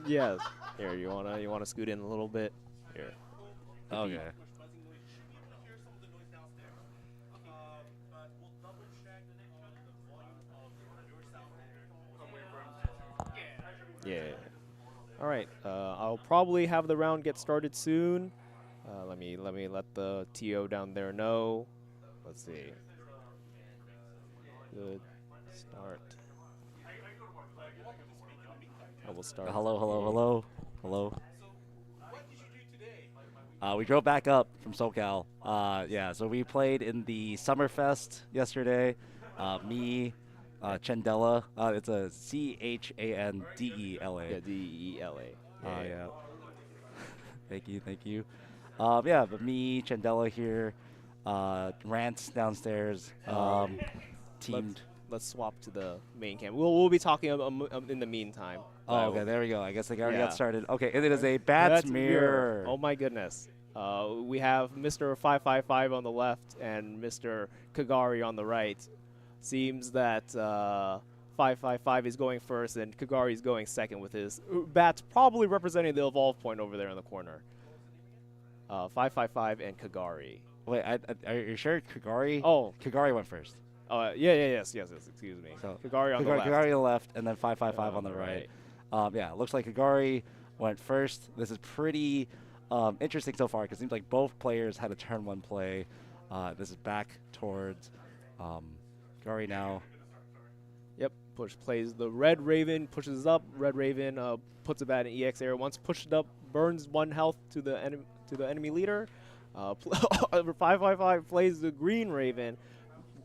Yes. Here, you wanna scoot in a little bit? Here. Okay. Yeah. All right. I'll probably have the round get started soon. Let me let the TO down there know. Let's see. Good start. I will start. Hello, hello, hello, hello. We drove back up from SoCal. Yeah, so we played in the Summerfest yesterday. Me, Chandela. It's a Chandela. Yeah, DELA. Yeah. Yeah. Thank you, thank you. Yeah, but me, Chandela here. Rants downstairs. Teamed. Let's swap to the main cam. We'll be talking in the meantime. Oh, okay, there we go. I guess they already got Yeah. started. Okay, and it is a bat mirror. Oh my goodness. We have Mr. 555 on the left and Mr. Kagari on the right. Seems that 555 is going first and Kagari is going second with his bats probably representing the evolve point over there in the corner. 555 and Kagari. Wait, are you sure Kagari? Oh, Kagari went first. Yes. Excuse me. So Kagari on the left. Kagari on the left, and then 555 on the right. Yeah, it looks like Kagari went first. This is pretty interesting so far because it seems like both players had a turn one play. This is back towards Kagari now. Yep. Plays the Red Raven, pushes up. Red Raven puts a bat in EX area. Once pushed up, burns 1 health to the enemy leader. 555 plays the Green Raven,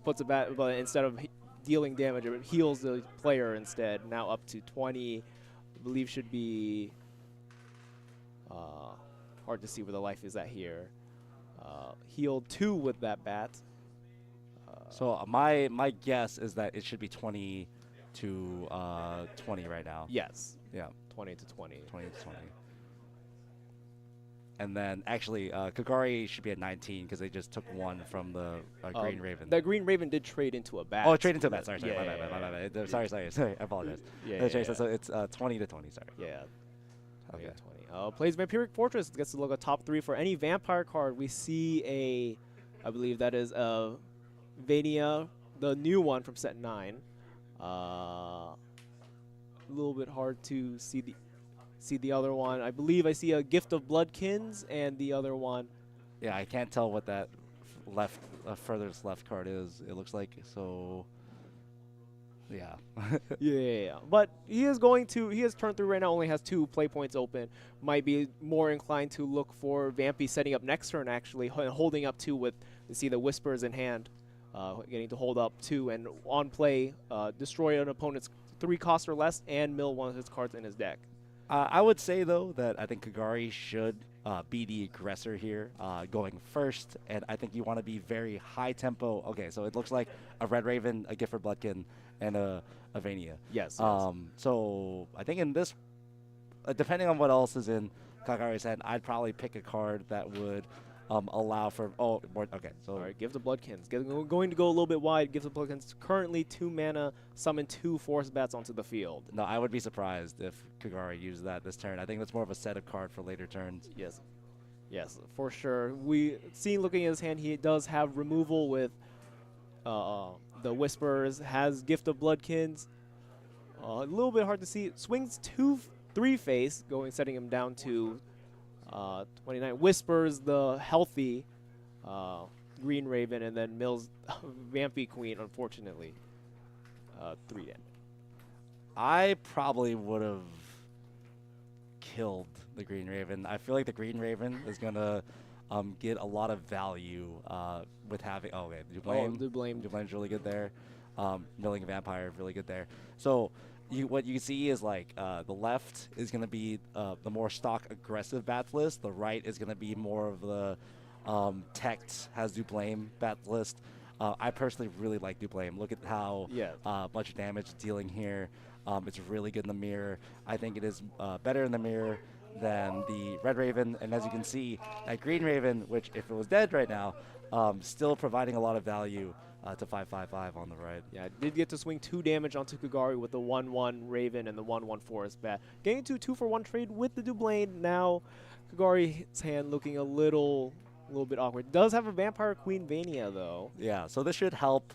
puts a bat, but instead of dealing damage, it heals the player instead. Now up to 20. I believe should be hard to see where the life is at here. Healed 2 with that bat. So my guess is that it should be 20 to 20 right now. Yes. Yeah. 20 to 20. 20 to 20. And then actually, Kagari should be at 19 because they just took 1 from the Green Raven. The Green Raven did trade into a bat. Oh, trade into a bat. Sorry. Yeah, My bad. Sorry. I apologize. So it's 20 to 20. Sorry. Yeah. Okay. 20. Plays Vampiric Fortress. Gets to look at top 3 for any vampire card. We see I believe that is Vania, the new one from set 9. A little bit hard to see the other one. I believe I see a Gift of Bloodkins and the other one. Yeah, I can't tell what that furthest left card is. It looks like so. Yeah. Yeah. But he has turn 3 right now, only has 2 play points open. Might be more inclined to look for Vampy setting up next turn, actually, holding up 2 with, you see the Whispers in hand, getting to hold up 2, and on play, destroy an opponent's 3 cost or less, and mill 1 of his cards in his deck. I would say, though, that I think Kagari should be the aggressor here, going first, and I think you want to be very high tempo. Okay, so it looks like a Red Raven, a Gift for Bloodkin, and a Vania. Yes. So I think in this, depending on what else is in Kagari's hand, I'd probably pick a card that would allow for okay. So all right, Gift of Bloodkins. Going to go a little bit wide. Gift of Bloodkins currently 2 mana, summon 2 force bats onto the field. No, I would be surprised if Kagari used that this turn. I think that's more of a setup card for later turns. Yes, for sure. Looking at his hand, he does have removal with the Whispers, has Gift of Bloodkins. A little bit hard to see. Swings 3 face, setting him down to 29. Whispers the healthy Green Raven, and then mills Vampy Queen, unfortunately. 3 damage. I probably would have killed the Green Raven. I feel like the Green Raven is going to get a lot of value with having... Oh, okay. Dublame's really good there. Milling Vampire, really good there. So what you see is like the left is going to be the more stock aggressive bats list. The right is going to be more of the Text has Dublame bat list. I personally really like Dublame. Look at how much damage it's dealing here. It's really good in the mirror. I think it is better in the mirror than the Red Raven. And as you can see, that Green Raven, which if it was dead right now, still providing a lot of value to 555 on the right. Yeah, did get to swing 2 damage onto Kagari with the 1/1 Raven and the 1/1 Forest Bat. Getting to 2-for-1 trade with the Dublane. Now Kagari's hand looking a little bit awkward. Does have a Vampire Queen Vania though. Yeah, so this should help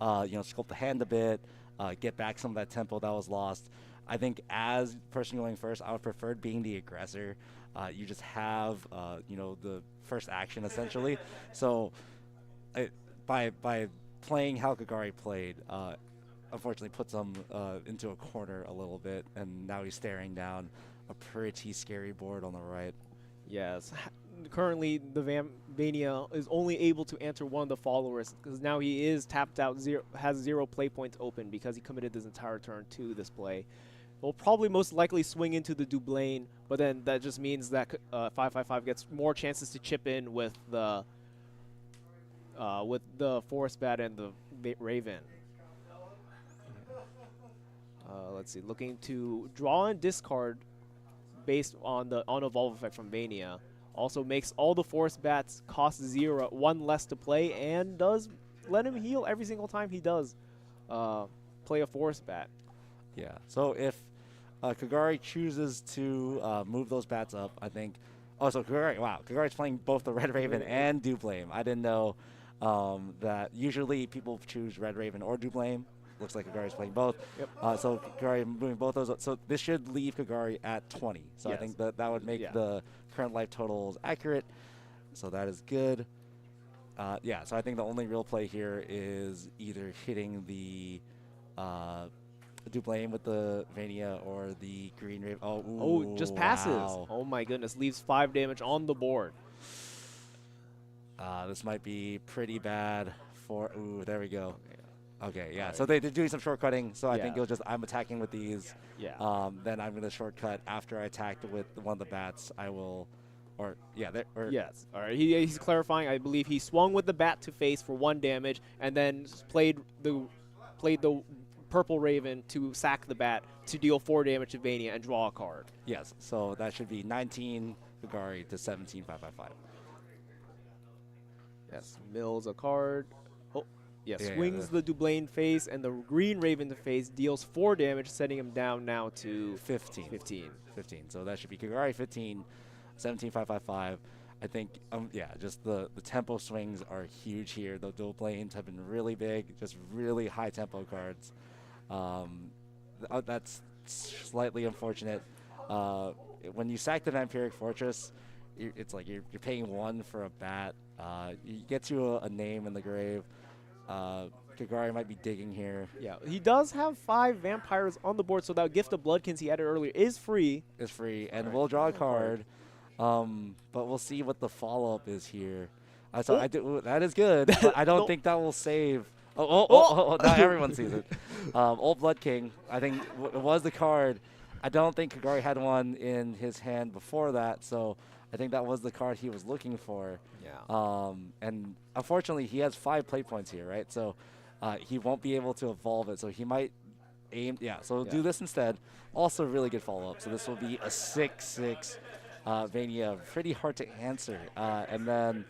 sculpt the hand a bit, get back some of that tempo that was lost. I think as person going first, I would prefer being the aggressor. You just have the first action essentially. So by playing how Kagari played, unfortunately puts him into a corner a little bit, and now he's staring down a pretty scary board on the right. Yes. Currently, the Vania is only able to answer one of the followers because now he is tapped out, has 0 play points open because he committed this entire turn to this play. Will probably most likely swing into the Dublane, but then that just means that 555 gets more chances to chip in with the Forest Bat and the Raven. Let's see, looking to draw and discard based on the on-evolve effect from Vania. Also makes all the Forest Bats cost 0, 1 less to play, and does let him heal every single time he does play a Forest Bat. Yeah, so if Kagari chooses to move those bats up, I think... Oh, so Kagari, wow, Kagari's playing both the Red Raven and Dublame. I didn't know that usually people choose Red Raven or Dublame. Looks like Kagari's playing both. Yep. So Kagari moving both those. So this should leave Kagari at 20. So I think that would make the current life totals accurate. So that is good. Yeah, so I think the only real play here is either hitting the Dublame with the Vania or the Green Raven. Oh, just passes. Wow. Oh my goodness, leaves 5 damage on the board. This might be pretty bad for. Ooh, there we go. Okay, yeah. Right. So they're doing some shortcutting. So I think it'll just I'm attacking with these. Yeah. Then I'm gonna shortcut after I attacked with one of the bats. I will, yes. All right. He's clarifying. I believe he swung with the bat to face for 1 damage, and then played the purple Raven to sack the bat to deal 4 damage to Vania and draw a card. Yes. So that should be 19 Kagari to 17 555. Yes. Mills a card. Oh. Yeah, Yeah, swings the Dublane face and the Green Raven to face, deals 4 damage, setting him down now to 15. 15. So that should be Kagari 15, 17 555. I think, just the tempo swings are huge here. The Dublanes have been really big, just really high tempo cards. That's slightly unfortunate. When you sack the Vampiric Fortress, it's like you're paying 1 for a bat. You get you a name in the grave. Kagari might be digging here. Yeah, he does have 5 vampires on the board, so that Gift of Bloodkins he added earlier is free. It's free, and we'll draw a card. But we'll see what the follow-up is here. That is good, but I don't think that will save. Now everyone sees it. Old Blood King, I think it was the card. I don't think Kagari had one in his hand before that, so I think that was the card he was looking for. Yeah. And unfortunately, he has 5 play points here, right? So he won't be able to evolve it. So he might aim. Yeah, so we'll do this instead. Also, really good follow-up. So this will be a 6/6 Vania. Pretty hard to answer. And then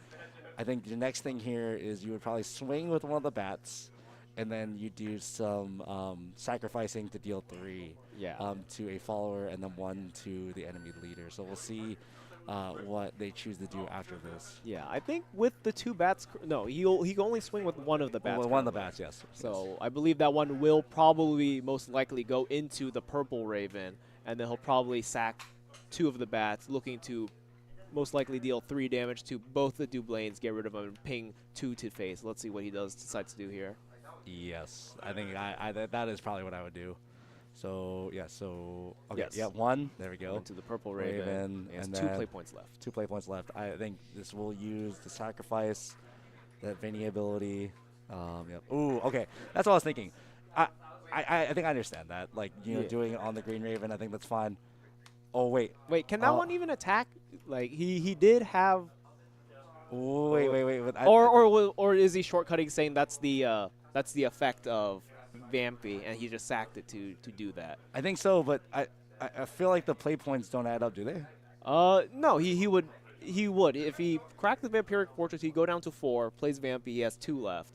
I think the next thing here is you would probably swing with one of the bats, and then you do some sacrificing to deal 3 to a follower, and then 1 to the enemy leader. So we'll see what they choose to do after this. Yeah, I think with the 2 bats, no, he can only swing with one of the bats. One of the bats, yes. So I believe that one will probably most likely go into the purple Raven, and then he'll probably sack 2 of the bats, looking to most likely deal 3 damage to both the Dublanes, get rid of them, and ping 2 to face. Let's see what he decides to do here. Yes, I think that is probably what I would do. So, okay, yes. 1. There we go. Into the purple Raven. And 2 play points left. 2 play points left. I think this will use the sacrifice, that Vania ability. Ooh, okay. That's what I was thinking. I think I understand that. Like, doing it on the Green Raven, I think that's fine. Oh, wait. Wait, can that one even attack? Like, he did have... Wait. Or is he shortcutting, saying that's the effect of Vampy, and he just sacked it to do that? I think so, but I feel like the play points don't add up, do they? No, he would. If he cracked the Vampiric Fortress, he'd go down to 4, plays Vampy, he has 2 left.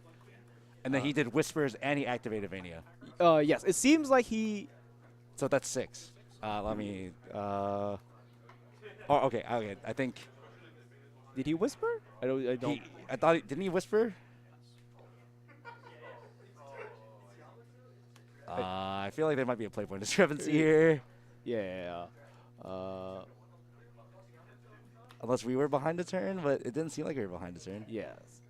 And then he did Whispers, and he activated Vania. Yes, it seems like he... So that's 6. Let me... okay, I think... Did he whisper? I don't... I thought... Didn't he whisper? I feel like there might be a play point discrepancy here. Yeah. Unless we were behind a turn, but it didn't seem like we were behind a turn. Yes.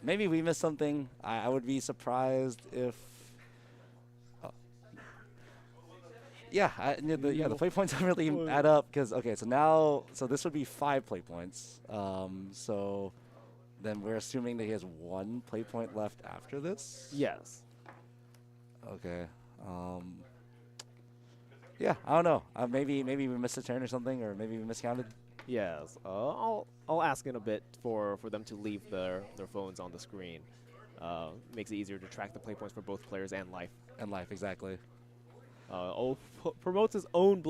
Maybe we missed something. I would be surprised if... the play points don't really add up because, okay, so this would be 5 play points. So then we're assuming that he has 1 play point left after this? Yes. Okay. I don't know. Maybe we missed a turn or something, or maybe we miscounted. Yes. I'll ask in a bit for them to leave their phones on the screen. Makes it easier to track the play points for both players and life. And life, exactly. Promotes his own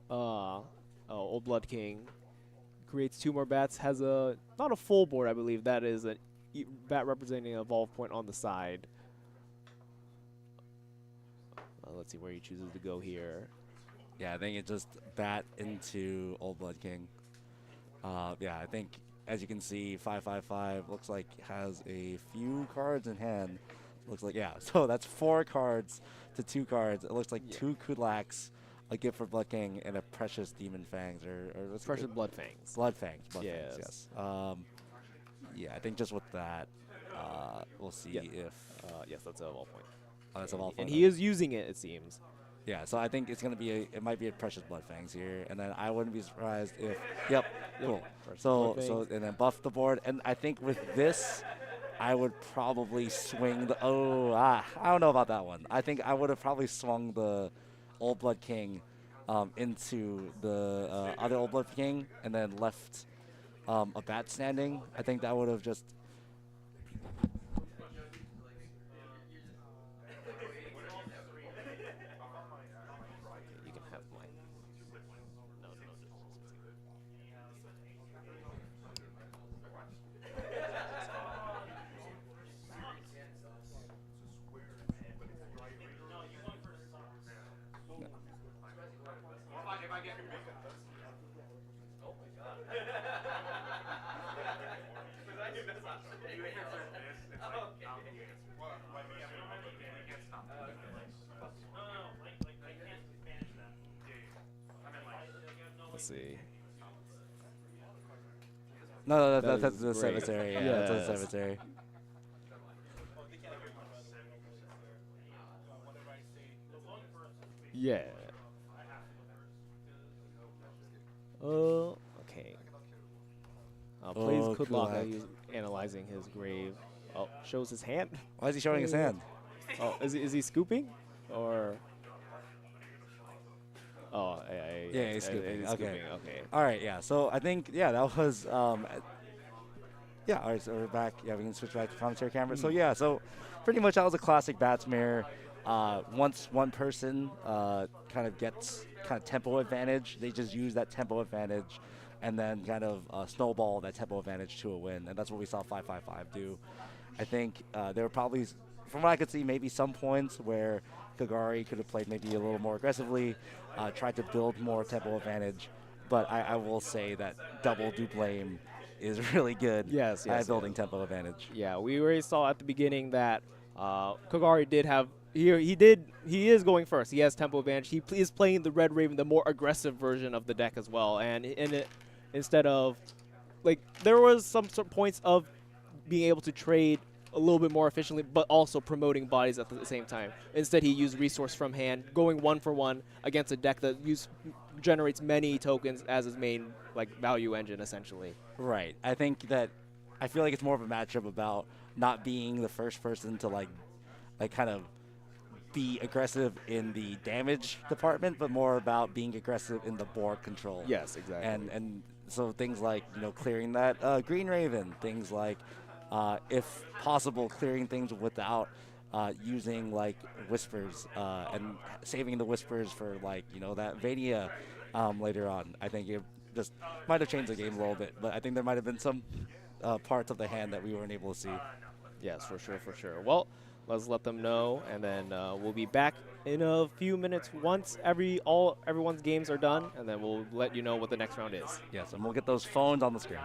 Old Blood King creates 2 more bats, has a, not a full board, I believe. That is a bat representing an evolve point on the side. Let's see where he chooses to go here. Yeah, I think it just bat into Old Blood King. Yeah, I think, as you can see, 555 looks like has a few cards in hand. Looks like, yeah, so that's 4 cards to 2 cards. It looks like 2 Kulaks, a gift for Blood King, and a Precious Demon Fangs, or Precious Blood Fangs. Blood Fangs, Fangs, yes. Yeah, I think just with that, we'll see if... yes, that's a evolve point. Oh, that's a evolve point. And he is using it, it seems. Yeah, so I think it's going to be it might be a Precious Blood Fangs here, and then I wouldn't be surprised if, yep. Cool. So, and then buff the board, and I think with this, I would probably swing the, I don't know about that one. I think I would have probably swung the Old Blood King into the other Old Blood King, and then left a bat standing. I think that would have just... Let's see. No, that's the cemetery. Yeah, that's the cemetery. Yeah. Okay. Plays Kudlaka. He's analyzing his grave. Oh, shows his hand. Why is he showing his hand? Oh, is he scooping? Or... Oh, yeah, he's scooping. Okay. Okay. All right, yeah. So I think, yeah, that was, yeah, all right, so we're back. Yeah, we can switch back to commentary camera. So, yeah, so pretty much that was a classic Bats Mirror. Once one person kind of gets tempo advantage, they just use that tempo advantage and then kind of snowball that tempo advantage to a win. And that's what we saw 555 do. I think there were probably, from what I could see, maybe some points where Kagari could have played maybe a little more aggressively, tried to build more tempo advantage. But I will say that double do blame is really good at building tempo advantage. Yeah, we already saw at the beginning that Kagari did have, he is going first. He has tempo advantage. He is playing the Red Raven, the more aggressive version of the deck as well. And instead of, like, there was some points of being able to trade a little bit more efficiently, but also promoting bodies at the same time. Instead, he used resource from hand, going 1-for-1 against a deck that generates many tokens as his main value engine, essentially. Right. I think that I feel like it's more of a matchup about not being the first person to kind of be aggressive in the damage department, but more about being aggressive in the board control. Yes, exactly. And so things like clearing that Green Raven, things like if possible clearing things without using whispers and saving the whispers for that Vania later on. I think it just might have changed the game a little bit, but I think there might have been some parts of the hand that we weren't able to see. Yes, for sure. Well, let's let them know, and then we'll be back in a few minutes once everyone's games are done, and then we'll let you know what the next round is. Yes, and we'll get those phones on the screen.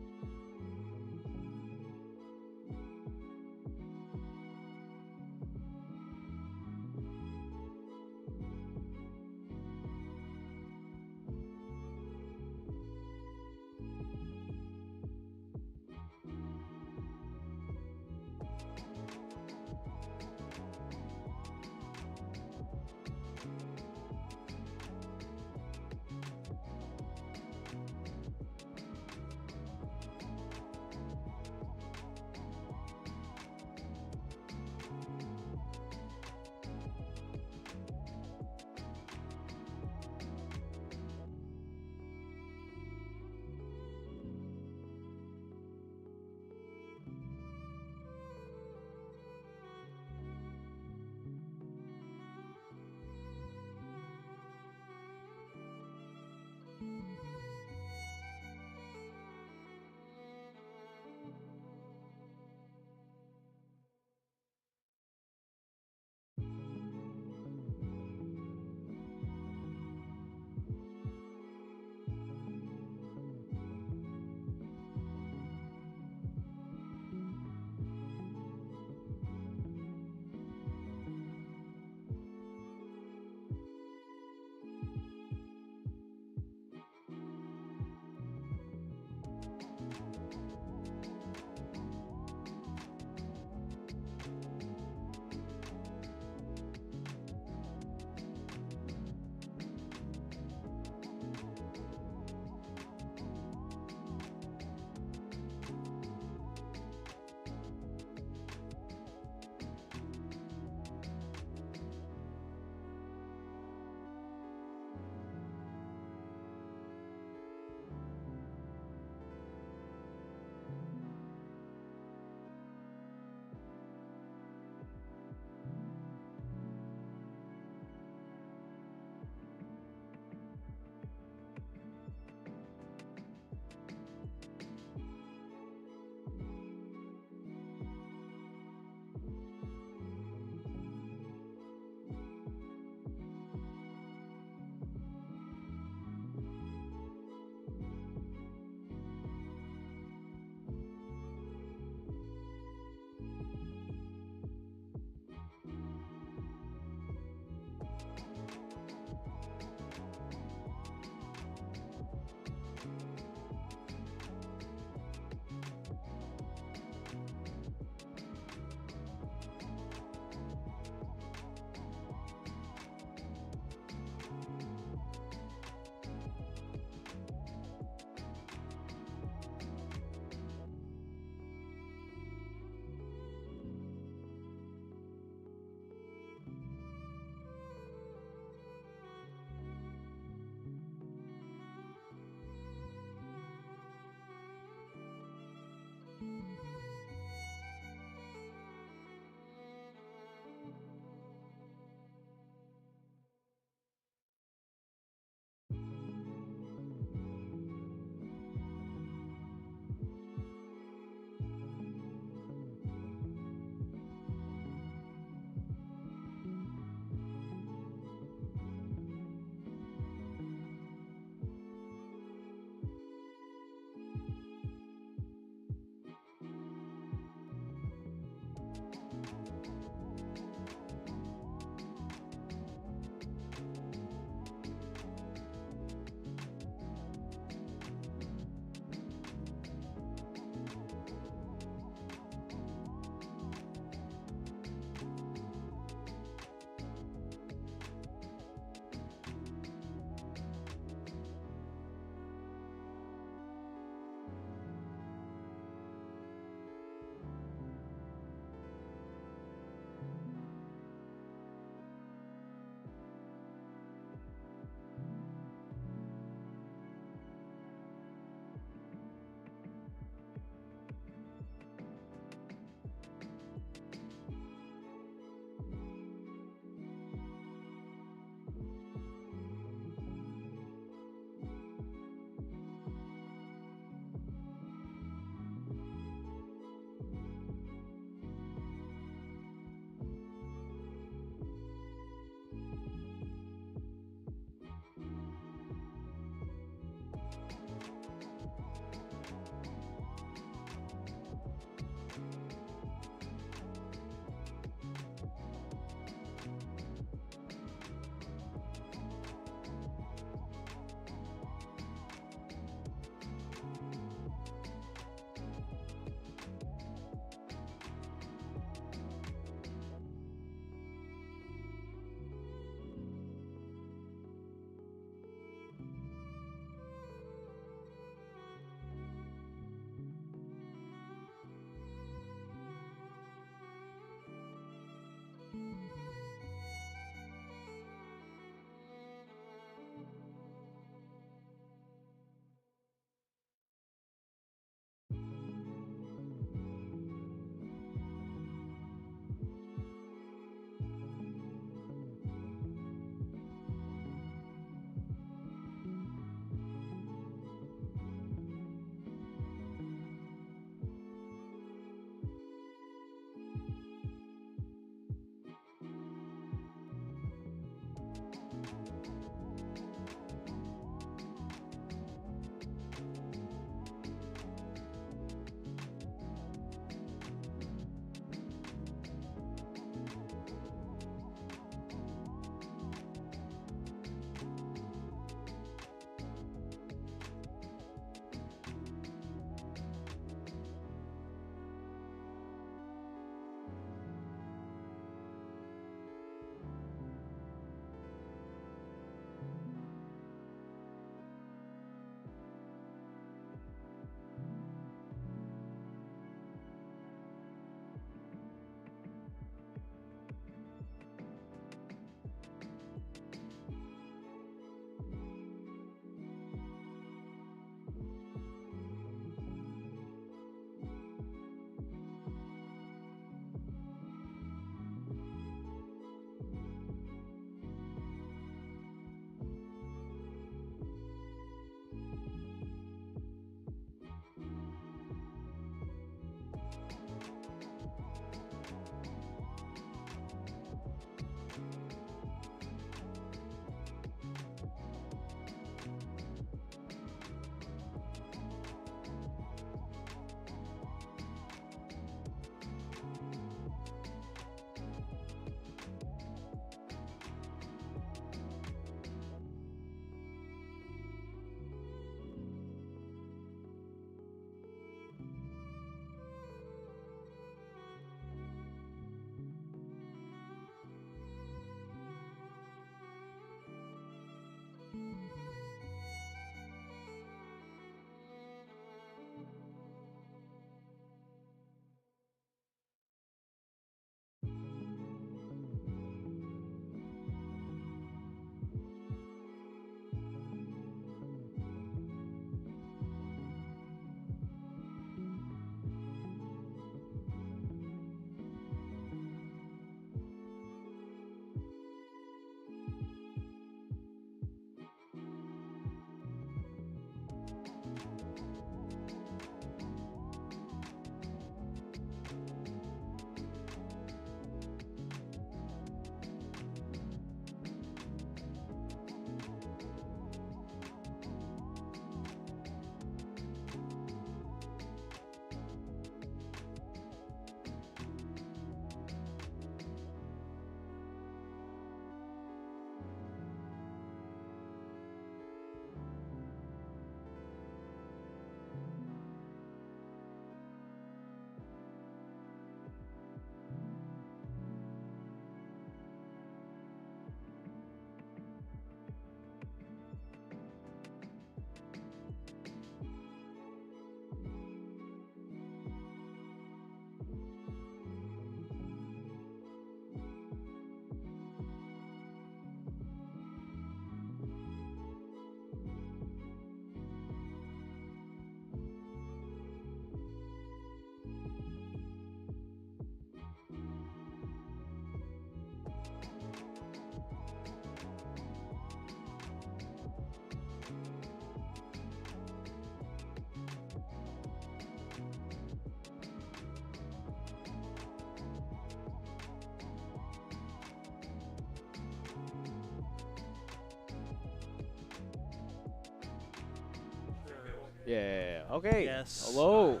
Yeah. Okay. Yes. Hello,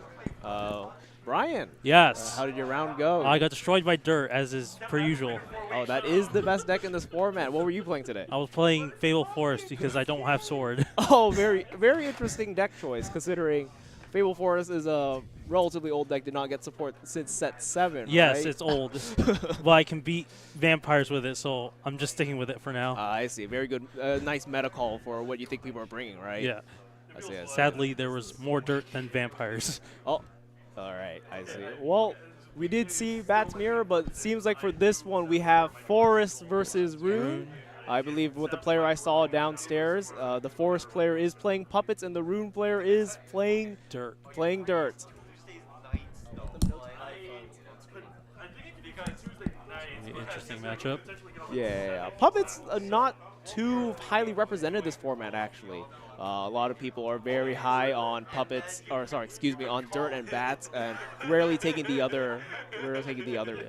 Brian. Yes. How did your round go? I got destroyed by Dirt, as is per usual. Oh, that is the best deck in this format. What were you playing today? I was playing Fatal Forest because I don't have sword. Oh, very interesting deck choice, considering Fable Forest is a relatively old deck, did not get support since set 7, Yes, right? it's old. But I can beat vampires with it, so I'm just sticking with it for now. I see. Very good. Nice meta call for what you think people are bringing, right? Yeah. I see. Sadly, there was more Dirt than vampires. Oh, all right. I see. Well, we did see Bat's Mirror, but it seems like for this one we have Forest versus Rune. I believe with the player I saw downstairs, the Forest player is playing Puppets and the Rune player is playing Dirt. Interesting matchup. Yeah. Puppets are not too highly represented this format, actually. A lot of people are very high on Puppets, or sorry, excuse me, on Dirt and Bats, and rarely taking the other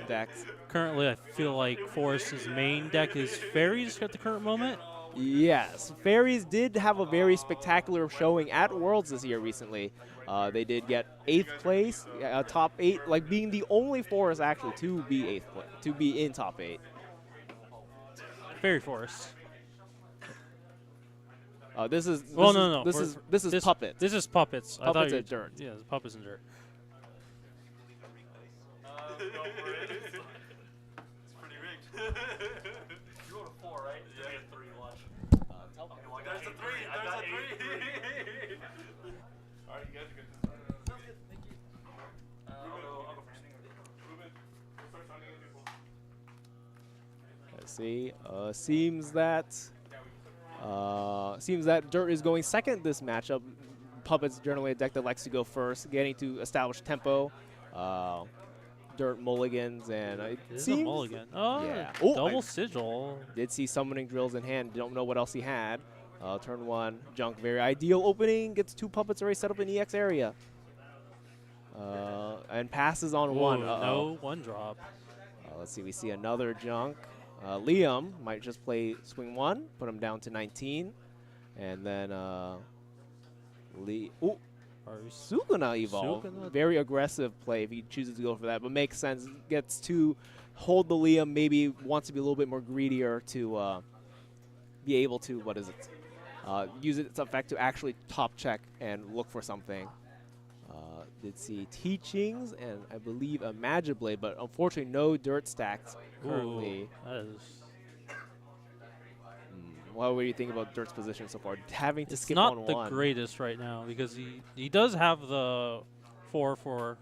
decks. Currently, I feel like Forest's main deck is Fairies at the current moment. Yes, Fairies did have a very spectacular showing at Worlds this year recently. They did get 8th place, top 8, like being the only Forest actually to be 8th place, to be in top 8. Fairy Forest. This is Puppets. This is Puppets. Puppets and Dirt. Yeah, Puppets and Dirt. It's pretty rigged. You rolled a 4, right? Yeah. You get 3, watch. There's a 3. There's a 3. Alright, you guys are good. Sounds good. Thank you. I'll go first. Ruben, we'll start signing in people. Let's see. Seems that Dirt is going second this matchup. Puppets generally a deck that likes to go first, getting to establish tempo. Dirt mulligans, and it seems a mulligan. Oh, yeah. Double sigil. Did see summoning drills in hand. Don't know what else he had. Turn 1, junk, very ideal opening. Gets 2 puppets already set up in EX area. And passes on 1. No 1-drop. Let's see. We see another junk. Liam might just play swing 1, put him down to 19, and then Sukuna evolve. Sukuna. Very aggressive play if he chooses to go for that, but makes sense. Gets to hold the Liam, maybe wants to be a little bit more greedier to be able to, use its effect to actually top check and look for something. Did see Teachings and I believe a Magiblade, but unfortunately no Dirt stacks currently. What do you think about Dirt's position so far? Having to skip on 1. It's not the greatest right now because he does have the 4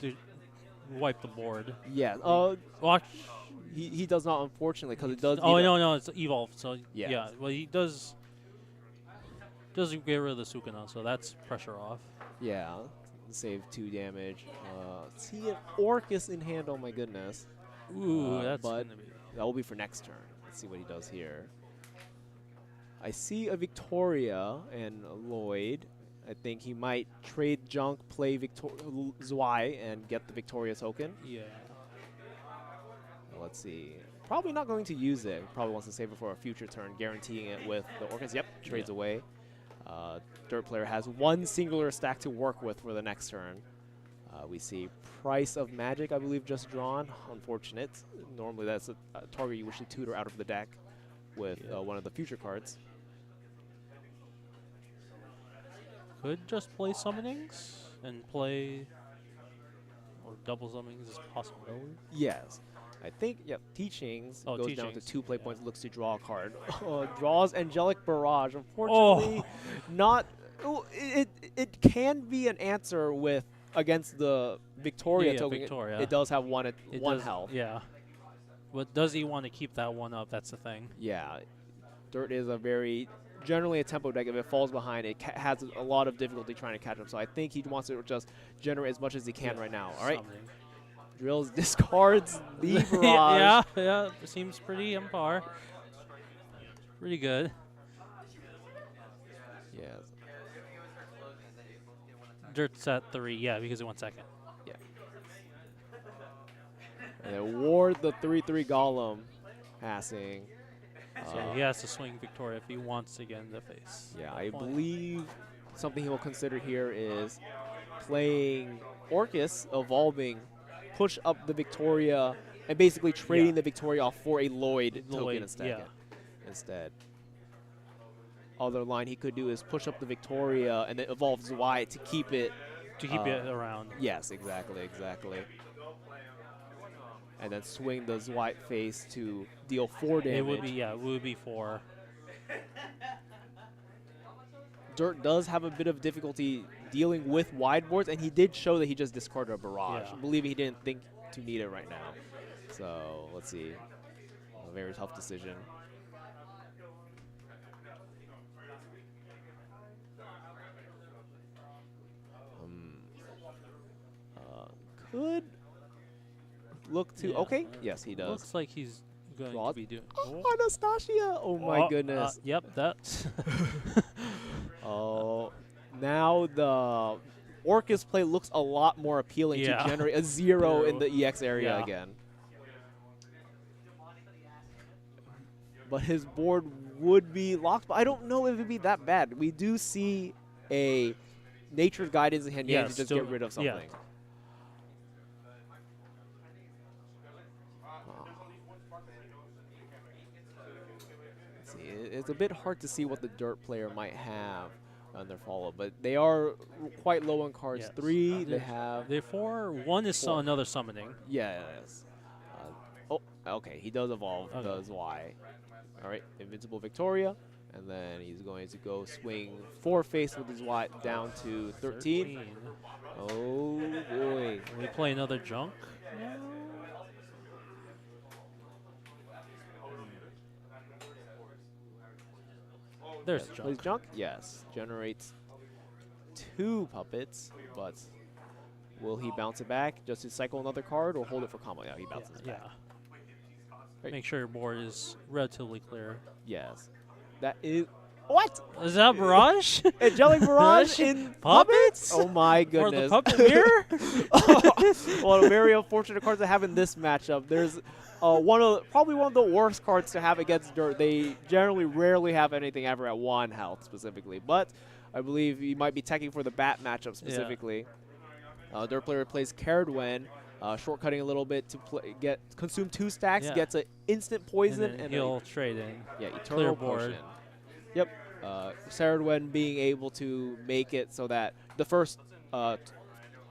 to wipe the board. Yeah. Watch. He does not, unfortunately, because it does. Oh no, it's evolve. So yeah. Yeah. Well, he does get rid of the Sukuna, so that's pressure off. Yeah. Save 2 damage. See an Orcus in hand. Oh my goodness. Ooh, that's but gonna be. That will be for next turn. Let's see what he does here. I see a Victoria and a Lloyd. I think he might trade junk, play Zwei, and get the Victoria token. Yeah. Let's see. Probably not going to use it. Probably wants to save it for a future turn, guaranteeing it with the Orcus. Yep, trades away. Dirt player has 1 singular stack to work with for the next turn. We see Price of Magic, I believe, just drawn. Unfortunate. Normally that's a target you wish to tutor out of the deck with one of the future cards. Could just play summonings and play, or double summonings is a possibility. Yes. I think, yep, Teachings goes down to 2 play points, looks to draw a card. Draws Angelic Barrage. Unfortunately, not. It can be an answer with against the Victoria token. Victoria. It does have one health. Yeah. But does he want to keep that one up? That's the thing. Yeah. Dirt is generally a tempo deck. If it falls behind, it has a lot of difficulty trying to catch up. So I think he wants to just generate as much as he can right now. All right. Summoning. Drills, discards, the barrage. yeah. It seems pretty on par. Pretty good. Yes. Dirt's at 3, yeah, because it went second. Yeah. And then ward the 3/3 Golem passing. So he has to swing Victoria if he wants to get in the face. Yeah, I believe something he will consider here is playing Orcus, evolving, push up the Victoria, and basically trading the Victoria off for a Lloyd token instead. Other line he could do is push up the Victoria and then evolve Zwei to keep it it around. Yes, exactly. And then swing the Zwei face to deal 4 damage. It would be 4. Dirt does have a bit of difficulty dealing with wide boards, and he did show that he just discarded a barrage. I believe he didn't think to need it right now. So let's see. A very tough decision. Could look to okay. Yes, he does. Looks like he's going to be doing. Oh, Anastasia! Oh my goodness. Yep, that's. Oh, now the Orcus play looks a lot more appealing to generate a 0 in the EX area again. But his board would be locked, but I don't know if it would be that bad. We do see a Nature's Guidance in hand to just get rid of something. Yeah. It's a bit hard to see what the Dirt player might have on their follow, but they are quite low on cards. Yes. 3, they have. They're 4. 1 is another summoning. Yes. Oh, okay. He does evolve. Does Y. All right. Invincible Victoria, and then he's going to go swing 4 face with his Y down to 13. Oh boy. Will we play another junk? There's junk. Plays junk? Yes. Generates 2 puppets, but will he bounce it back just to cycle another card or hold it for combo? Yeah, he bounces back. Right. Make sure your board is relatively clear. Yes. That is. What? Is that Barrage? Angelic Barrage in puppets? Oh my goodness. Or the puppet mirror? Well, very unfortunate cards to have in this matchup. There's probably one of the worst cards to have against Dirt. They generally rarely have anything ever at 1 health specifically, but I believe he might be teching for the bat matchup specifically. Dirt player plays Caradwen, shortcutting a little bit to consume 2 stacks, gets an instant poison, and he'll trade in. Yeah, Eternal Potion. Yep. Caradwen being able to make it so that the first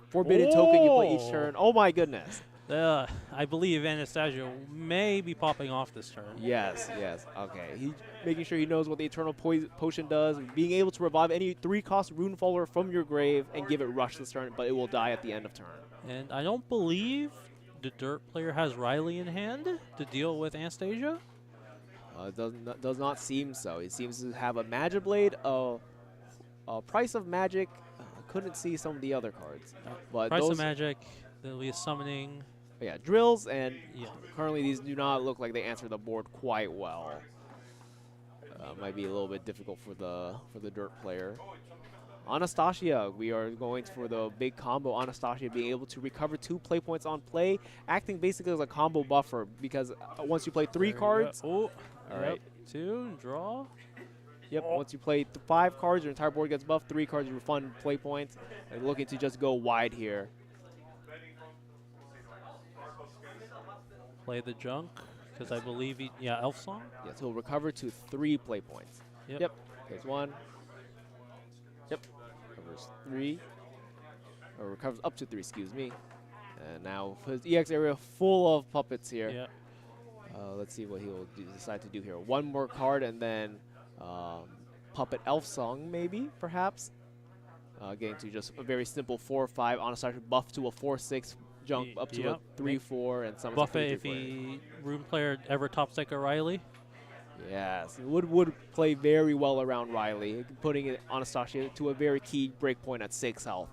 forbidden token you play each turn. Oh my goodness. I believe Anastasia may be popping off this turn. Yes. Okay. He's making sure he knows what the Eternal Potion does. Being able to revive any 3-cost Rune Faller from your grave and give it rush this turn, but it will die at the end of turn. And I don't believe the Dirt player has Riley in hand to deal with Anastasia. Does not seem so. He seems to have a Magic Blade, a Price of Magic. I couldn't see some of the other cards. But Price of Magic, there'll be a Summoning. Yeah, drills, and currently these do not look like they answer the board quite well. Might be a little bit difficult for the Dirt player. Anastasia, we are going for the big combo. Anastasia being able to recover 2 play points on play, acting basically as a combo buffer because once you play 3 cards, all right, 2 draw. Yep. Once you play 5 cards, your entire board gets buffed. 3 cards, you refund play points. And looking to just go wide here. Play the junk, because I believe Elf Song. Yes, he'll recover to 3 play points. Yep. Plays 1. Yep. Recovers 3. Or recovers up to 3, excuse me. And now his EX area full of puppets here. Yep. Let's see what he'll decide to do here. 1 more card and then Puppet Elf Song, maybe, perhaps. Getting to just a very simple 4/5. Anastasia buff to a 4/6. Jump up to a 3/4 and some Buffet if Rune player ever top deck a Riley. Yes, would play very well around Riley, putting it Anastasia to a very key break point at 6 health.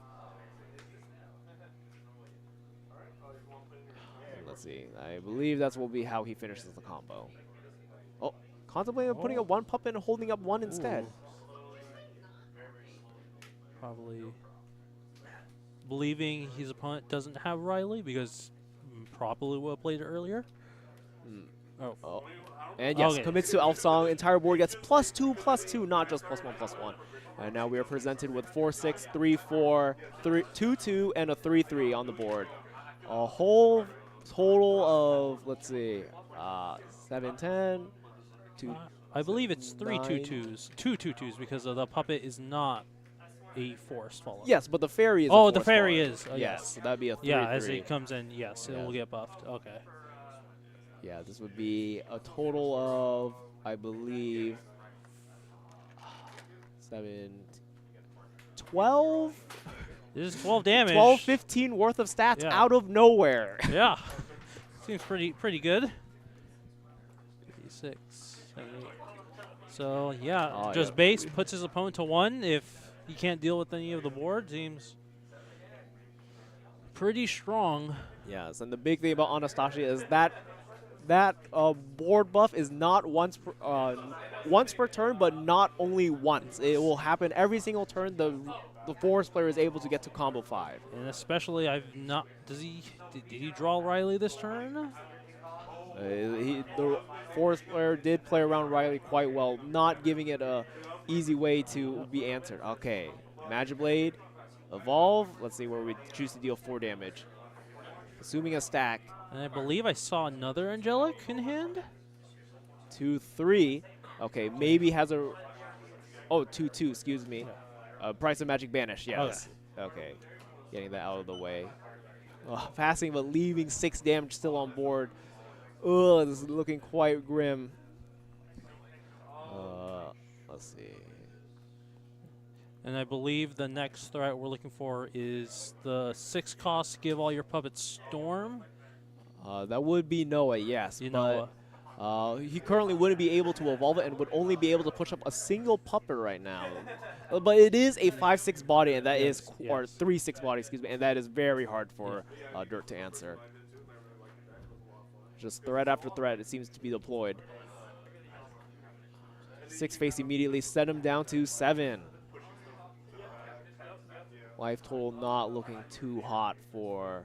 Let's see. I believe that's will be how he finishes the combo. Oh, contemplating putting up 1 puppet and holding up 1 instead. Probably believing his opponent doesn't have Riley because probably would have played it earlier. Oh. And yes, commits to Elf Song. Entire board gets +2/+2, not just +1/+1. And now we are presented with 4/6, 3/4, 2/2, and a 3/3 on the board. A whole total of, let's see, 7, 10, 2. I believe it's 3 9. 2/2s. 2 2/2s because the puppet is not a forest follower. Yes, but the fairy is a Oh, force the fairy follower. is. Yes, Yes. so that'd be a 3/3. Yeah, as it comes in, yes, it will get buffed. Okay. Yeah, this would be a total of, I believe, 7, 12? This is 12 damage. 12, 15 worth of stats out of nowhere. Yeah. Seems pretty good. 56, 78. So, yeah, just base puts his opponent to 1 if he can't deal with any of the board. Seems pretty strong. Yes, and the big thing about Anastasia is that board buff is not once per turn, but not only once. It will happen every single turn. The forest player is able to get to combo 5. And especially, did he draw Riley this turn? The forest player did play around Riley quite well, not giving it a easy way to be answered. Okay, Magic Blade, evolve. Let's see where we choose to deal 4 damage. Assuming a stack. And I believe I saw another Angelic in hand. 2, 3. Okay, maybe has a. Oh, 2, 2. Excuse me. Price of Magic Banish. Yes. Okay. Getting that out of the way. Passing, but leaving 6 damage still on board. Ugh, this is looking quite grim. Let's see. And I believe the next threat we're looking for is the 6 cost, give all your puppets Storm. That would be Noah, yes. Noah. He currently wouldn't be able to evolve it and would only be able to push up a single puppet right now. But it is a 5/6 body, and that is, or 3/6 body, excuse me, and that is very hard for Dirt to answer. Just threat after threat, it seems to be deployed. 6 face immediately, set him down to 7. Life total not looking too hot for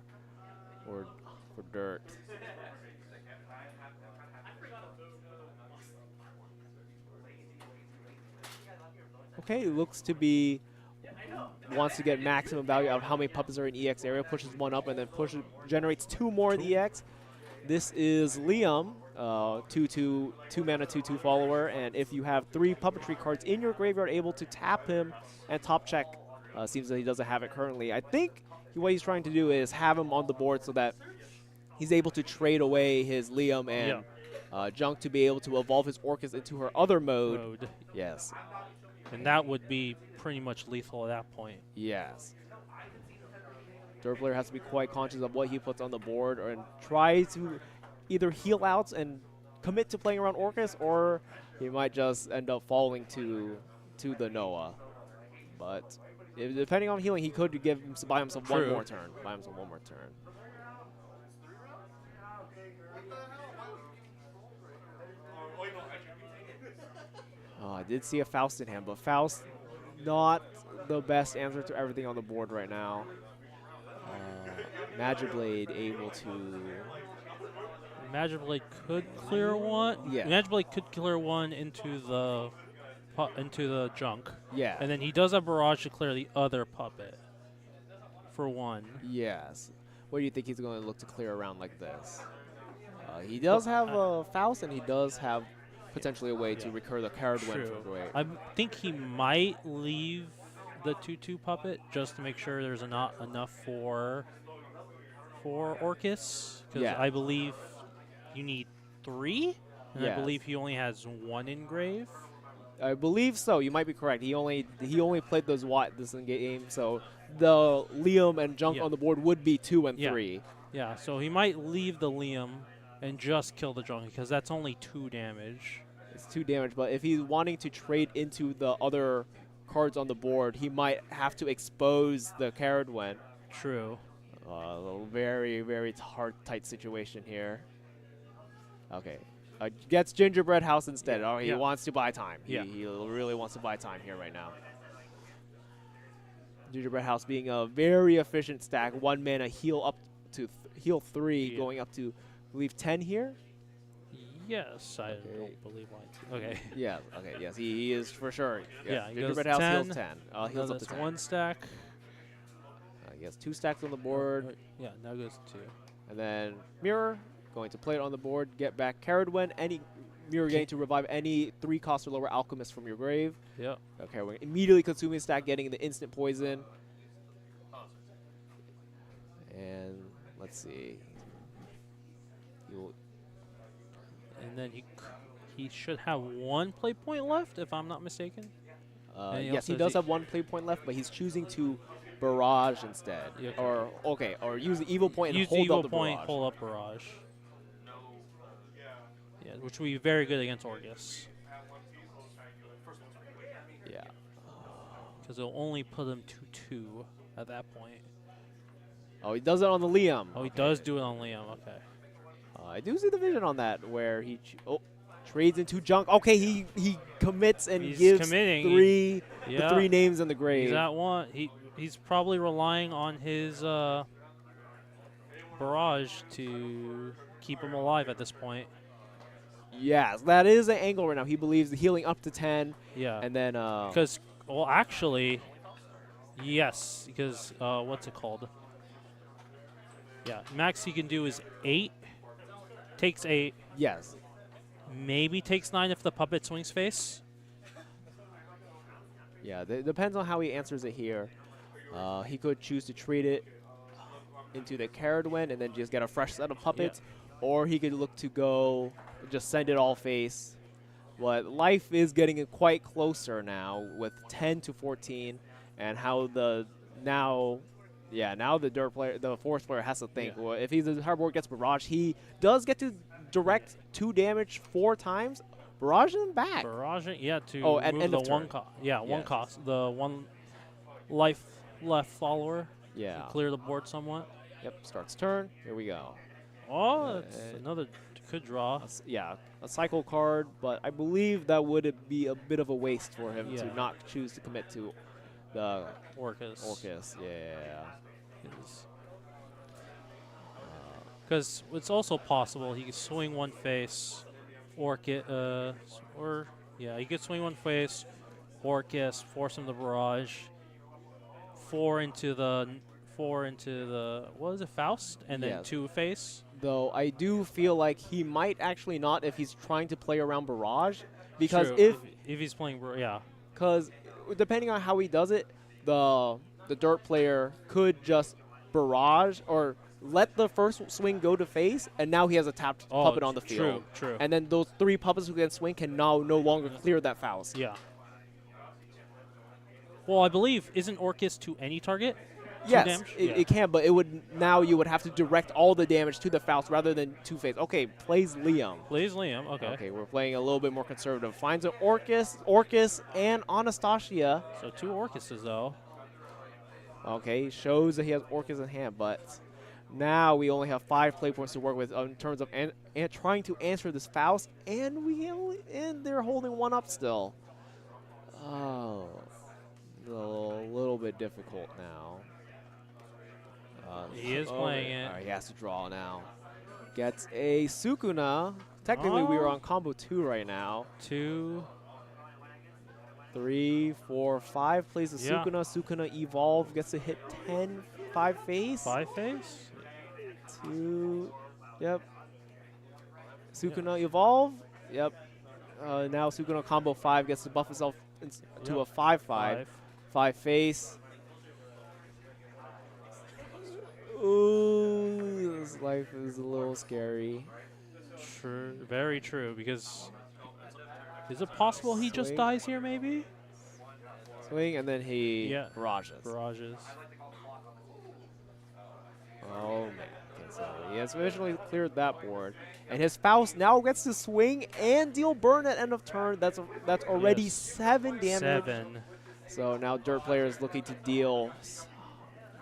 Dirt. Okay, looks to be wants to get maximum value out of how many puppets are in EX area, pushes 1 up and then generates 2 more in EX. This is Liam, 2 mana 2/2 follower, and if you have 3 puppetry cards in your graveyard, able to tap him and top check. Seems that he doesn't have it currently. I think what he's trying to do is have him on the board so that he's able to trade away his Liam and Junk to be able to evolve his Orcus into her other mode. Yes. And that would be pretty much lethal at that point. Yes. Dirt player has to be quite conscious of what he puts on the board and try to either heal out and commit to playing around Orcus, or he might just end up falling to the Noah. But depending on healing, he could buy himself one more turn. I did see a Faust in hand, but Faust not the best answer to everything on the board right now. Magic Blade able to. Magic Blade could clear 1. Yeah. Magic Blade could clear 1 into the junk. Yeah. And then he does have Barrage to clear the other puppet for 1. Yes. What do you think he's going to look to clear around like this? He does have a Faust, and he does have potentially a way to recur the Caradwen from Great. I think he might leave the 2/2 puppet just to make sure there's not enough for Orcus, because I believe you need 3, and I believe he only has 1 engrave. I believe so. You might be correct. He only played this in game, so the Liam and Junk on the board would be 2 and 3. Yeah, so he might leave the Liam and just kill the Junk because that's only 2 damage. It's 2 damage, but if he's wanting to trade into the other cards on the board, he might have to expose the Caradwen. True. A very, very hard, tight situation here. Okay. Gets Gingerbread House instead. Oh, he wants to buy time. He really wants to buy time here right now. Gingerbread House being a very efficient stack. 1 mana heal up to heal 3, going up to, I believe, 10 here. Yes, I don't believe I. Okay. Yeah. Okay. Yes, he is for sure. Yeah, he goes Gingerbread House 10. heals 10. Heals up to That's 10. 1 stack. He has 2 stacks on the board. Yeah, now goes 2. And then Mirror, going to play it on the board, get back Caradwen. Any Mirror getting to revive any 3-cost or lower alchemist from your grave. Yep. Okay, we're immediately consuming stack, getting the instant poison. And let's see. And then he should have 1 play point left, if I'm not mistaken. Yes, he does have 1 play point left, but he's choosing to barrage instead. Yeah. Or use the evil point and Use the hold evil up the point, barrage. hold up barrage. Yeah, which would be very good against Orcus. Yeah. Because it'll only put him 2-2 at that point. Oh, he does it on the Liam. Oh, he does do it on Liam. Okay. I do see the vision on that where he trades into junk. Okay, he commits and He's gives committing. the 3 names in the grave. He's at 1. He's probably relying on his barrage to keep him alive at this point. Yes, that is an angle right now. He believes the healing up to 10. Yeah. And then because actually, yes, because what's it called? Yeah, max he can do is 8. Takes 8. Yes. Maybe takes 9 if the puppet swings face. Yeah, depends on how he answers it here. He could choose to trade it into the Caradwen and then just get a fresh set of puppets. Yeah. Or he could look to go just send it all face. But life is getting quite closer now with 10 to 14. And how now the Dirt player, the Force player has to think. Yeah. Well, if he's a hardboard gets barrage, he does get to direct 2 damage 4 times. Barrage him back. Barraging, yeah, to and move the turn. 1 cost. Yeah, yes. 1 cost. The 1 life left follower. Yeah. To clear the board somewhat. Yep, starts turn. Here we go. Oh, that's another good draw. A cycle card, but I believe that would be a bit of a waste for him to not choose to commit to the Orcus. Yeah. Because it's also possible he could swing 1 face, he could swing 1 face, Orcus, force him to barrage, 4 into the what is it, Faust, and then 2 face. Though I do feel like he might actually not if he's trying to play around barrage, because if he's playing, because depending on how he does it, the Dirt player could just barrage or let the first swing go to face, and now he has a tapped puppet on the field. True. And then those 3 puppets who can swing can now no longer clear that Faust. Yeah. Well, I believe, isn't Orcus to any target? Yes, it can, but you would have to direct all the damage to the Faust rather than to face. Okay, plays Liam. Okay. Okay, we're playing a little bit more conservative. Finds an Orcus, and Anastasia. So 2 Orcuses, though. Okay, shows that he has Orcus in hand, but now we only have 5 play points to work with in terms of trying to answer this Faust, and they're holding 1 up still. Oh, a little bit difficult now. He is playing it. All right, he has to draw now. Gets a Sukuna. Technically, we are on combo 2 right now. 2, 3, 4, 5 plays the Sukuna. Sukuna evolve, gets to hit 10, 5 face. 5 face? 2, yep. Sukuna evolve, yep. Now Sukuna combo 5 gets to buff himself to a 5/5. 5 face. Ooh, this life is a little scary. True, very true, because is it possible he just dies here, maybe? Swing, and then he barrages. Oh, man. Okay, so he has visually cleared that board. And his Faust now gets to swing and deal burn at end of turn. That's already 7 damage. 7. So now Dirt player is looking to deal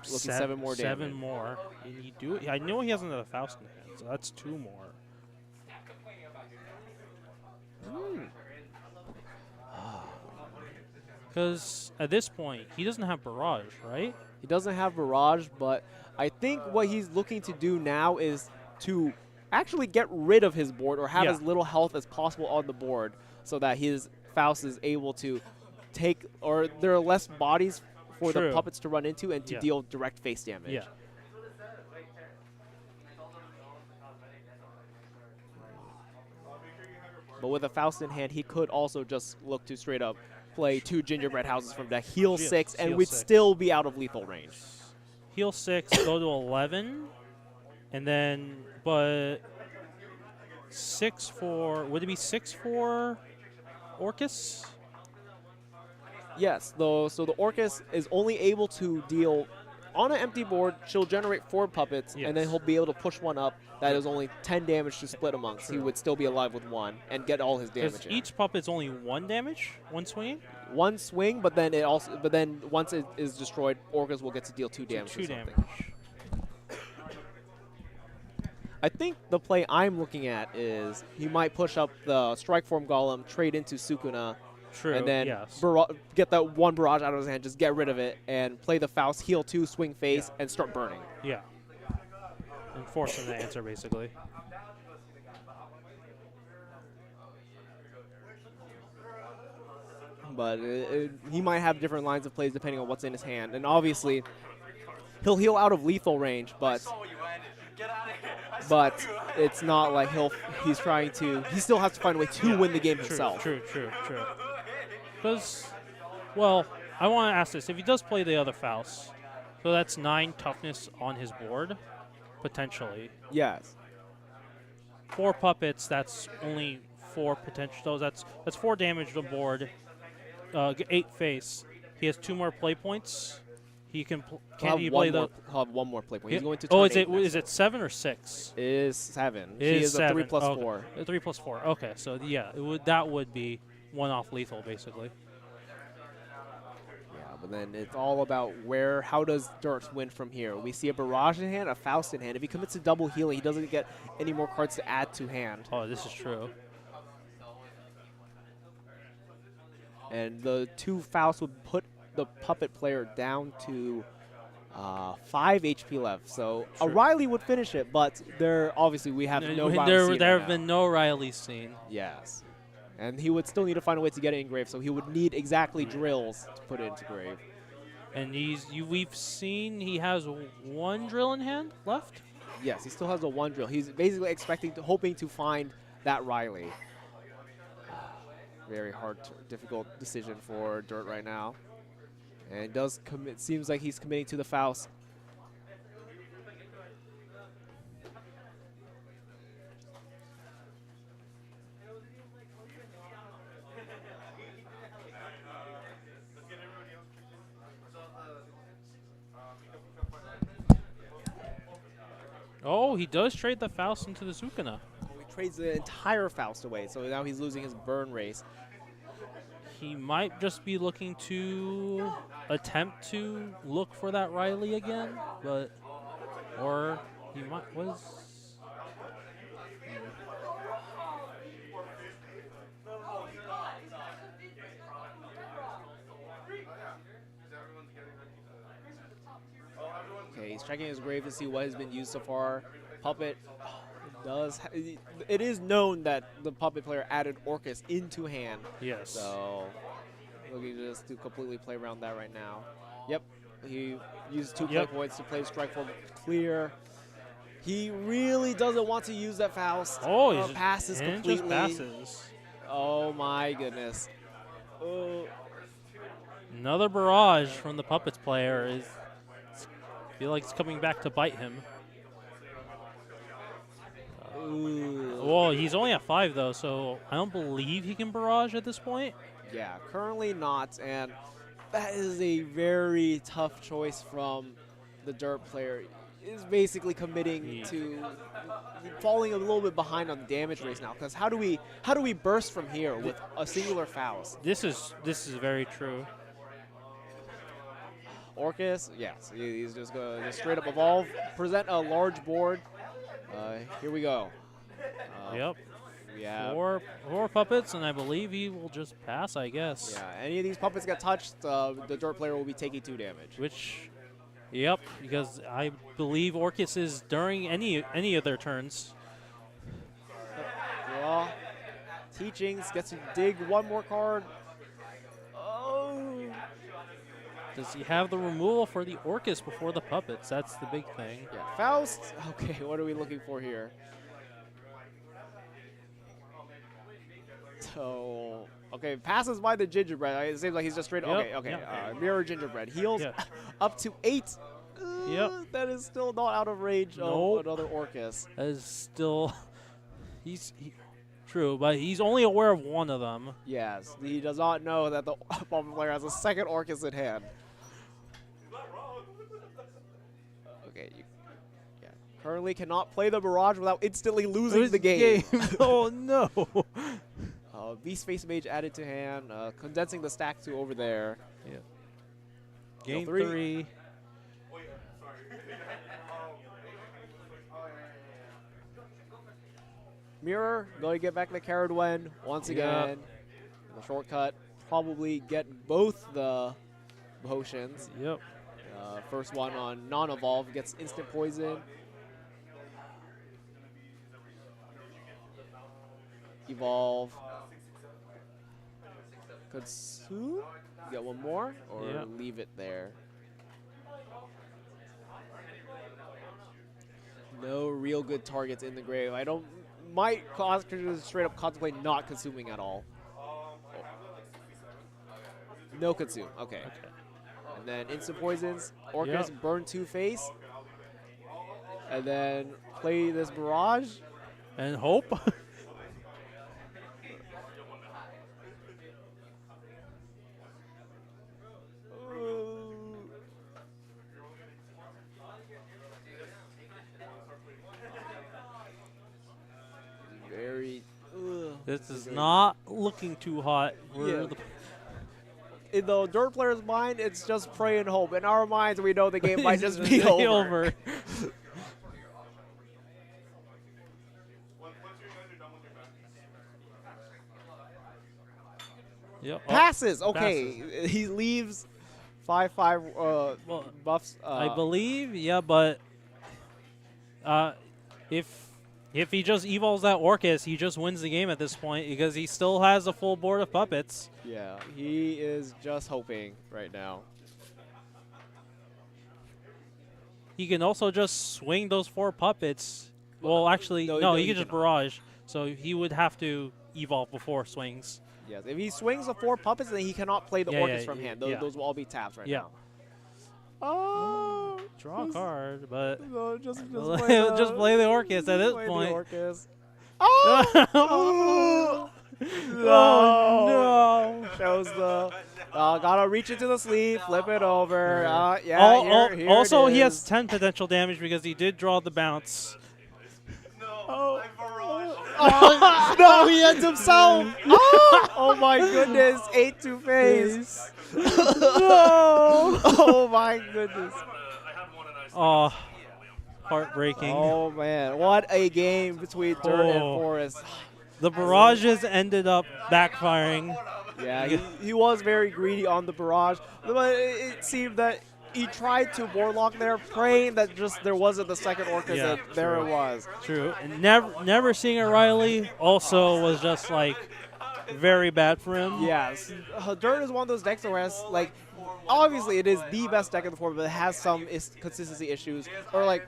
7 more damage. 7 more. Can he do it? I know he has another Faust in hand, so that's 2 more. Because at this point, he doesn't have Barrage, right? He doesn't have Barrage, but I think what he's looking to do now is to actually get rid of his board or have Yeah. as little health as possible on the board so that his Faust is able to take, or there are less bodies for the True. puppets to run into and to Yeah. deal direct face damage. Yeah. But with a Faust in hand, he could also just look to straight up play 2 gingerbread houses from deck, heal 6, and heal we'd 6. still be out of lethal range. Heal 6, go to 11, and then, but 6 for, would it be 6 for Orcus? Yes, though. So the Orcus is only able to deal on an empty board. She'll generate 4 puppets, and then Yes. he'll be able to push one up that is only 10 damage to split amongst. He True. would still be alive with 1 and get all his Because damage. In. each puppet's only 1 damage, 1 swinging? 1 swing, but then once it is destroyed, Orcus will get to deal 2 damage. 2 or something. damage. I think the play I'm looking at is he might push up the Strike Form Golem, trade into Sukuna, True, and then yes. get that 1 barrage out of his hand, just get rid of it, and play the Faust, heal 2, swing face, and start burning. Yeah. And force him to answer, basically. But he might have different lines of plays depending on what's in his hand. And obviously, he'll heal out of lethal range, but it's not like he's trying to. He still has to find a way to win the game himself. True. Because, well, I want to ask this. If he does play the other Faust, so that's 9 toughness on his board, potentially. Yes. 4 puppets, that's only 4 potential. So that's 4 damage on board. 8 face. He has 2 more play points. He can He'll play have 1 more play point. He's going to. Oh, turn 8 is it 7 or 6? Is 7. It She is is a 7. 3 plus Okay. 4. 3 plus 4. Okay, so yeah, that would be 1 off lethal, basically. Yeah, but then it's all about how does Dirt win from here? We see a Barrage in hand, a Faust in hand. If he commits to double healing, he doesn't get any more cards to add to hand. Oh, this is true. And the 2 Faust would put the puppet player down to 5 HP left. So a Riley would finish it, but obviously we have no Riley. There have been no Rileys seen. Yes. And he would still need to find a way to get it in grave, so he would need exactly drills to put it into grave. And we've seen he has 1 drill in hand left. Yes, he still has a 1 drill. He's basically hoping to find that Riley. Very hard, difficult decision for Dirt right now. And does commit. Seems like he's committing to the Faust. Oh, he does trade the Faust into the Sukuna. He trades the entire Faust away, so now he's losing his burn race. He might just be looking to attempt to look for that Riley again, or he might Okay, he's checking his grave to see what has been used so far. Puppet it is known that the puppet player added Orcus into hand. Yes. So looking just to completely play around that right now. Yep, he uses 2 play points to play strike form clear. He really doesn't want to use that Faust. Oh, he passes completely. Just passes. Oh my goodness. Oh. Another barrage from the puppets player I feel like it's coming back to bite him. Well, he's only at 5 though, so I don't believe he can barrage at this point. Yeah, currently not, and that is a very tough choice from the Dirt player. Is basically committing to falling a little bit behind on the damage race now. Because how do we burst from here with a singular Faust? This is very true. Orcus, yes, he's just going to straight up evolve, present a large board. Here we go. Yep. Yeah. 4 puppets, and I believe he will just pass, I guess. Yeah, any of these puppets get touched, the Dirt player will be taking 2 damage. Yep, because I believe Orcus is during any of their turns. Teachings gets to dig one more card. Oh. Does he have the removal for the Orcus before the puppets? That's the big thing. Yeah, Faust. Okay, what are we looking for here? So, okay, passes by the gingerbread. It seems like he's just straight. Yep, Okay. yep. Mirror gingerbread heals Yeah. up to 8. Yep. That is still not out of range Nope. of another Orcus. That is still, true, but he's only aware of one of them. Yes, he does not know that the opponent player has a second Orcus in hand. Okay, yeah. Currently cannot play the Barrage without instantly losing the game. Oh no. Beast Face Mage added to hand, condensing the stack to over there. Yeah. Game Game 3. 3. Mirror, going to get back the Caradwen once again. The shortcut, probably get both the potions. Yep. First one on non-evolve gets instant poison. Evolve. Consume? Get one more, or leave it there. No real good targets in the grave. Might straight up contemplate not consuming at all. No consume. Okay. And then instant poisons. Orcus burn 2-face. And then play this Barrage. And hope. This is not looking too hot. In the Dirt player's mind, it's just pray and hope. In our minds, we know the game might just be over. Yep. Passes. Okay, passes. He leaves 5/5 buffs. I believe, yeah, but if he just evolves that Orcus, he just wins the game at this point because he still has a full board of puppets. Yeah, he is just hoping right now. He can also just swing those 4 puppets. Well, actually, no, he can just Barrage. So he would have to evolve before swings. Yes, if he swings the 4 puppets, then he cannot play the Orcus from hand. Those will all be taps right now. Oh, draw a card, but no, just play the Orcus at this point. The Orcus. Oh! No! Shows the gotta reach into the sleeve, flip it over. Here also, he has 10 potential damage because he did draw the bounce. No, he ends himself. Oh my goodness, 8 2-face. No. Oh my goodness. Oh, heartbreaking. Oh man, what a game between Dirt and Forest. The barrages ended up backfiring. Yeah, he was very greedy on the barrage, but it seemed that he tried to Warlock there, praying that just there wasn't the second Orcus, and there it was. True. And never seeing a Riley also was just like very bad for him. Yes. Dirt is one of those decks where it's like, obviously it is the best deck in the format, but it has some consistency issues, or like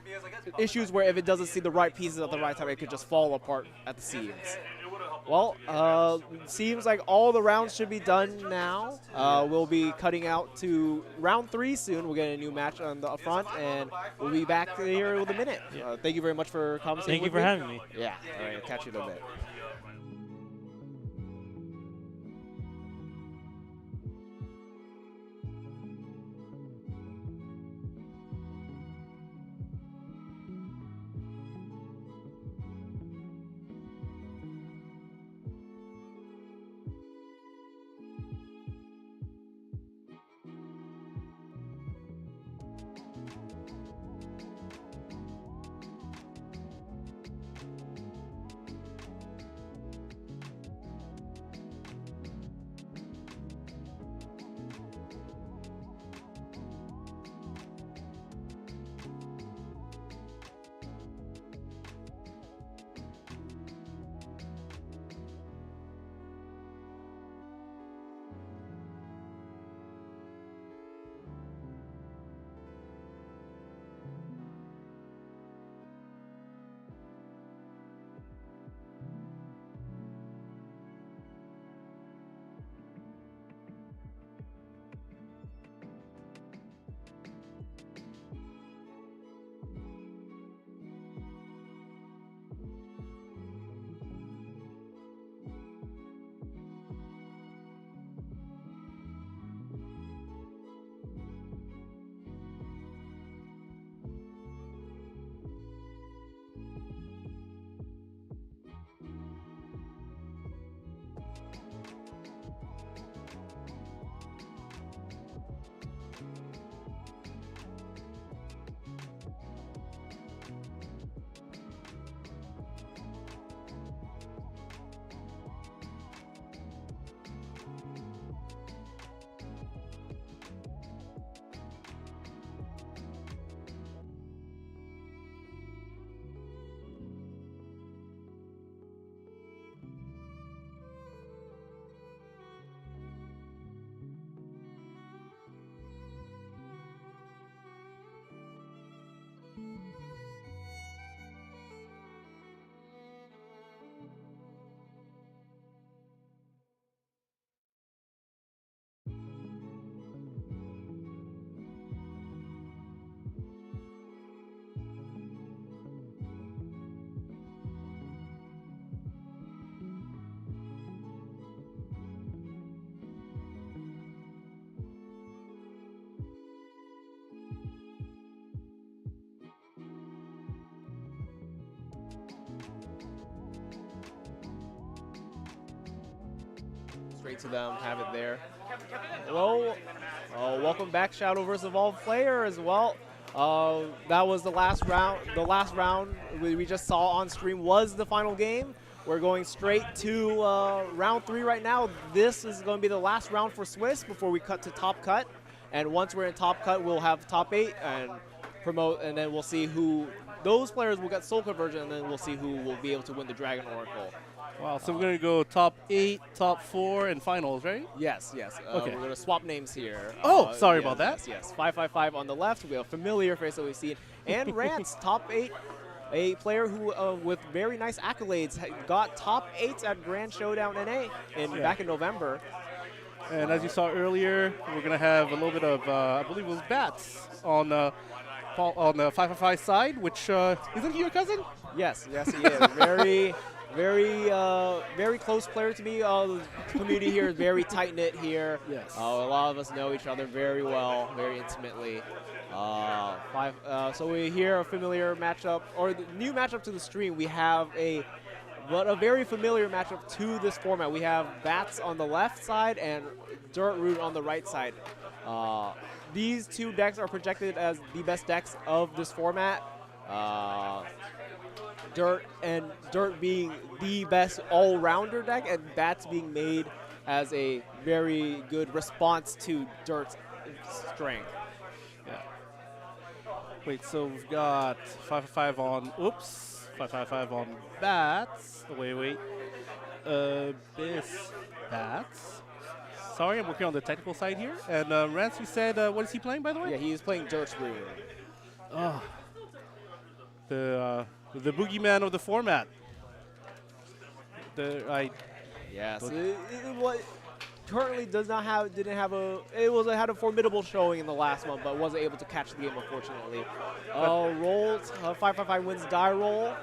issues where if it doesn't see the right pieces at the right time, it could just fall apart at the seams. Well, seems like all the rounds should be done now. We'll be cutting out to round 3 soon. We'll get a new match on the front, and we'll be back here with a minute. Thank you very much for commenting. Thank you for having me. Yeah. All right. Catch you in a bit. straight to them, have it there. Hello, welcome back, Shadowverse Evolved player as well. That was the last round. The last round we just saw on stream was the final game. We're going straight to round 3 right now. This is going to be the last round for Swiss before we cut to top cut. And once we're in top cut, we'll have top 8 and promote, and then we'll see who, those players will get soul conversion, and then we'll see who will be able to win the Dragon Oracle. Wow, so we're going to go top 8, top 4, and finals, right? Yes. Okay. We're going to swap names here. Oh, sorry about that. Yes. 555 on the left. We have a familiar face that we've seen. And Rance, top 8, a player who, with very nice accolades, got top 8s at Grand Showdown NA back in November. And as you saw earlier, we're going to have a little bit of, I believe it was Bats on the 555 side, which, isn't he your cousin? Yes, he is. Very close player to me. The community here is very tight-knit here. Yes. A lot of us know each other very well, very intimately. So we hear a familiar matchup, or the new matchup to the stream. We have a very familiar matchup to this format. We have Bats on the left side and Dirt Root on the right side. These two decks are projected as the best decks of this format. Dirt being the best all-rounder deck, and Bats being made as a very good response to Dirt's strength. Yeah. Wait, so we've got 555 on, 555 on Bats. Wait. This Bats. Sorry, I'm working on the technical side here. And Rance, you said, what is he playing, by the way? Yeah, he's playing Dirt's Rune. Oh. The boogeyman of the format. Yes, it currently had a formidable showing in the last one, but wasn't able to catch the game, unfortunately. Rolled 555 wins die roll.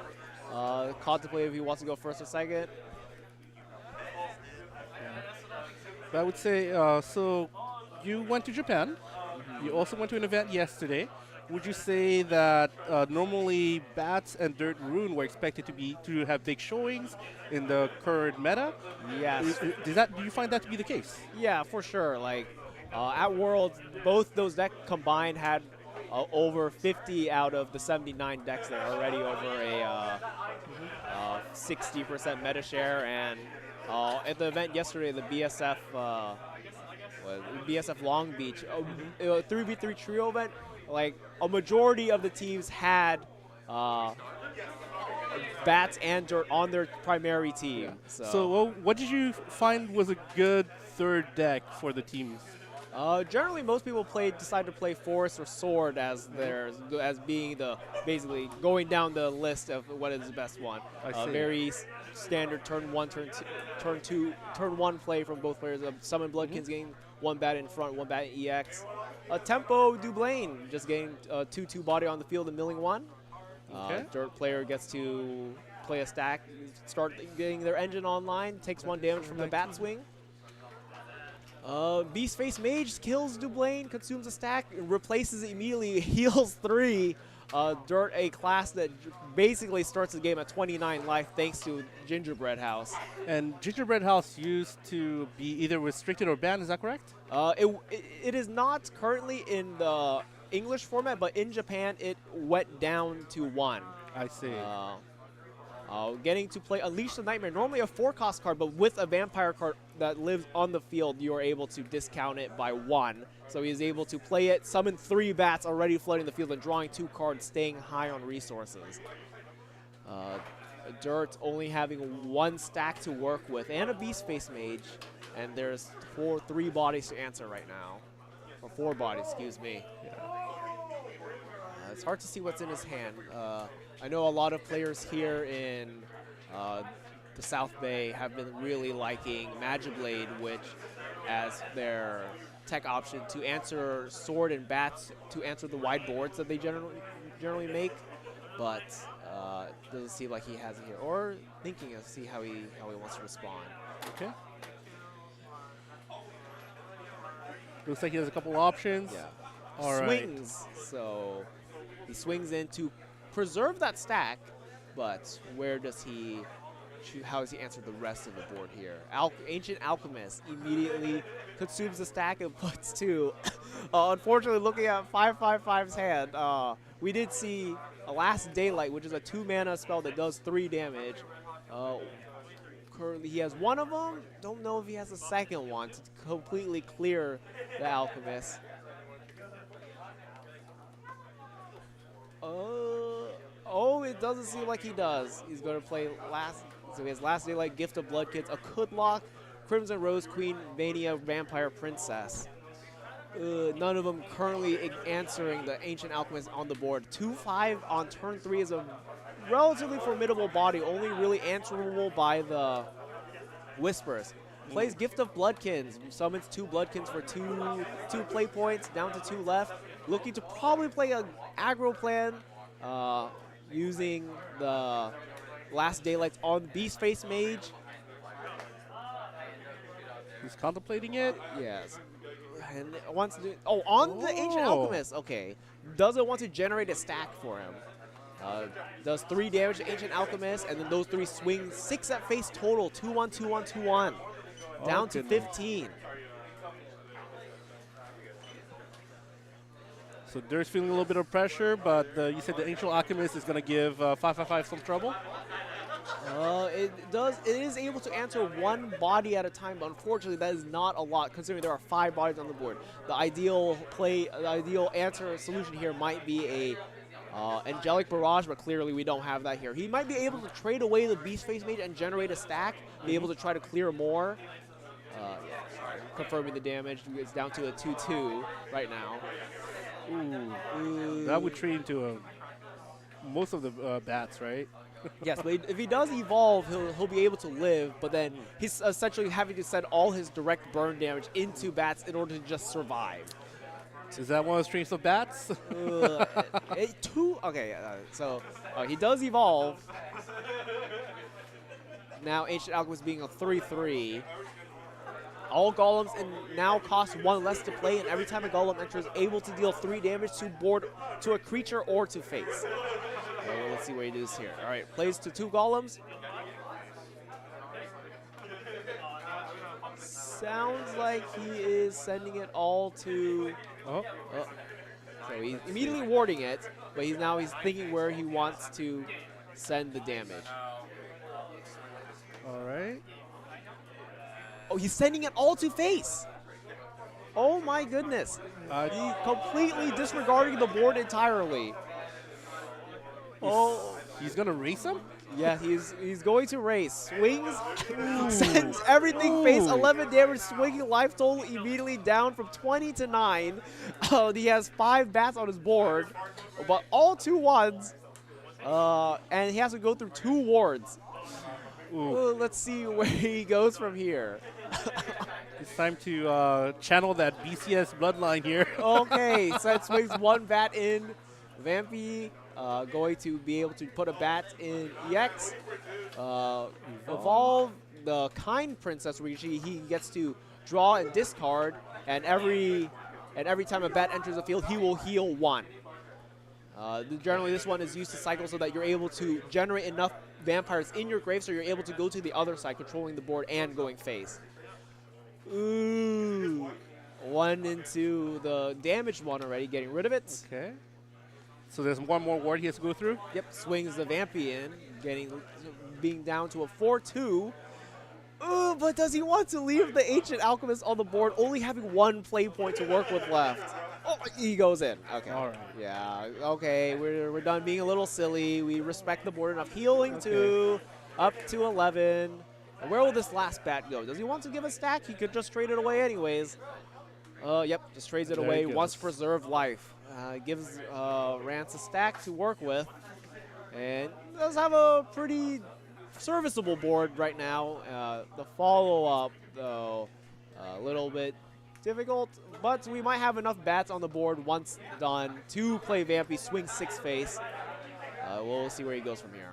Contemplate if he wants to go first or second. But I would say, so you went to Japan. You also went to an event yesterday. Would you say that normally Bats and Dirt Rune were expected to have big showings in the current meta? Yes. Do you find that to be the case? Yeah, for sure. Like at Worlds, both those decks combined had over 50 out of the 79 decks that are already over a 60% meta share. And at the event yesterday, the BSF Long Beach, 3v3 trio event, like a majority of the teams had Bats and Dirt on their primary team. Yeah. So what did you find was a good third deck for the teams? Generally, most people decide to play Forest or Sword as being basically going down the list of what is the best one. Very standard turn 1, turn 1 play from both players. Summon Bloodkins getting 1 bat in front, 1 bat in EX. Tempo Dublain just getting 2/2 body on the field and milling 1. Dirt player gets to play a stack, start getting their engine online, takes 1 damage from the bat swing. Beastface Mage kills Dublain, consumes a stack, replaces it immediately, heals 3. Dirt, a class that basically starts the game at 29 life thanks to Gingerbread House. And Gingerbread House used to be either restricted or banned, is that correct? It is not currently in the English format, but in Japan it went down to 1. I see. Getting to play Unleash the Nightmare, normally a 4-cost card, but with a vampire card that lives on the field, you are able to discount it by 1. So he is able to play it, summon 3 bats already flooding the field, and drawing 2 cards, staying high on resources. Dirt only having 1 stack to work with, and a Beastface Mage, and there's 3 bodies to answer right now. Or 4 bodies, excuse me. Yeah. It's hard to see what's in his hand. I know a lot of players here in the South Bay have been really liking Magiblade, which as their tech option to answer Sword and Bats, to answer the wide boards that they generally make, but doesn't seem like he has it here, or thinking of see how he wants to respond. Okay. Looks like he has a couple options. Yeah. All swings. Right. So he swings in to preserve that stack, but where does he how does he answer the rest of the board here? Ancient Alchemist immediately consumes the stack and puts 2. Unfortunately, looking at 555's hand, we did see a Last Daylight, which is a 2-mana spell that does 3 damage. Currently, he has 1 of them. Don't know if he has a second one to completely clear the Alchemist. Oh, it doesn't seem like he does. He's going to play so he has Last Daylight, Gift of Blood Kids, a Kudlock, Crimson Rose Queen, Mania, Vampire Princess. None of them currently answering the Ancient Alchemist on the board. 2/5 on turn 3 is a relatively formidable body, only really answerable by the Whispers. Plays Gift of Bloodkins, summons 2 Bloodkins for 2 play points, down to 2 left. Looking to probably play an aggro plan using the Last Daylights on Beastface Mage. He's contemplating it. Yes. And wants to do, on the Ancient Alchemist. Okay. Doesn't want to generate a stack for him. Does 3 damage to Ancient Alchemist, and then those 3 swing 6 at face total. 2-1, 2-1, 2-1. Down to 15. So Dirt's feeling a little bit of pressure, but you said the Ancient Alchemist is going to give 555 some trouble? It is able to answer 1 body at a time, but unfortunately that is not a lot considering there are 5 bodies on the board. The ideal answer solution here might be a Angelic Barrage, but clearly we don't have that here. He might be able to trade away the Beastface Mage and generate a stack, be able to try to clear more. Confirming the damage, it's down to a 2-2 right now. That would trade into most of the bats, right? Yes, but if he does evolve, he'll be able to live, but then he's essentially having to send all his direct burn damage into bats in order to just survive. Is that one of the strengths of bats? So he does evolve. Now Ancient Alchemist being a 3/3. All golems now cost 1 less to play, and every time a golem enters, able to deal 3 damage to a creature or to face. Let's see what he does here. All right, plays to 2 golems. Sounds like he is sending it all to. So he's immediately warding it, but he's thinking where he wants to send the damage. All right. Oh, he's sending it all to face. Oh my goodness. He's completely disregarding the board entirely. He's gonna race him? Yeah, he's going to race. Swings, sends everything face, 11 damage, swinging life total immediately down from 20 to 9. He has 5 bats on his board, but all 2 1s, and he has to go through 2 wards. Let's see where he goes from here. It's time to channel that BCS bloodline here. Okay, so it swings 1 bat in. Vampy going to be able to put a bat in EX. Evolve the Kind Princess, where he gets to draw and discard, and every time a bat enters the field, he will heal 1. Generally, this one is used to cycle so that you're able to generate enough vampires in your grave so you're able to go to the other side, controlling the board and going face. Ooh. 1 into the damaged one already, getting rid of it. Okay. So there's 1 more ward he has to go through? Yep, swings the Vampy in, being down to a 4-2. But does he want to leave the Ancient Alchemist on the board, only having 1 play point to work with left? Oh, he goes in. Okay. All right. Yeah, okay, we're done being a little silly. We respect the board enough. Healing 2, up to 11. And where will this last bat go? Does he want to give a stack? He could just trade it away anyways. Yep, just trades it away. Wants to preserve life. Gives Rance a stack to work with. And does have a pretty serviceable board right now. The follow-up, though, a little bit difficult. But we might have enough bats on the board once done to play Vampy, swing 6 face. We'll see where he goes from here.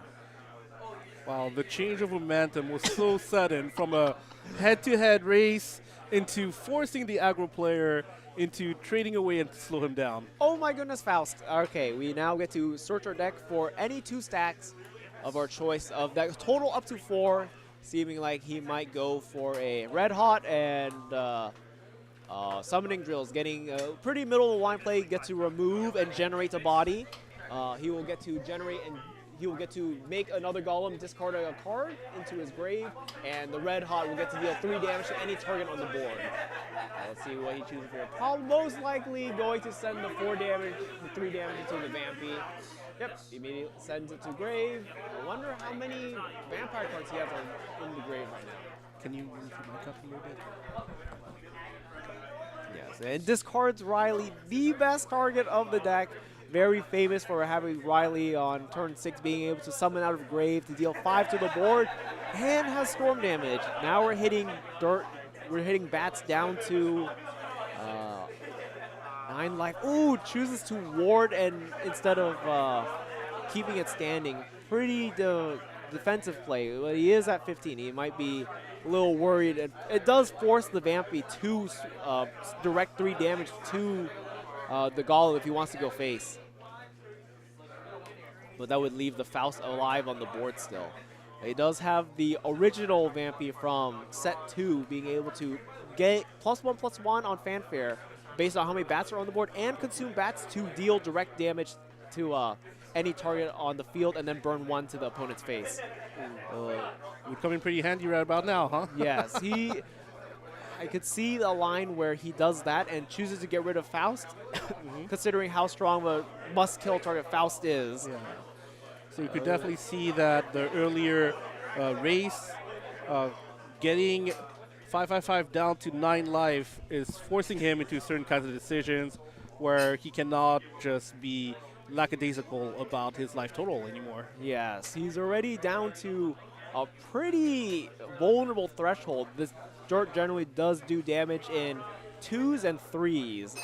Wow, the change of momentum was so sudden from a head-to-head race into forcing the aggro player into trading away and slow him down. Oh my goodness, Faust. Okay, we now get to search our deck for any 2 stacks of our choice of that total up to 4, seeming like he might go for a Red Hot and Summoning Drills, getting a pretty middle of the line play, get to remove and generate a body. He will get to generate and he will get to make another Golem, discard a card into his grave, and the Red Hot will get to deal 3 damage to any target on the board. Let's see what he chooses here. Probably most likely going to send the 4 damage, the 3 damage into the Vampy. Yep, immediately sends it to grave. I wonder how many vampire cards he has in the grave right now. Can you move your mic up a little bit? Yes, and discards Riley, the best target of the deck. Very famous for having Riley on turn 6 being able to summon out of grave to deal 5 to the board, and has storm damage. Now we're hitting Dirt. We're hitting bats down to 9 life. Ooh, chooses to ward and instead of keeping it standing. Pretty defensive play. But he is at 15. He might be a little worried. It does force the Vampy to direct 3 damage to the Golem if he wants to go face. But that would leave the Faust alive on the board still. He does have the original Vampy from set 2 being able to get +1/+1 on Fanfare based on how many bats are on the board and consume bats to deal direct damage to any target on the field and then burn 1 to the opponent's face. Would come in pretty handy right about now, huh? Yes, I could see the line where he does that and chooses to get rid of Faust, considering how strong the must-kill target Faust is. Yeah. So you could definitely see that the earlier race, getting 5/5/5 down to 9 life is forcing him into certain kinds of decisions where he cannot just be lackadaisical about his life total anymore. Yes, he's already down to a pretty vulnerable threshold. This Dirt generally does do damage in 2s and 3s,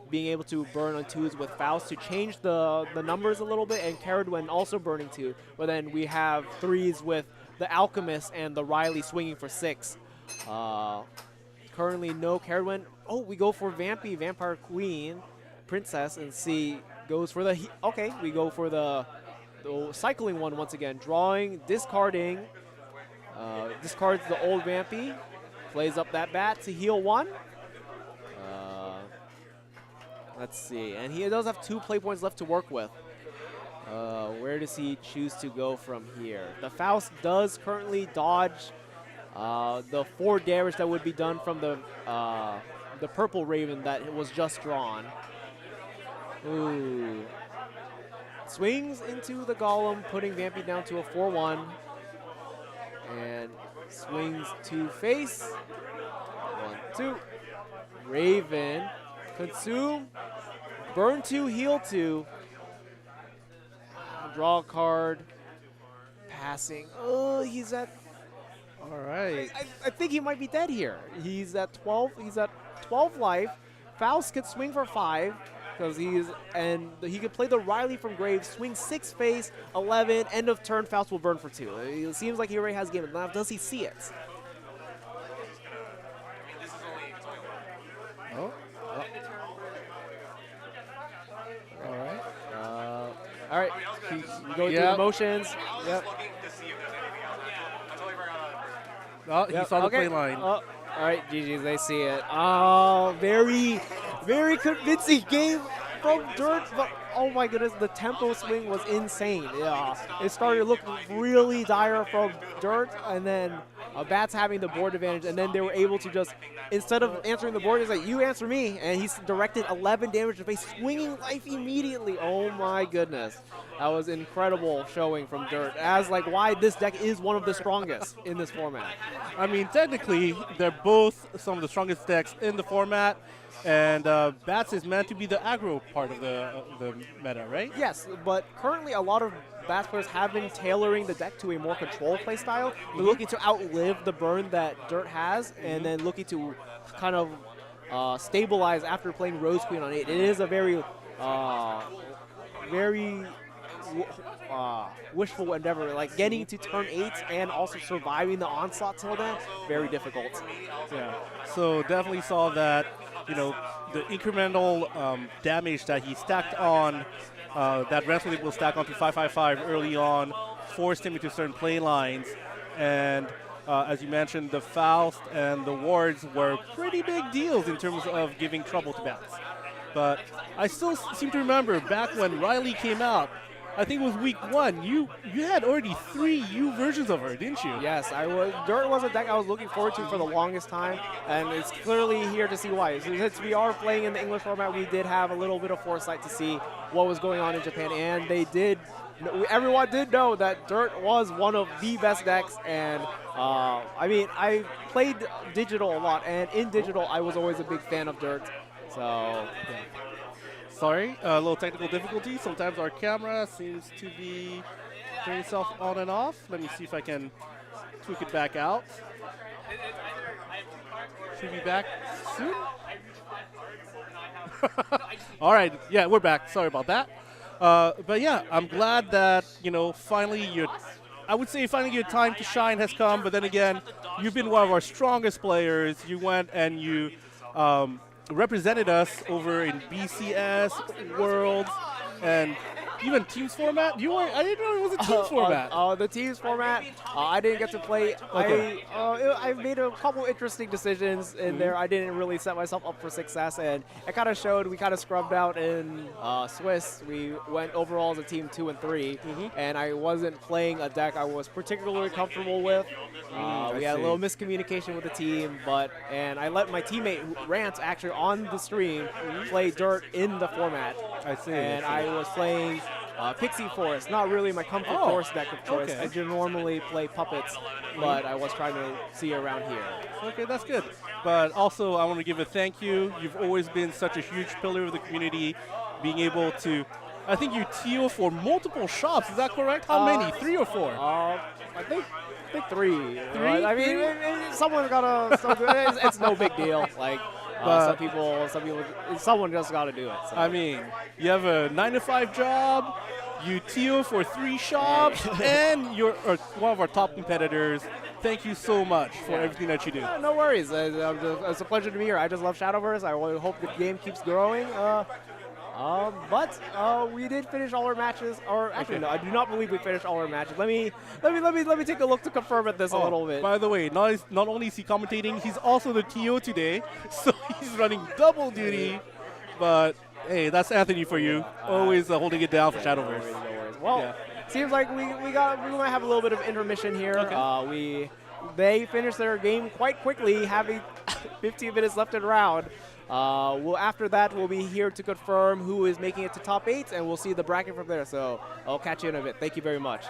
being able to burn on 2s with Faust to change the numbers a little bit, and Caradwen also burning 2, but then we have 3s with the Alchemist and the Riley swinging for 6. Currently no Caradwen. Oh, we go for Vampy, Vampire Queen, Princess, and see goes for the, okay, we go for the cycling one once again, drawing, discarding, discards the old Vampy, plays up that bat to heal 1. Let's see, and he does have 2 play points left to work with. Where does he choose to go from here? The Faust does currently dodge the 4 damage that would be done from the purple Raven that was just drawn. Ooh. Swings into the Golem, putting Vampy down to a 4-1. And swings to face. 1, 2. Raven. Consume. Burn 2, heal 2. Draw a card. Passing. Oh, he's at... All right. I think he might be dead here. He's at 12. He's at 12 life. Faust could swing for 5. Because he could play the Riley from grave, swing 6 face, 11, end of turn, Faust will burn for 2. It seems like he already has game. Now, does he see it? Oh. All right. All right. We go through the motions. Yep. Oh, he saw the play line. All right, GG's, they see it. Oh, very convincing game from Dirt. But, oh my goodness, the tempo swing was insane. Yeah, it started to look really dire from Dirt, and then Bats having the board advantage, and then they were able to just, instead of answering the board, it's like, you answer me, and he's directed 11 damage to face, swinging life immediately. Oh my goodness. That was incredible showing from Dirt, as like why this deck is one of the strongest in this format. I mean, technically, they're both some of the strongest decks in the format, and Bats is meant to be the aggro part of the meta, right? Yes, but currently a lot of Bats players have been tailoring the deck to a more control play style. They're looking to outlive the burn that Dirt has, and then looking to kind of stabilize after playing Rose Queen on 8. It is a very wishful endeavor, like getting to turn 8 and also surviving the onslaught till then, very difficult. Yeah, so definitely saw that, you know, the incremental damage that he stacked on, that Renslayer will stack onto 555 early on, forced him into certain play lines. And as you mentioned, the Faust and the wards were pretty big deals in terms of giving trouble to bats. But I still seem to remember back when Riley came out, I think it was week 1, you had already 3 U versions of her, didn't you? Yes, I was. Dirt was a deck I was looking forward to for the longest time, and it's clearly here to see why. Since we are playing in the English format, we did have a little bit of foresight to see what was going on in Japan, and they did. Everyone did know that Dirt was one of the best decks, and I mean, I played Digital a lot, and in Digital, I was always a big fan of Dirt. So, yeah. Sorry, a little technical difficulty. Sometimes our camera seems to be turning itself on and off. Let me see if I can tweak it back out. Should be back soon. All right, yeah, we're back. Sorry about that. But yeah, I'm glad that, finally I would say finally your time to shine has come, but then again, you've been one of our strongest players. You went and you represented us over in BCS, Worlds, and even Teams format. I didn't know it was a Teams format. The Teams format, I didn't get to play. Okay. I made a couple interesting decisions in there. I didn't really set myself up for success, and it kind of showed. We kind of scrubbed out in Swiss. We went overall as a team 2 and 3, and I wasn't playing a deck I was particularly comfortable with. We had a little miscommunication with the team, and I let my teammate Rance actually on the stream play Dirt in the format. I see. And I was playing Pixie Forest, not really my comfort forest deck of choice. Okay. I do normally play puppets, but I was trying to see around here. Okay, that's good. But also, I want to give a thank you. You've always been such a huge pillar of the community, being able to. I think you TO for multiple shops. Is that correct? How many? 3 or 4? I think 3. I mean, someone's gotta. It's no big deal. Like. Someone just got to do it. So. I mean, you have a 9-to-5 job, you TO for 3 shops, and you're one of our top competitors. Thank you so much for everything that you do. No worries. It's a pleasure to be here. I just love Shadowverse. I really hope the game keeps growing. But we did finish all our matches, or actually no, I do not believe we finished all our matches. Let me take a look to confirm this a little bit. By the way, not only is he commentating, he's also the TO today, so he's running double duty. But hey, that's Anthony for you, always holding it down for Shadowverse. No worries. Well, seems like we might have a little bit of intermission here. Okay. They finished their game quite quickly, having 15 minutes left in round. After that, we'll be here to confirm who is making it to top 8, and we'll see the bracket from there. So I'll catch you in a bit. Thank you very much.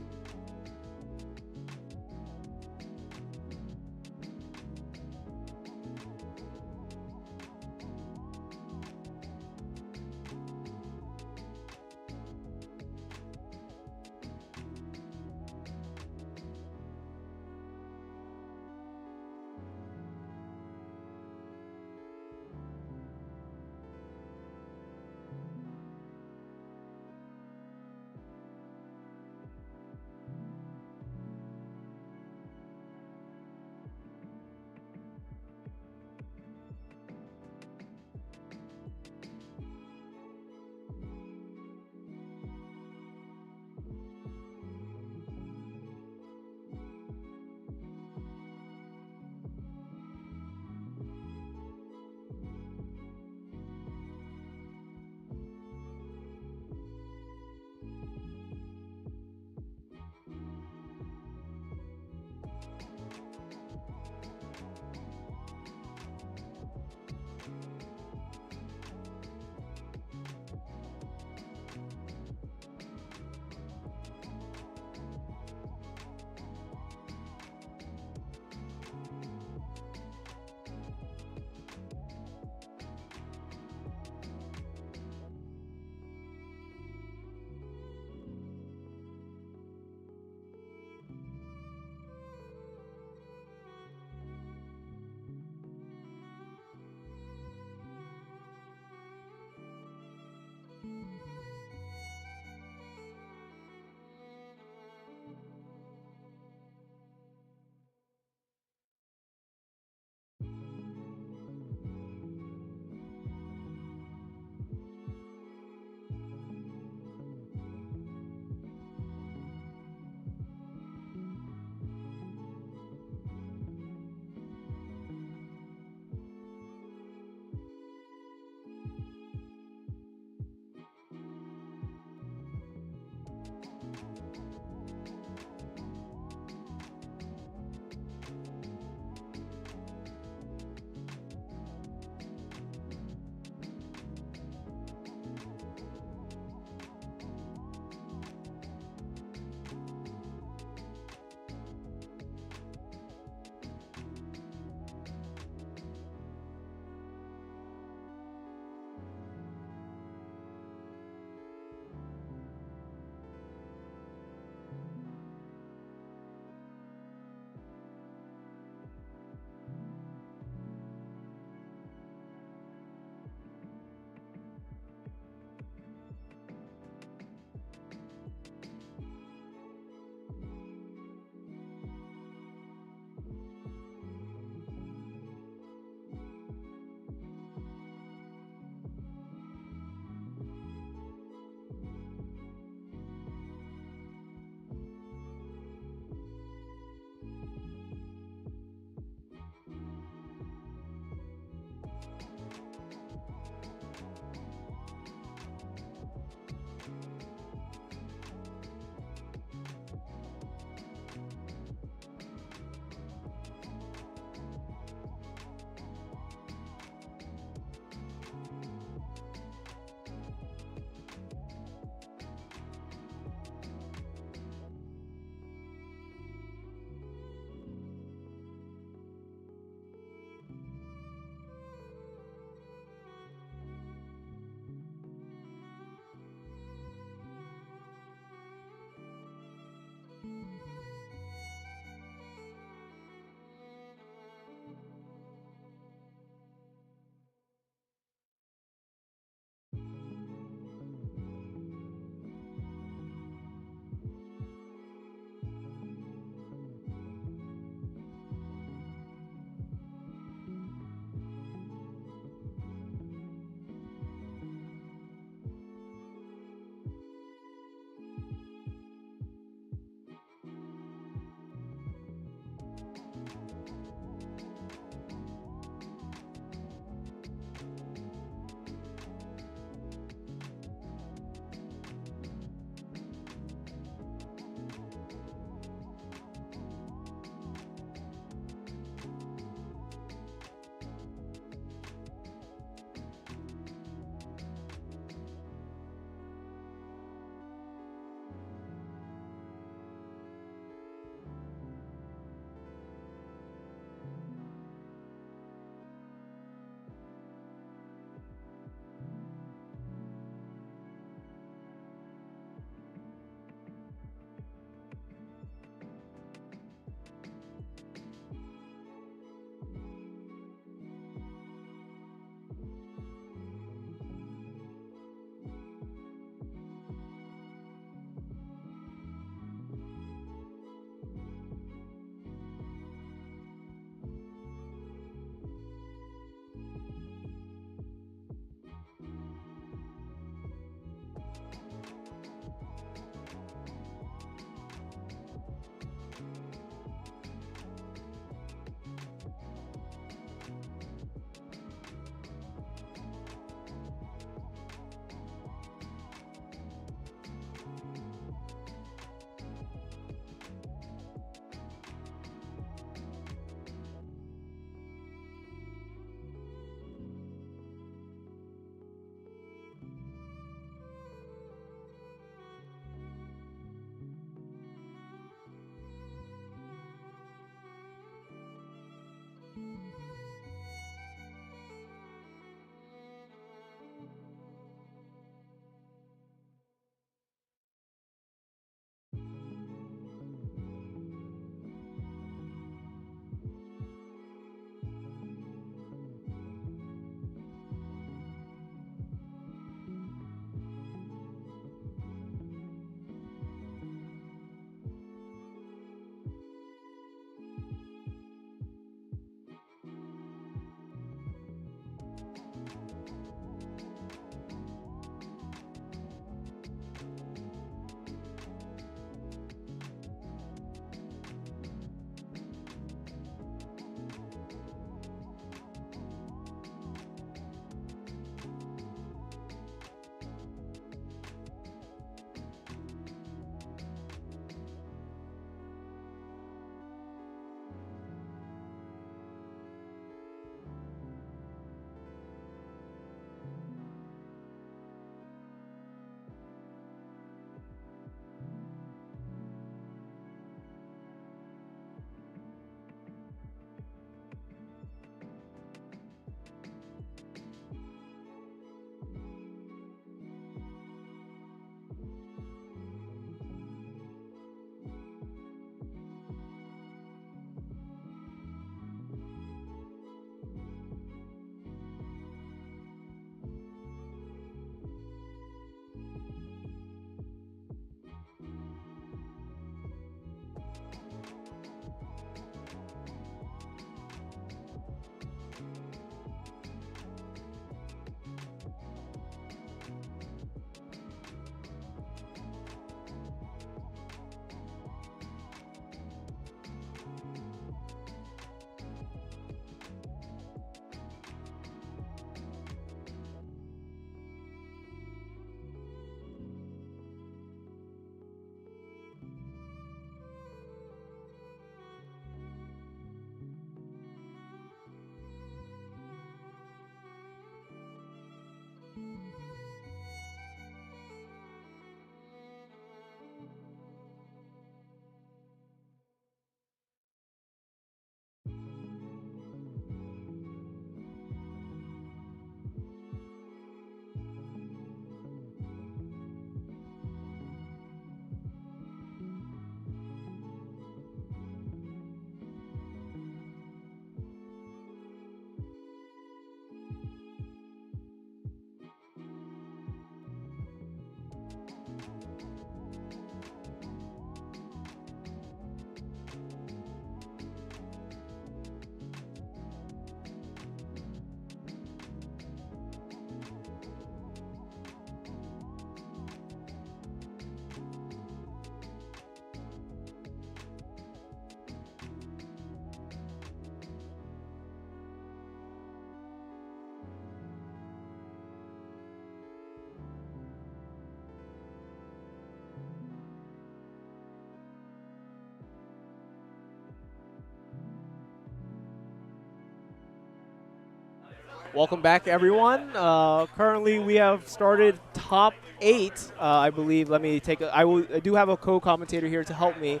welcome back, everyone. Currently, we have started top 8, I believe. Let me take I do have a co-commentator here to help me.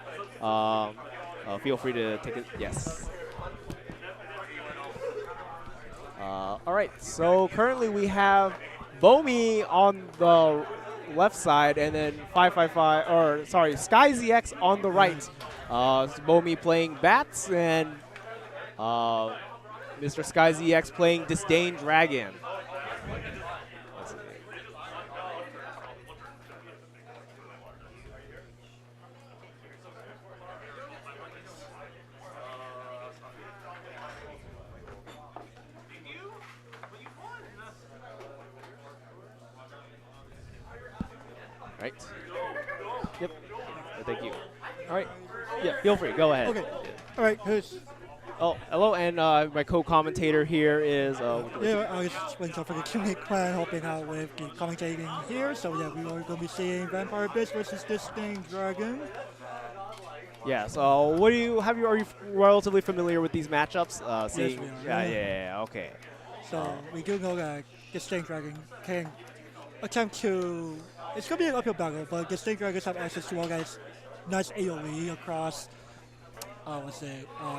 Feel free to take it. Yes. All right. So currently, we have Bomi on the left side, and then 555, or sorry, SkyZX on the right. Bomi playing bats, and Mr. SkyZX playing Disdain Dragon. Right. Yep. Thank you. All right. Yeah, feel free. Go ahead. Okay. All right. Oh, hello, and my co-commentator here is. Yeah, I was just waiting for the Tunic clan helping out with the commentating here. So yeah, we are going to be seeing Vampire Bitch versus Disdain Dragon. Yeah. So, are you relatively familiar with these matchups? Yes, we are. Yeah. Okay. So we do know that Disdain Dragon can attempt to. It's going to be an uphill battle, but Disdain Dragons have access to all guys' nice AoE across.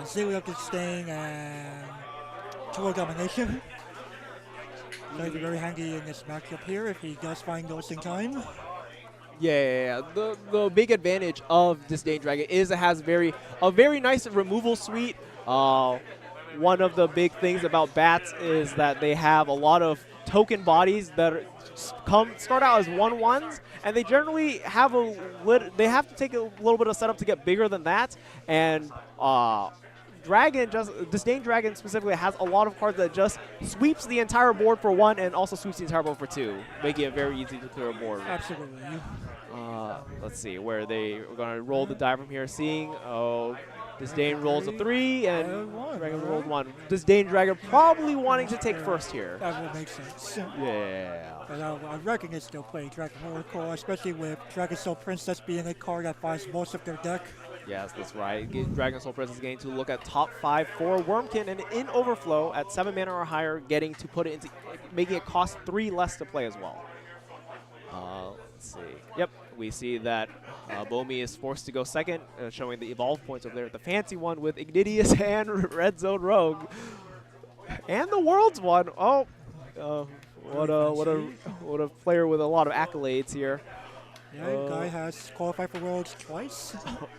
Zero Disdain and Tour Domination. So it'll be very handy in this matchup here if he does find those in time. Yeah. The big advantage of Disdain Dragon is it has a very nice removal suite. One of the big things about bats is that they have a lot of token bodies that start out as 1/1s, and they generally have they have to take a little bit of setup to get bigger than that. And Disdain Dragon specifically has a lot of cards that just sweeps the entire board for 1 and also sweeps the entire board for 2, making it very easy to clear a board. Absolutely. Let's see where we're gonna roll the die from here. Seeing Disdain rolls a 3 and Dragon rolled 1. Disdain Dragon probably wanting to take first here. That will make sense. Yeah. But I reckon it's still play Dragon Oracle, especially with Dragon Soul Princess being a card that finds most of their deck. Yes, that's right. Dragon Soul Princess getting to look at top 5 for Wormkin, and in Overflow at 7 mana or higher, getting to put it into making it cost 3 less to play as well. Let's see. Yep, we see that Bomi is forced to go second, showing the evolve points over there. The fancy one with Ignidius and Red Zone Rogue, and the Worlds one. Oh, what a player with a lot of accolades here. Yeah, guy has qualified for Worlds twice.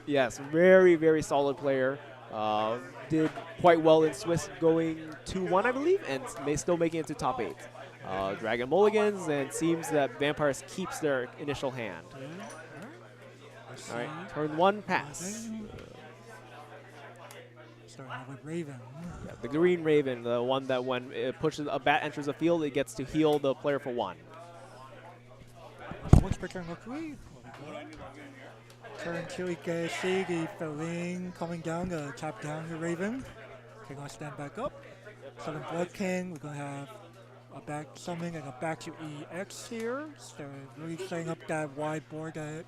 Yes, very, very solid player. Did quite well in Swiss, going 2-1, I believe, and still making it to top 8. Dragon mulligans, and seems that Vampires keeps their initial hand. All right, turn 1 pass. Starting off with Raven. Yeah, the green Raven, the one that when a bat enters the field, it gets to heal the player for 1. Once per turn, luckily. Turn 2, we can see the Feline coming down to tap down the Raven. Okay, gonna stand back up. Summon Blood King. We're gonna have a back summon and a back to EX here. So really setting up that wide board that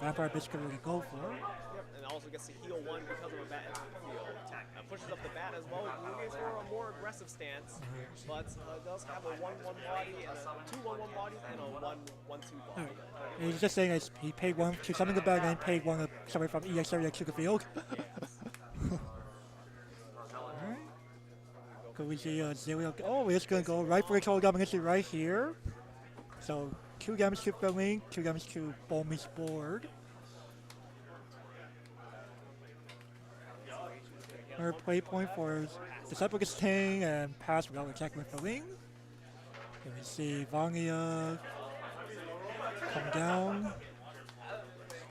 Vampire Bitch can really go for. Yep, and also gets to heal 1 because of a bat entering the field. Pushes up the bat as well, moving for a more aggressive stance, but does have a 1/1 body and a 2/1/1 bodies and a 1/1/2 body. And he's just saying that he paid 1 to summon the bat and paid 1 to summon from EX area to the field. Alright. Could we see Zillion? Oh, we're just going to go right for the total domination right here. So 2 damage to Feline, 2 damage to Bomi's board. Another play point for Disciple Disdain and pass without attacking with Feline. Here we see Vania come down.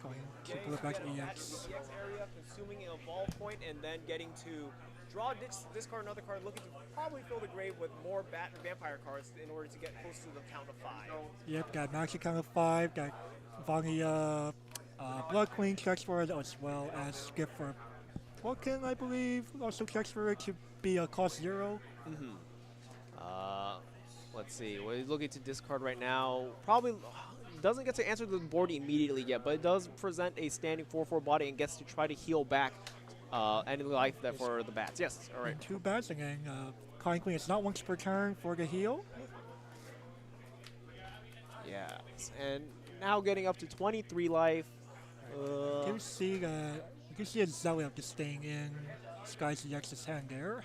Going to pull it back to EX. Area, consuming an evolve point and then getting to draw, discard another card, looking to probably fill the grave with more bat and vampire cards in order to get close to the count of 5. Yep, got Maxi count of 5, got Vania Blood Queen checks for it, as well as gift for Vulcan, I believe, also checks for it to be a cost 0. Let's see. Well, he's looking to discard right now. Probably doesn't get to answer the board immediately yet, but it does present a standing 4/4 body and gets to try to heal back any life that for the bats. Yes, all right. And 2 bats, and then Conquering is not once per turn for the heal. Yes, and now getting up to 23 life. You can see a Zealot of Disdain in Sky's EX's hand there.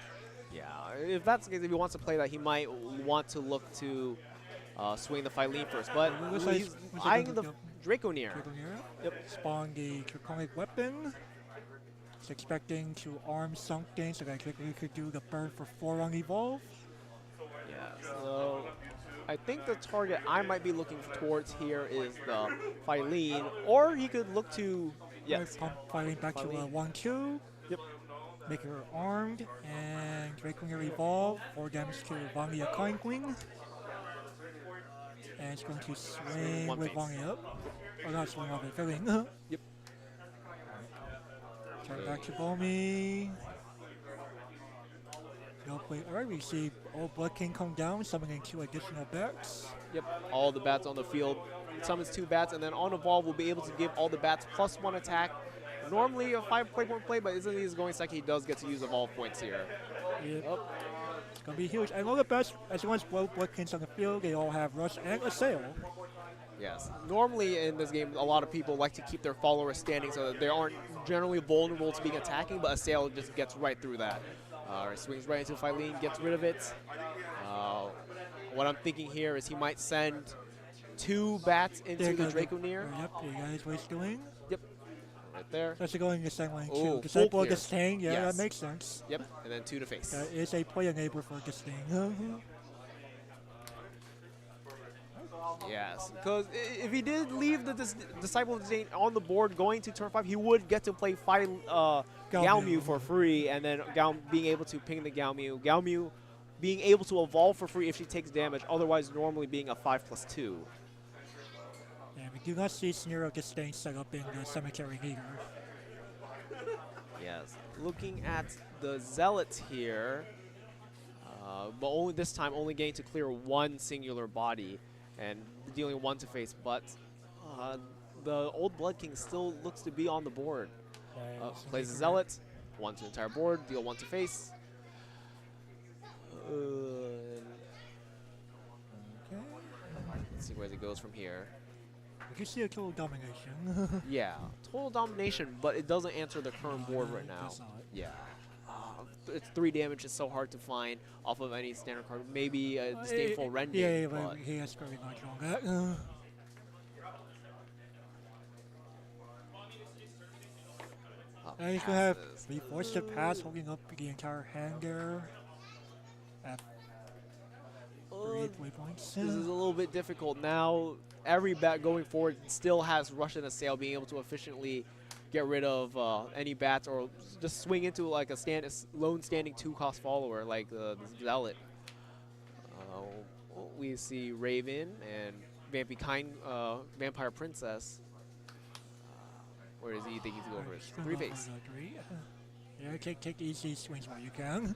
Yeah, if that's the case, if he wants to play that, he might want to look to swing the Phylene first. But he's eyeing the Draconeer. Yep. Spawn the Draconic Weapon. He's expecting to arm something so that we could do the burn for 4 on Evolve. Yeah, so I think the target I might be looking towards here is the Phylene, or he could look to, yes. Pump Phylene back to 1-2. Yep. Make her armed, and Draconeer Evolve, 4 damage to Vangia Conquering. And it's going to swing with Vangia up. Or not swing off it, filling. Yep. Turn back to Bomi. Alright, we see Old Blood King come down, summoning 2 additional bats. Yep, all the bats on the field. Summons 2 bats, and then on evolve will be able to give all the bats +1 attack. Normally a 5 play, 1 play, but isn't he going second? He does get to use evolve points here. Yep. It's going to be huge. And all the bats, as long as Blood Kings on the field, they all have Rush and Assail. Yes. Normally in this game, a lot of people like to keep their followers standing so that they aren't generally vulnerable to being attacking, but Assail just gets right through that. Swings right into Phylene, gets rid of it. What I'm thinking here is he might send 2 bats into the Draconeer. Yep, you guys what he's doing. Yep, right there. Especially going the same way Ooh, too. Disciple of Disdain, yeah, yes. That makes sense. Yep, and then 2 to face. That is a play enabler for Disdain. Yes, because if he did leave the Disciple of Disdain on the board going to turn 5, he would get to play Galmu for free, and then being able to ping the Galmu. Galmu being able to evolve for free if she takes damage, otherwise normally being a 5/2. Yeah, we do not see Sneer of Disdain set up in the cemetery either. Yes, looking at the Zealots here, but only this time only getting to clear 1 singular body and dealing 1 to face, but the Old Blood King still looks to be on the board. Plays the Zealot, 1 to the entire board, deal 1 to face. Let's see where it goes from here. We can see a total domination. Yeah, total domination, but it doesn't answer the current board right now. Yeah. It's 3 damage is so hard to find off of any standard card. Maybe a Disdainful Rending. Yeah, but he has very much on that. And he's going to have be forced to pass, holding up the entire hand there. At 3 points. This is a little bit difficult. Now, every bat going forward still has Rush and Assail, being able to efficiently get rid of any bats or just swing into like a lone standing 2-cost follower like the Zealot. We see Raven and Vampire Princess. Where does he think he's going for? 3 face. Yeah, take easy swings while you can.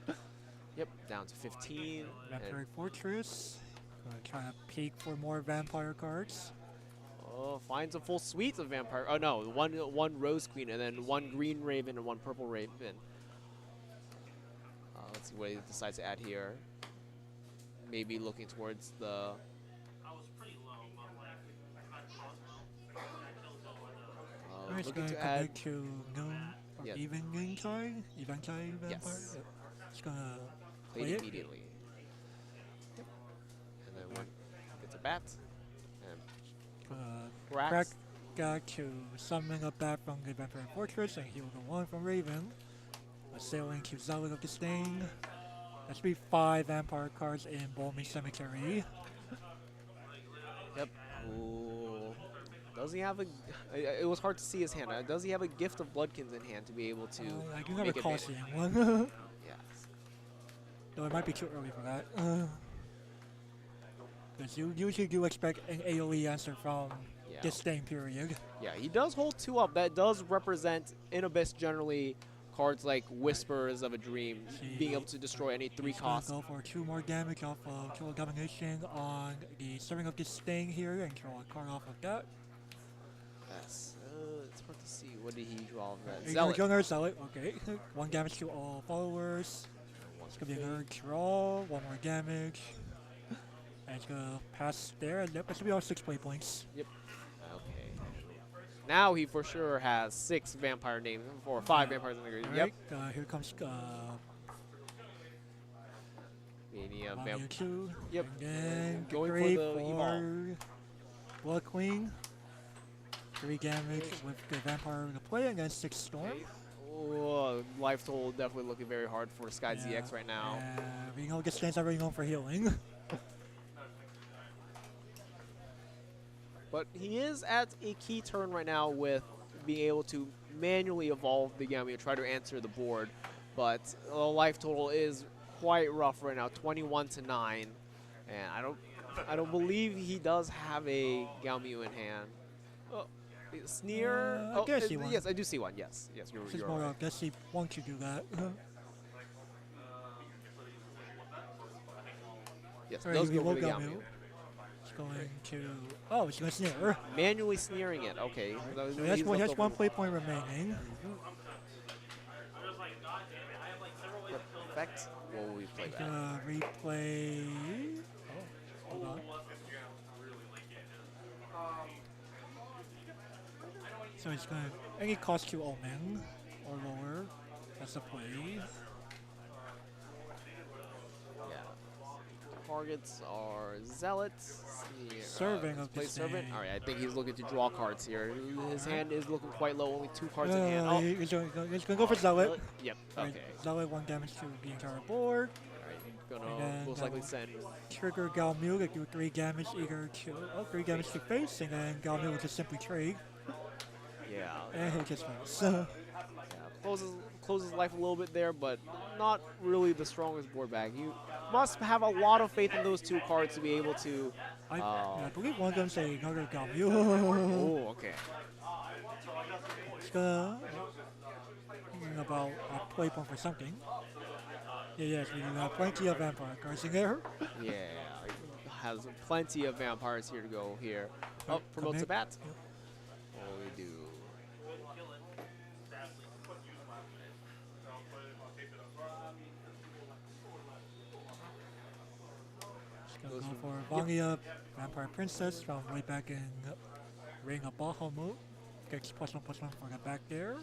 Yep, down to 15. Vampire Fortress. Trying to peek for more vampire cards. Oh, finds a full suite of vampire. Oh no, one Rose Queen and then 1 Green Raven and 1 Purple Raven. Let's see what he decides to add here. Maybe looking towards the. Looking to add to Noon or Even Genkai Vampire. Yes. It's gonna play it immediately. Yep. And then 1 gets a bat. Crack got to summon a bat from the Vampire Fortress and heal the 1 from Raven. Assailing to Zealot of Disdain. That should be 5 vampire cards in Balmy Cemetery. Yep. Ooh. Does he have a? It was hard to see his hand. Does he have a Gift of Bloodkins in hand to be able to? I do have a Coliseum one. Yes. Though it might be too early for that. Because you usually do expect an AoE answer from Disdain period. Yeah, he does hold 2 up. That does represent in Abyss generally cards like Whispers of a Dream, being able to destroy any 3 costs. Go for 2 more damage off of Total Domination on the Serving of Disdain here and draw a card off of that. Yes. It's hard to see. What did he draw of that? Zealot. Zealot, okay. 1 damage to all followers. 1 It's gonna be another draw, 1 more damage. And it's gonna pass there, and yep, it's gonna be all 6 play points. Yep. Okay. Now he for sure has 6 vampire names, or 5 vampires in the grid. Yep. Right, here comes Mania Mania 2. Yep. And then Going Grave for the evolve. Blood Queen. 3 damage with the vampire to play against 6 Storm. Oh, life total definitely looking very hard for Sky ZX right now. We know Disdain's already known for healing. But he is at a key turn right now with being able to manually evolve the Gamma, try to answer the board. But the life total is quite rough right now, 21-9, and I don't believe he does have a Galmu in hand. Oh, Sneer. I guess he won. Yes, I do see one. Yes, you're More, right. I guess he wants to do that. Yes, Alright, does we go for will the go Galmu. Mu. It's going to. Oh, it's going to Sneer. Manually sneering it. Okay. So that's one play point remaining. Perfect. What will we play He's back? gonna replay. Oh, hold on. So he's gonna any cost to Omen or lower. That's the play. Yeah. Targets are Zealots. Sneer, Serving of play Disdain. Servant. All right, I think he's looking to draw cards here. His hand is looking quite low, only 2 cards in hand. Oh, He's gonna go for Zealot. Yep. Right, Okay. Zealot 1 damage to the entire board. All right. And Gonna then most likely send. Trigger Galmu to do 3 damage either to 3 damage to face, and then Galmu will just simply trade, Yeah. and he'll just face. Yeah. Closes life a little bit there, but not really the strongest board bag. You must have a lot of faith in those 2 cards to be able to. I believe one of them's another Galmu. Oh, okay. It's gonna about a play point for something. Yes, we have plenty of vampire cards in there. Yeah. Has plenty of vampires here to go here. Oh, promotes a bat. What will we do? Gonna go for Vangia, Vampire Princess from way back in Ring of Bahamut. Gets +1/+1 for the back there.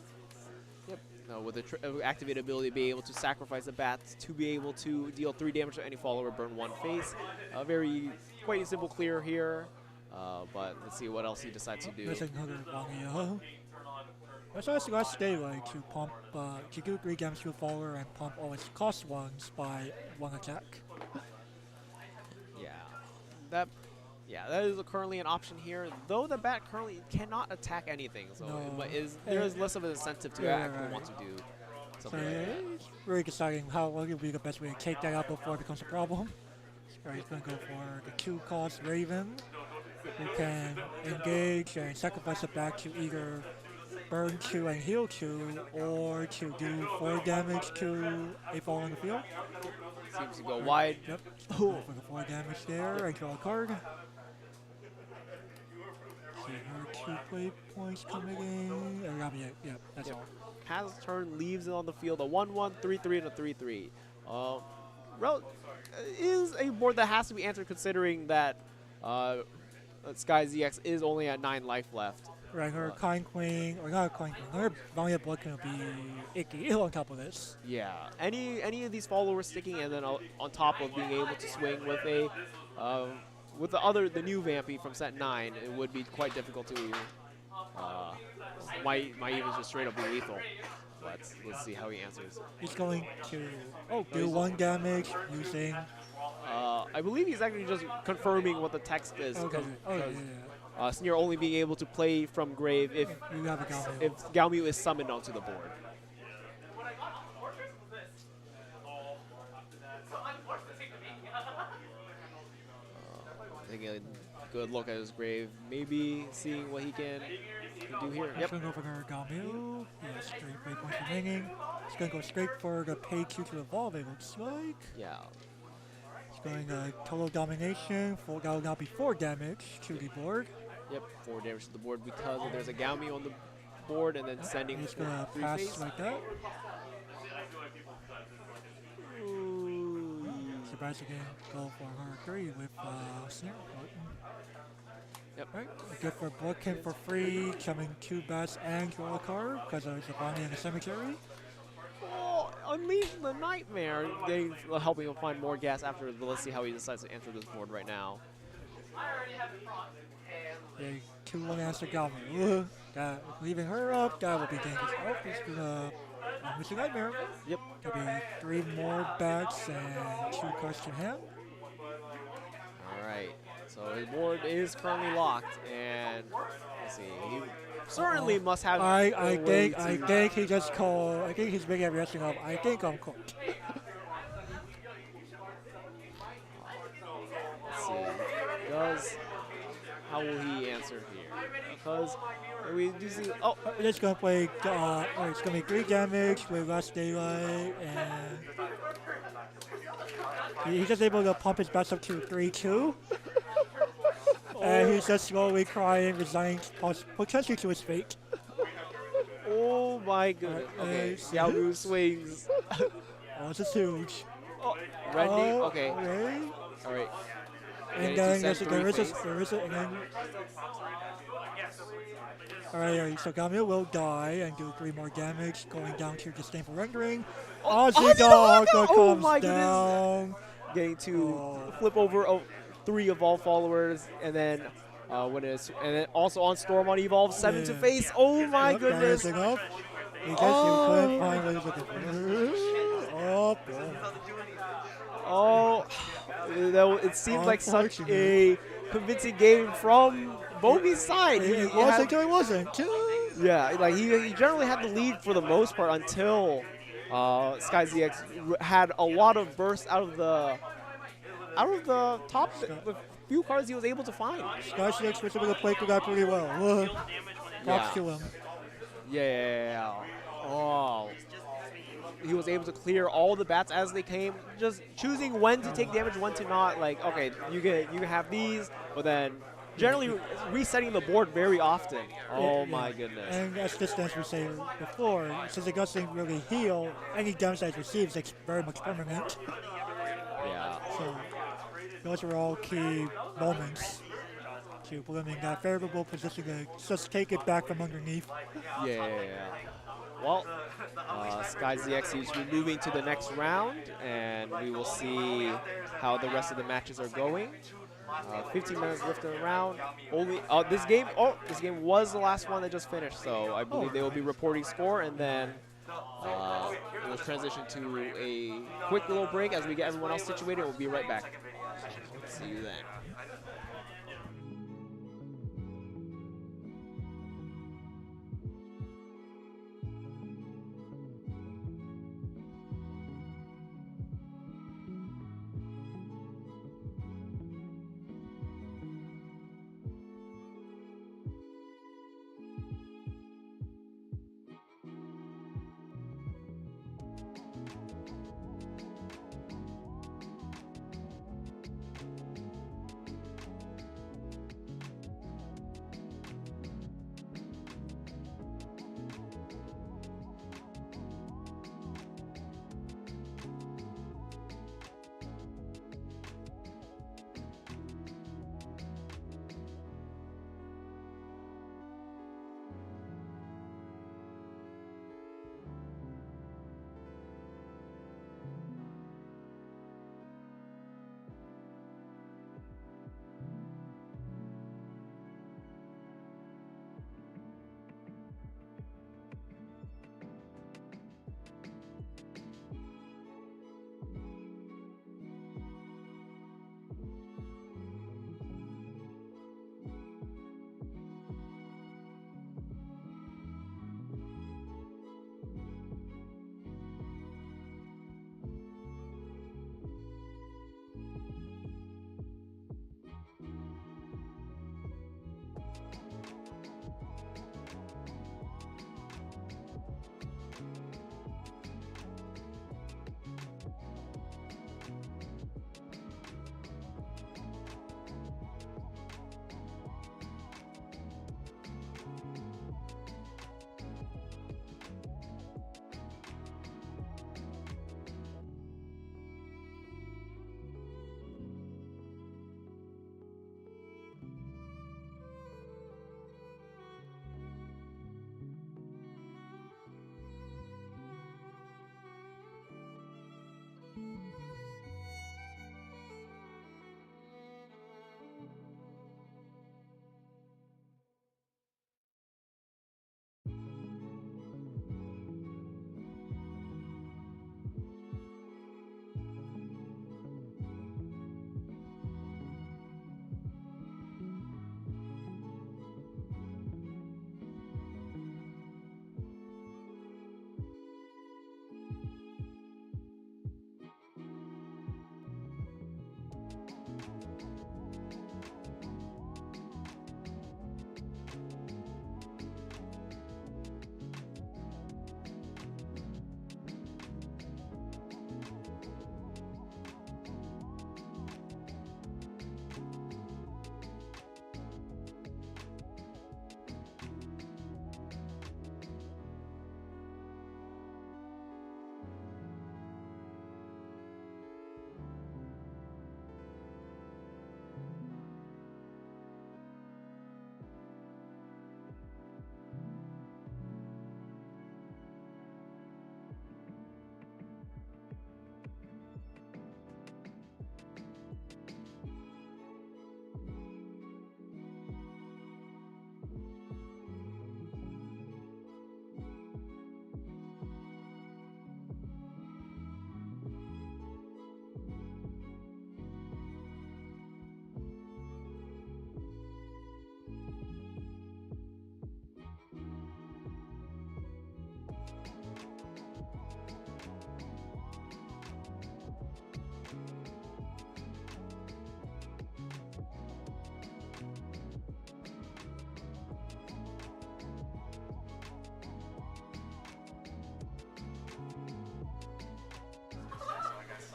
Yep. With the activated ability, be able to sacrifice a bat to be able to deal 3 damage to any follower, burn 1 face. Quite a simple clear here. But let's see what else he decides to do. There's another Vangia. That's why it's last day, like to pump, to do 3 damage to a follower and pump all its cost ones by 1 attack. That is currently an option here, though the bat currently cannot attack anything, so there is less of an incentive to actually want to do something like that. It's really deciding what will be the best way to take that out before it becomes a problem. Right, he's going to go for the 2-cost Raven, who can engage and sacrifice it back to either burn 2 and heal 2, or to do 4 damage to a fall on the field. Seems to go wide. Yep. For the 4 damage there, and draw a card. See, there are 2 play points coming in. Yeah, that's all. Has turn, leaves it on the field. A 1/1, 3/3, and a 3/3. Is a board that has to be answered considering that Sky ZX is only at 9 life left. Right, her Kind Queen, or not a Kind Queen, her Vanilla Blood can be icky on top of this. Yeah, any of these followers sticking, and then on top of being able to swing with a the new Vampy from set 9, it would be quite difficult to might even just straight up be lethal. But let's see how he answers. He's going to do 1 damage using. I believe he's actually just confirming what the text is. Okay. Sneer only being able to play from grave if You have a Galmu. if Galmu is summoned onto the board. Taking a good look at his grave, maybe seeing what he can do here. He's Yep. going to go for her Galmu. Yes, 3 play points remaining. He's going to go straight for the pay Q to evolve, it looks like. Yeah. He's going total domination. That will now be 4 damage to the board. Yep. 4 damage to the board because there's a Galmi on the board, and then sending He's for going to 3 pass face. like that. Ooh, Sebastian can go for her 3 with snare button. Yep. Right, a gift for Bloodkin for free, summon 2 bats and draw a card because there's a bounty in the cemetery. Oh, Unleash the Nightmare, helping him find more gas after. Let's see how he decides to enter this board right now. A 2-1 answer Galmer. That leaving her up, that will be dangerous. Oh, he's gonna Unleash the Nightmare. Yep. There'll be 3 more bats and 2 cards to hand. All right. So his board is currently locked, and let's see. He certainly must have. I think he just called. I think he's making a reaction of. I think I'm cooked. Let's see. How will he answer here? Because we do see. Oh, it's gonna play. It's gonna be 3 damage with Last Daylight, and he's just able to pump his bats up to 3-2. And he's just slowly crying, resigning potentially to his fate. Oh my goodness. Okay, Xiaoru swings. Oh, this is huge. Oh, Redney. Okay. Okay. All right. And then there is a, and then. Alright, so Gamil will die and do 3 more damage, going down to Disdain for rendering. Ozzy Dog comes down. Getting to flip over 3 Evolve followers, and then also on Storm on Evolve 7 to face. Oh my goodness! He gets you couldn't find what he's looking for. Oh, boy. It seemed like such a convincing game from Bogey's side. It wasn't. Yeah, like he generally had the lead for the most part until Sky ZX had a lot of bursts out of the top the few cards he was able to find. Sky ZX was able to play through that pretty well. Props to him. Yeah. Oh. He was able to clear all the bats as they came, just choosing when to take damage, when to not. Like, okay, you can have these, but then generally resetting the board very often. Oh my goodness. And as Disdain we say before, since it doesn't really heal, any damage that it receives is very much permanent. Yeah. So those are all key moments to put him in that favorable position to just take it back from underneath. Yeah. Well, Sky ZX is moving to the next round, and we will see how the rest of the matches are going. 15 minutes left in the round. This game was the last one that just finished, so I believe they will be reporting score, and then we'll transition to a quick little break as we get everyone else situated. We'll be right back. See you then.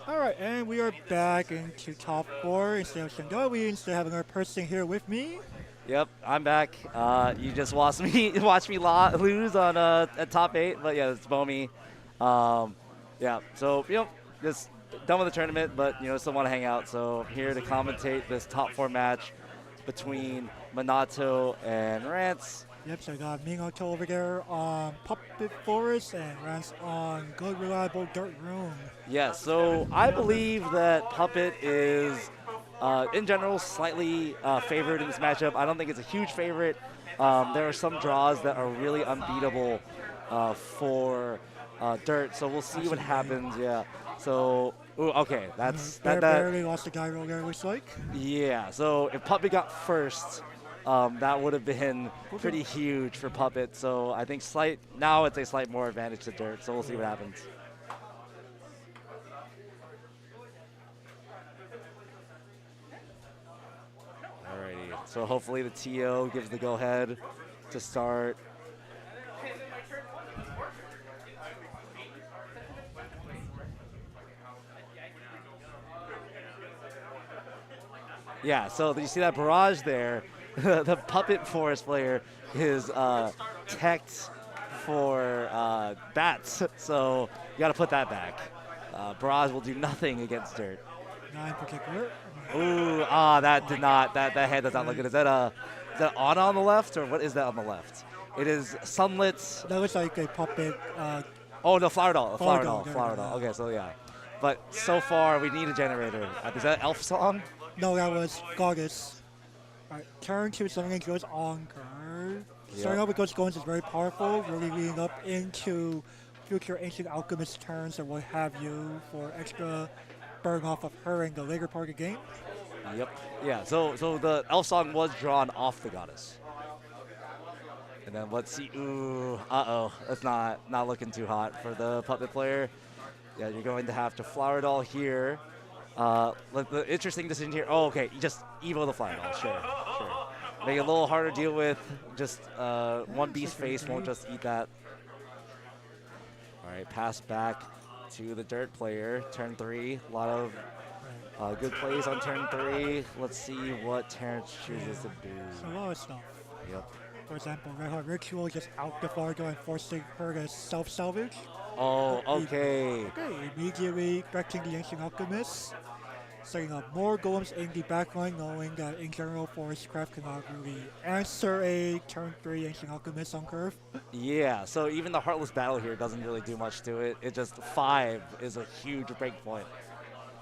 Alright, and we are back into top 4 instead of Shandawi, instead of having our person here with me. Yep, I'm back. You just watched me lose on at top 8, but yeah, it's Bomi. Yeah, so just done with the tournament, but still want to hang out. So I'm here to commentate this top 4 match between Minato and Rance. Yep, so I got Minato over there on Puppet Forest and Rance on Good Reliable Dirt Room. Yeah, so I believe that Puppet is, in general, slightly favored in this matchup. I don't think it's a huge favorite. There are some draws that are really unbeatable for Dirt, so we'll see what happens. Yeah. So, okay, that's that. Barely lost the guy roll there, looks like. Yeah. So if Puppet got first, that would have been pretty huge for Puppet. So I think now it's a slight more advantage to Dirt. So we'll see what happens. Alrighty. So hopefully the TO gives the go-ahead to start. Yeah, so you see that barrage there? The Puppet Forest player is teched for bats, so you got to put that back. Barrage will do nothing against Dirt. 9 particular. Ooh, that did not. That head does not look good. Is that on the left, or what is that on the left? It is Sunlit. That looks like a Puppet. Oh no, Flower Doll. Flower Doll. Okay, so yeah. But so far we need a generator. Is that Elf Song? No, that was Goddess. Alright, turn 2, something goes on guard. Starting out with Ghost Goins is very powerful, really leading up into future Ancient Alchemist turns or what have you for extra burn off of her in the later part of the game. Yep. Yeah, so the Elf Song was drawn off the Goddess. And then let's see. Ooh, that's not looking too hot for the Puppet player. Yeah, you're going to have to Flower Doll here. The interesting decision here. Oh, okay. You just Evo the Flower Doll. Sure. Make it a little harder to deal with. Just one beast face won't just eat that. All right, pass back to the Dirt player. Turn 3. A lot of good plays on turn 3. Let's see what Terrence chooses to do. So a lot of stuff. Yep. For example, Red Heart Ritual just out the Flower Doll and forcing her to self-salvage. Oh, okay. Okay, immediately correcting the Ancient Alchemist. Setting up more golems in the backline, knowing that in general Forestcraft cannot really answer a turn 3 Ancient Alchemist on curve. Yeah, so even the Heartless Battle here doesn't really do much to it. It just 5 is a huge breakpoint.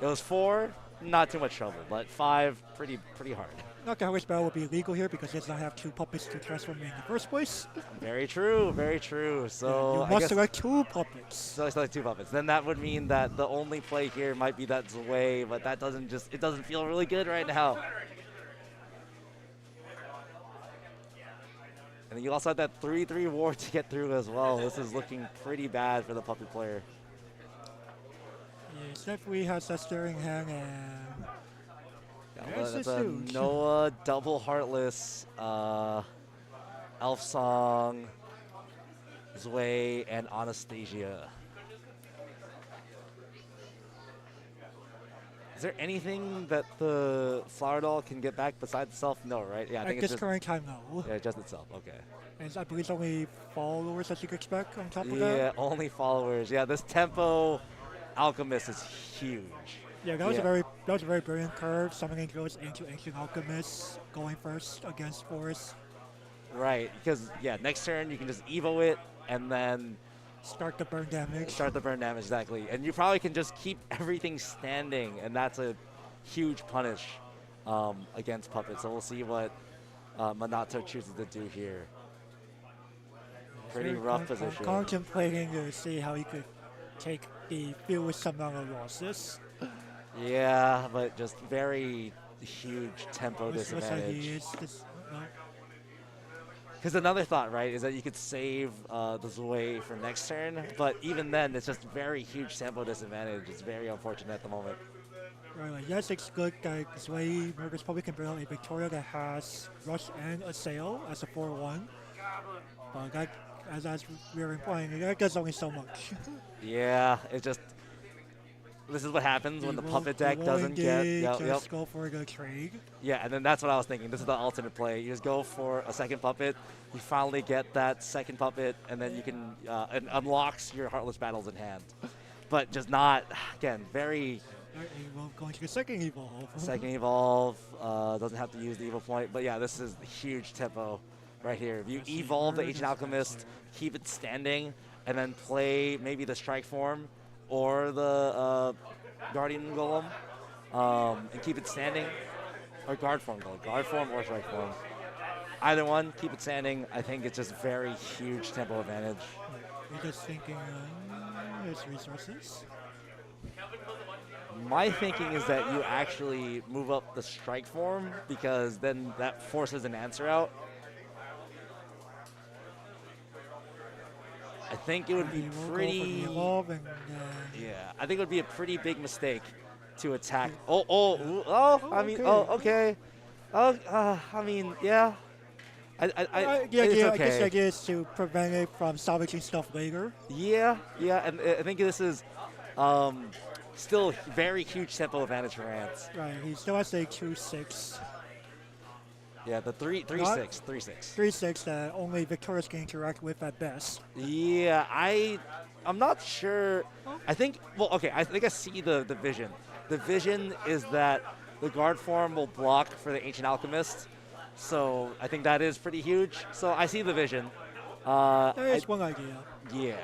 It was 4, not too much trouble, but 5, pretty hard. Not the Heartless Battle will be illegal here because it does not have 2 puppets to transform in the first place. Very true, very true. So you must select 2 puppets. So I select 2 puppets. Then that would mean that the only play here might be that Zwei, but that it doesn't feel really good right now. And then you also have that 3/3 ward to get through as well. This is looking pretty bad for the puppet player. Yeah, definitely has that steering hand and that's a Noah double Heartless, Elf Song, Zwei, and Anastasia. Is there anything that the Flower Doll can get back besides itself? No, right? Yeah, I think it's just current time, no. Yeah, just itself. Okay. And I believe it's only followers that you could expect on top of that. Yeah, only followers. Yeah, this tempo Alchemist is huge. Yeah, that was a very brilliant curve. Summoning goes into Ancient Alchemist, going first against Forest. Right, because next turn you can just Evo it and then start the burn damage. Exactly. And you probably can just keep everything standing, and that's a huge punish against Puppet. So we'll see what Minato chooses to do here. Pretty rough position. Contemplating to see how he could take the field with some amount of losses. Yeah, but just very huge tempo disadvantage. Because another thought, right, is that you could save the Zwei for next turn, but even then, it's just very huge tempo disadvantage. It's very unfortunate at the moment. Right, yes, it's good that Zwei Murderers probably can bring out a Victoria that has Rush and Assail as a 4-1. But that, as we were implying, that does only so much. Yeah, it's just this is what happens when the puppet He deck won't doesn't get. engage, Yep, just go for the trade. Yeah, and then that's what I was thinking. This is the alternate play. You just go for a second puppet. You finally get that second puppet, and then you can it unlocks your Heartless Battles in hand. But just not, again, very Evolve going to the second evolve. second evolve. Doesn't have to use the evil point. But yeah, this is huge tempo right here. If you evolve the Ancient Alchemist, keep it standing, and then play maybe the Strike Form or the Guardian Golem, and keep it standing, or Guard Form or Strike Form. Either one, keep it standing. I think it's just very huge tempo advantage. You're just thinking, there's resources. My thinking is that you actually move up the Strike Form because then that forces an answer out. I think it would be pretty. Yeah, I think it would be a pretty big mistake to attack. I mean, okay. I mean, yeah. It's I okay. guess the idea is to prevent it from salvaging stuff later. Yeah, and I think this is still very huge tempo advantage for Rance. Right, he still has a 2/6. Yeah, the 3/6. 3/6 that only Victorious can interact with at best. Yeah, I'm not sure. I think, well, okay, I think I see the vision. The vision is that the Guard Form will block for the Ancient Alchemist. So I think that is pretty huge. So I see the vision. There is one idea. Yeah.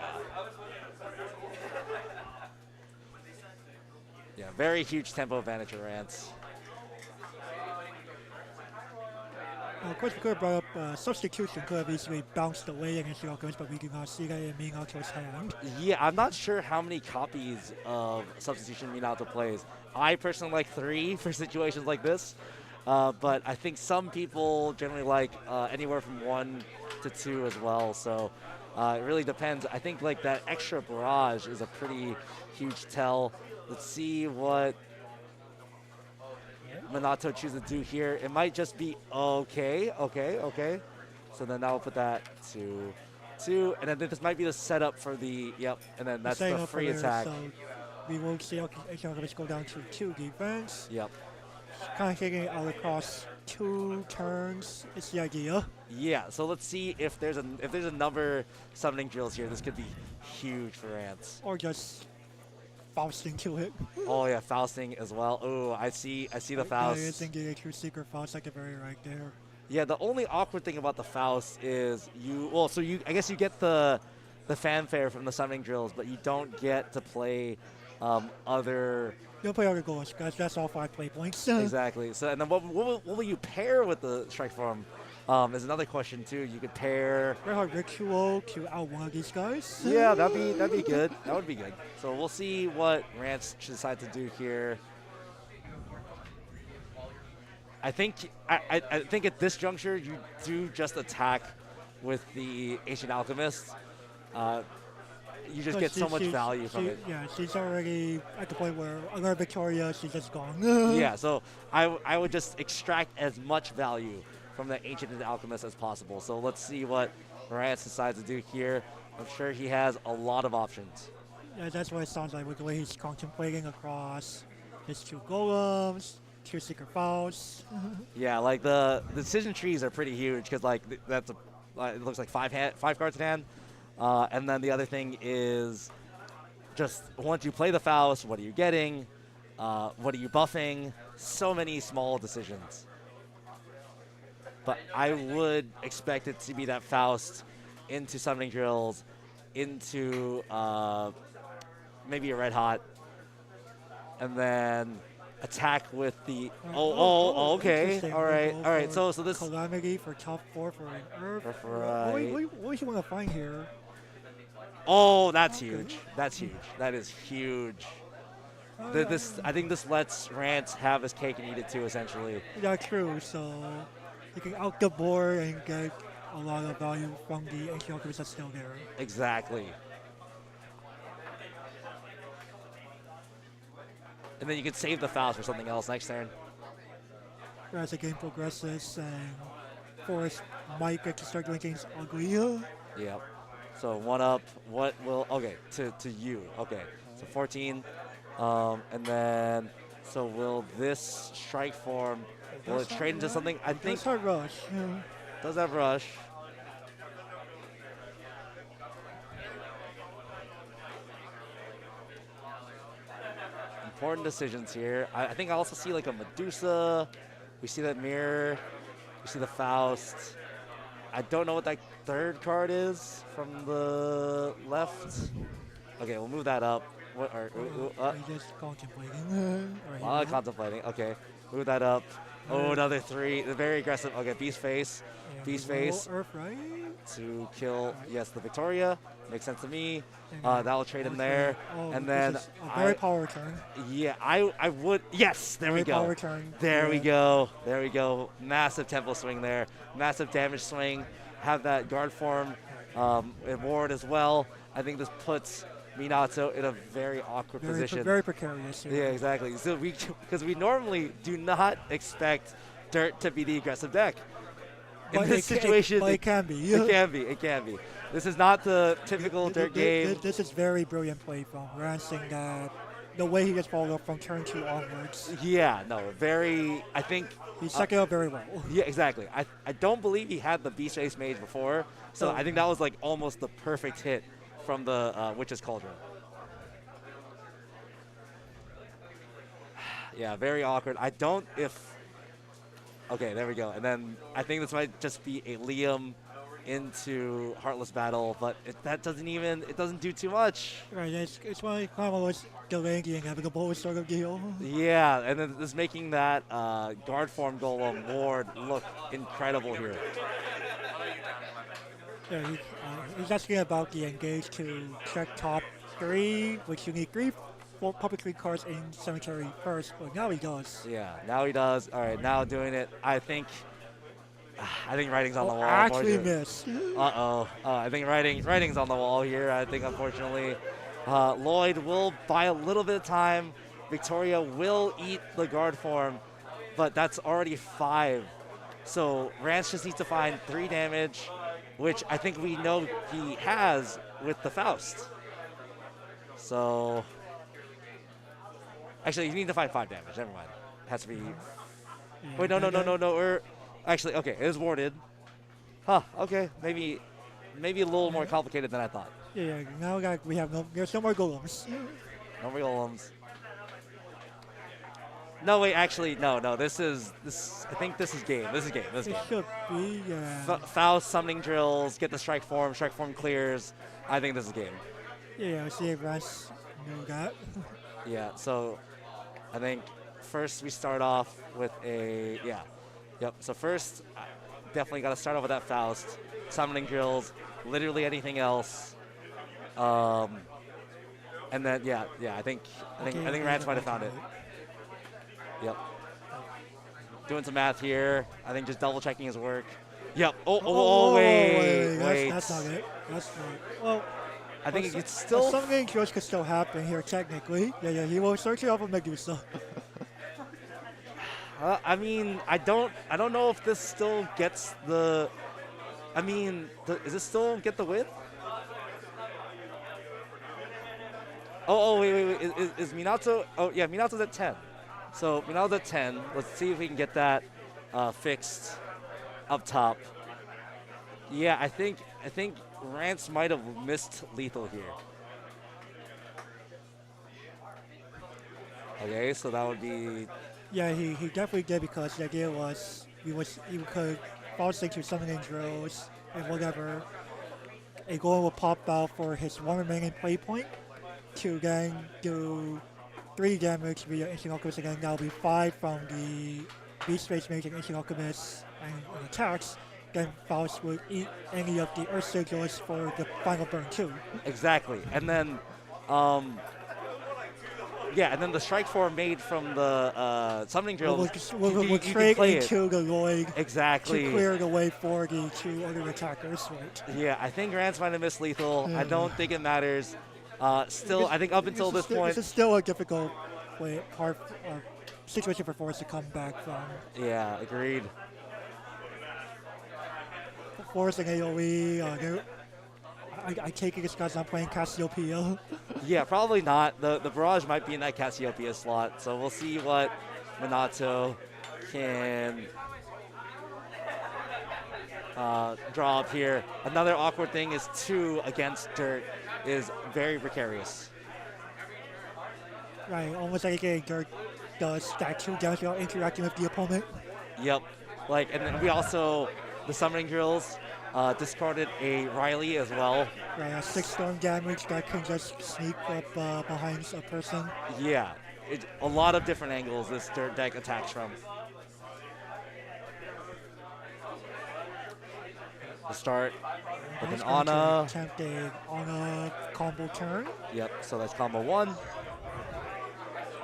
Yeah, very huge tempo advantage for Rance. Of course, we could have brought up substitution, could have easily bounced away against the Alchemist, but we do not see that in Minato's hand. Yeah, I'm not sure how many copies of substitution Minato plays. I personally like 3 for situations like this. But I think some people generally like anywhere from 1 to 2 as well. So it really depends. I think like that extra barrage is a pretty huge tell. Let's see what Minato chooses to do here. It might just be okay. So then that will put that to 2. And then this might be the setup for the, and then that's the free attack. So we will see Alchemist go down to 2 defense. Yep. Kind of taking it out across 2 turns is the idea. Yeah, so let's see if there's a number summoning drills here. This could be huge for Rance. Or just Fausting to it. Oh yeah, Fausting as well. Oh, I see the Faust. I think getting a 2 secret Faust like a very right there. Yeah, the only awkward thing about the Faust is I guess you get the fanfare from the summoning drills, but you don't get to play other. You'll play other goals, guys. That's all 5 play points. Exactly. So, and then what will you pair with the Strike Form? Is another question too. You could pair Red Heart Ritual to out one of these guys. Yeah, that'd be good. That would be good. So we'll see what Rance decides to do here. I think at this juncture you do just attack with the Ancient Alchemist. You just get so much value from it. Yeah, she's already at the point where under Victoria, she's just gone. Yeah, so I would just extract as much value from the Ancient Alchemist as possible. So let's see what Rance decides to do here. I'm sure he has a lot of options. Yeah, that's what it sounds like with the way he's contemplating across his 2 golems, 2 secret files. Yeah, like the decision trees are pretty huge because like it looks like 5 cards in hand. And then the other thing is just once you play the Faust, what are you getting? What are you buffing? So many small decisions. But I would expect it to be that Faust into summoning drills, into maybe a red hot, and then attack with the okay, all right. So this Calamity for top 4 for an Earth. Right. What do you want to find here? Oh, that's huge. That's huge. That is huge. I think this lets Rance have his cake and eat it too, essentially. Yeah, true. So you can out the board and get a lot of value from the Ancient Alchemist that's still there. Exactly. And then you can save the Faust for something else next turn. As the game progresses and Forest might get to start doing things uglier. Yep. So 1 up. What will to you? Okay. So 14. And then, so will this strike form, will it trade into something? I think Does have rush. does have rush. Important decisions here. I think I also see like a Medusa. We see that mirror. We see the Faust. I don't know what that third card is from the left. Okay, we'll move that up. What are Just contemplating. a lot of contemplating. Okay, move that up. Oh, another 3. Very aggressive. Okay, Beast Face. Beast Face Earth, right? to kill, yes, the Victoria. Makes sense to me. That will trade in there. And then a very power turn. yeah, I would. Yes, there we go. Power turn. There we go. There we go. Massive tempo swing there. Massive damage swing. Have that guard form ward as well. I think this puts Minato in a very awkward position. Very precarious. Yeah, exactly. So because we normally do not expect Dirt to be the aggressive deck. In this situation, it can be. It can be. It can be. This is not the typical Dirt game. This is very brilliant play from Rancing, that the way he gets followed up from turn 2 onwards. Yeah, no, very. I think he's second up very well. Yeah, exactly. I don't believe he had the Beast Face Mage before, so I think that was like almost the perfect hit from the Witch's Cauldron. Yeah, very awkward. I don't if. Okay, there we go. And then I think this might just be a Liam into Heartless Battle, but that doesn't even, it doesn't do too much. Right, it's one of those delaying the inevitable sort of deal. Yeah, and then this making that guard form golem ward look incredible here. Yeah, he's asking about the engage to check top 3, which you need 3 public 3 cards in Cemetery first, but now he does. Yeah, now he does. All right, now doing it. I think writing's on the wall. Actually missed. I think writing's on the wall here. I think unfortunately, Lloyd will buy a little bit of time. Victoria will eat the guard form, but that's already 5. So Rance just needs to find 3 damage, which I think we know he has with the Faust. So actually, you need to find 5 damage. Never mind. It has to be. Wait, no. We're actually okay. It is warded. Huh. Okay. Maybe a little more complicated than I thought. Yeah. Now there's no more golems. No more golems. No, wait. Actually, no. This. I think this is game. This is game. It should be. Yeah. Faust summoning drills. Get the strike form. Strike form clears. I think this is game. Yeah. I see if Rance knew that. Yeah. So, I think first we start off with a Yep. So first, definitely got to start off with that Faust, summoning drills, literally anything else, and then I think Rance might have found it. Yep. Doing some math here. I think just double checking his work. Yep. Wait. That's not it. That's not. Well, I think it's still. Summoning drills could still happen here technically. Yeah. He will search it off of Medusa. I mean, I don't know if this still gets the. I mean, does it still get the width? Wait. Is Minato? Oh, yeah, Minato's at 10. So Minato's at 10. Let's see if we can get that fixed up top. Yeah, I think Rance might have missed lethal here. Okay, so that would be. Yeah, he definitely did, because the idea was he could force into summoning drills and whatever. A golem will pop out for his 1 remaining play point to then do 3 damage via Ancient Alchemist. Again, that will be 5 from the Beast Face Mage and Ancient Alchemist and attacks. Then Faust would eat any of the Earth Sigils for the final burn too. Exactly, and then. Yeah, and then the strike form made from the summoning drill. We'll trade into the Lloyd. Exactly. To clear the way for the 2 other attackers, right? Yeah, I think Rance might have missed lethal. I don't think it matters. Still, I think up until this point. This is still a difficult situation for Forrest to come back from. Yeah, agreed. Forrest and AoE. I take it it's because I'm playing Cassiopeia. Yeah, probably not. The Barrage might be in that Cassiopeia slot, so we'll see what Minato can draw up here. Another awkward thing is 2 against Dirt is very precarious. Right, almost like getting Dirt does stack 2 damage without interacting with the opponent. Yep. Like, and then we also, the summoning drills, discarded a Riley as well. Right, a 6 storm damage that can just sneak up behind a person. Yeah, a lot of different angles this Dirt deck attacks from. We'll start with an Ana. Attempt a Ana combo turn. Yep, so that's combo 1.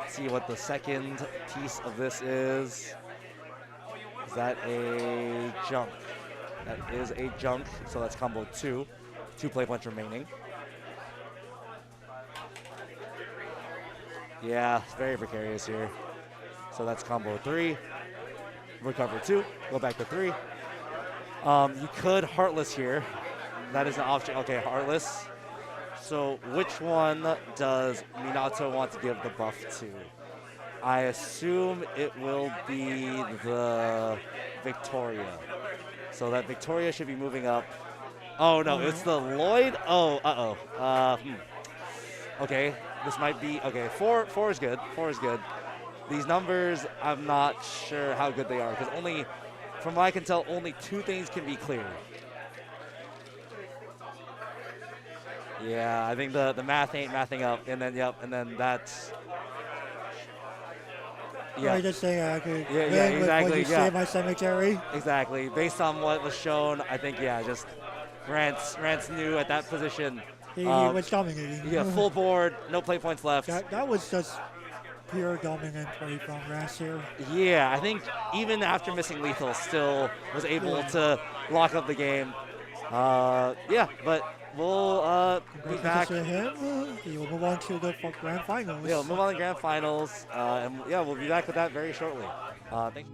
See what the second piece of this is. Is that a junk? That is a junk, so that's combo 2. 2 play points remaining. Yeah, very precarious here. So that's combo 3. Recover 2, go back to 3. You could Heartless here. That is an option. Okay, Heartless. So which one does Minato want to give the buff to? I assume it will be the Victoria. So that Victoria should be moving up. Oh no, it's the Lloyd. Oh, uh-oh. Okay, this might be, okay, 4 is good. 4 is good. These numbers, I'm not sure how good they are, because only, from what I can tell, only 2 things can be cleared. Yeah, I think the math ain't mathing up, and then, yep, and then that's, yeah. I just saying I could Yeah, win exactly, with what you yeah. say my cemetery. Exactly. Based on what was shown, I think, yeah, just Rance knew at that position. He was dominating. Yeah, full board, no play points left. That was just pure dominant play from Rance here. Yeah, I think even after missing lethal, still was able to lock up the game. Yeah, but we'll be back. To him. He will move on to the grand finals. Yeah, we'll move on to the grand finals, and yeah, we'll be back with that very shortly. Thanks.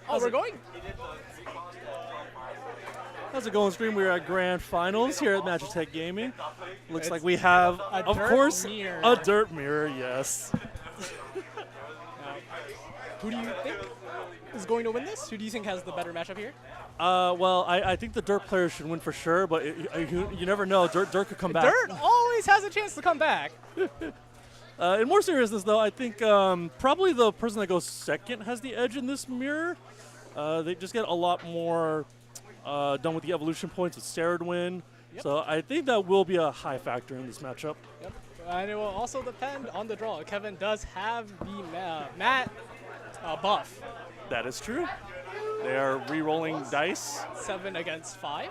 Oh, we're going? How's it going, stream? We're at Grand Finals here at Magitech Gaming. Looks like we have, of course, a dirt mirror, yes. Who do you think is going to win this? Who do you think has the better matchup here? Well, I think the dirt player should win for sure, but you never know. Dirt could come back. Dirt always has a chance to come back. In more seriousness, though, I think probably the person that goes second has the edge in this mirror. They just get a lot more done with the evolution points with Saradwin. Yep. So I think that will be a high factor in this matchup. Yep. And it will also depend on the draw. Kevin does have the Matt buff. That is true. They are re-rolling dice. 7 against 5.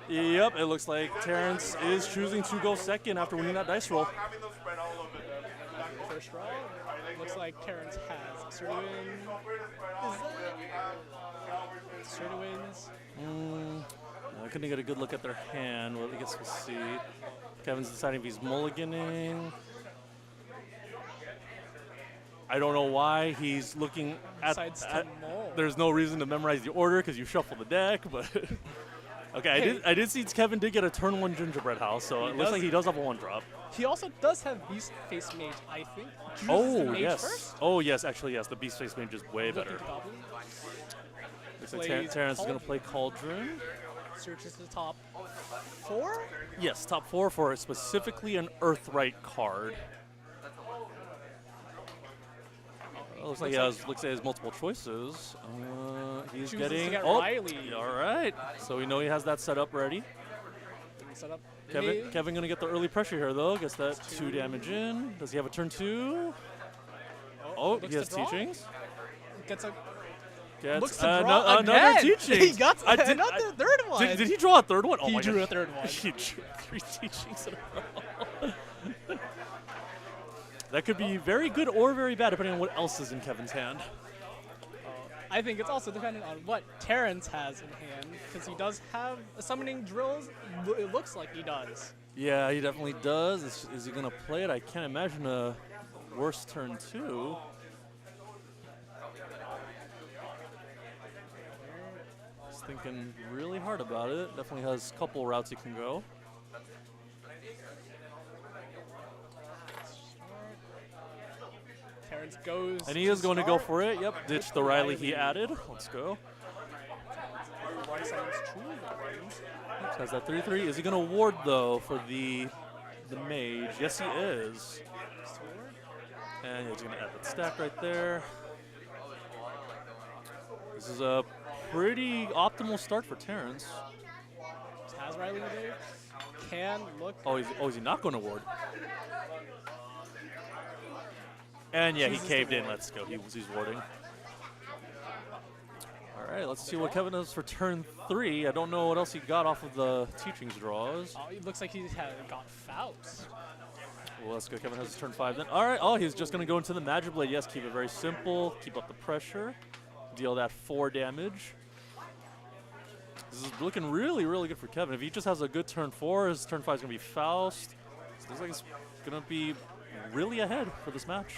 Yep, it looks like Terrence is choosing to go second after winning that dice roll. First roll. Looks like Terrence has Serdwin. Serdwin's. I couldn't get a good look at their hand. Well, I guess we'll see. Kevin's deciding if he's mulliganing. I don't know why he's looking at there's no reason to memorize the order because you shuffle the deck, but okay, I did see Kevin did get a turn 1 gingerbread house, so it looks like he does have a 1-drop. He also does have Beast Face Mage, I think. Oh, yes. Oh, yes, actually, yes. The Beast Face Mage is way better. Looks like Terrence is going to play Cauldron. Searches the top 4? Yes, top 4 for specifically an Earthright card. Looks like he has multiple choices. He's getting Riley. All right. So we know he has that set up ready. Set up. Kevin gonna get the early pressure here though. Gets that 2 damage in. Does he have a turn 2? Oh, he has teachings. Gets another teaching. He got another third one. Did he draw a third one? Oh he my drew God. a third one. He drew 3 teachings in a row. That could be very good or very bad, depending on what else is in Kevin's hand. I think it's also dependent on what Terrence has in hand, because he does have a summoning drills. It looks like he does. Yeah, he definitely does. Is he going to play it? I can't imagine a worse turn 2. He's thinking really hard about it. Definitely has a couple routes he can go. Terrence goes. And he is going to go for it. Yep, ditch the Riley he added. Let's go. Has that 3/3. Is he going to ward though for the mage? Yes, he is. And he's going to add that stack right there. This is a pretty optimal start for Terrence. Has Riley there? Can look. Oh, is he not going to ward? And yeah, he caved in. Let's go. He's warding. All right, let's see what Kevin does for turn 3. I don't know what else he got off of the teachings draws. Oh, it looks like he got Faust. Well, let's go. Kevin has his turn 5 then. All right. Oh, he's just going to go into the Magic Blade. Yes, keep it very simple. Keep up the pressure. Deal that 4 damage. This is looking really, really good for Kevin. If he just has a good turn 4, his turn 5 is going to be Faust. So it looks like he's going to be really ahead for this match.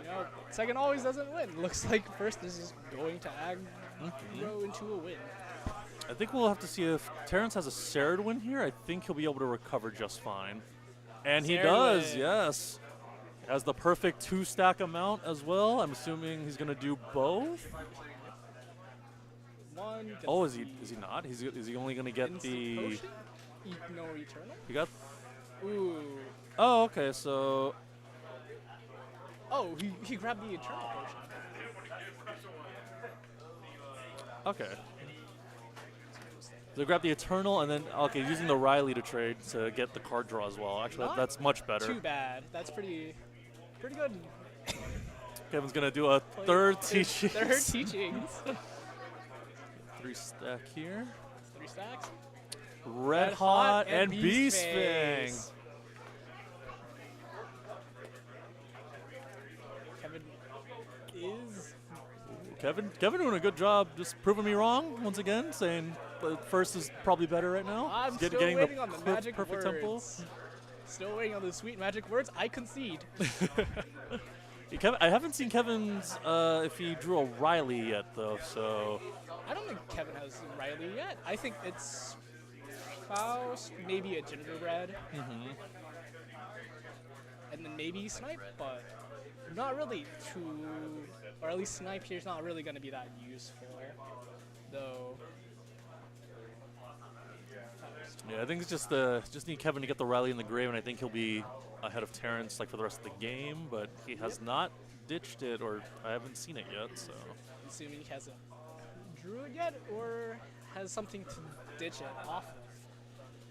You know, second always doesn't win. Looks like first this is going to grow into a win. I think we'll have to see if Terrence has a Saradwin here. I think he'll be able to recover just fine. And he does, yes. Has the perfect 2-stack amount as well. I'm assuming he's going to do both. Oh, is he not? Is he only going to get the... No Eternal? He got... Ooh. Oh, okay, so... Oh, he grabbed the Eternal potion. Okay. So grab the Eternal and then, okay, using the Riley to trade to get the card draw as well. Actually, that's much better. Too bad. That's pretty good. Kevin's going to do a third teachings. Third teachings. 3-stack here. 3 stacks. Red Hot and Beast Fang. Kevin doing a good job just proving me wrong once again, saying the first is probably better right now. I'm still waiting on the magic words. Tempo. Still waiting on the sweet magic words. I concede. I haven't seen Kevin's if he drew a Riley yet though, so. I don't think Kevin has Riley yet. I think it's Faust, maybe a Gingerbread, and then maybe Snipe, but not really too, or at least Snipe here's not really going to be that useful, though. Yeah, I think it's just need Kevin to get the Riley in the grave, and I think he'll be ahead of Terrence like for the rest of the game. But he has not ditched it, or I haven't seen it yet. So assuming he hasn't drew it yet, or has something to ditch it off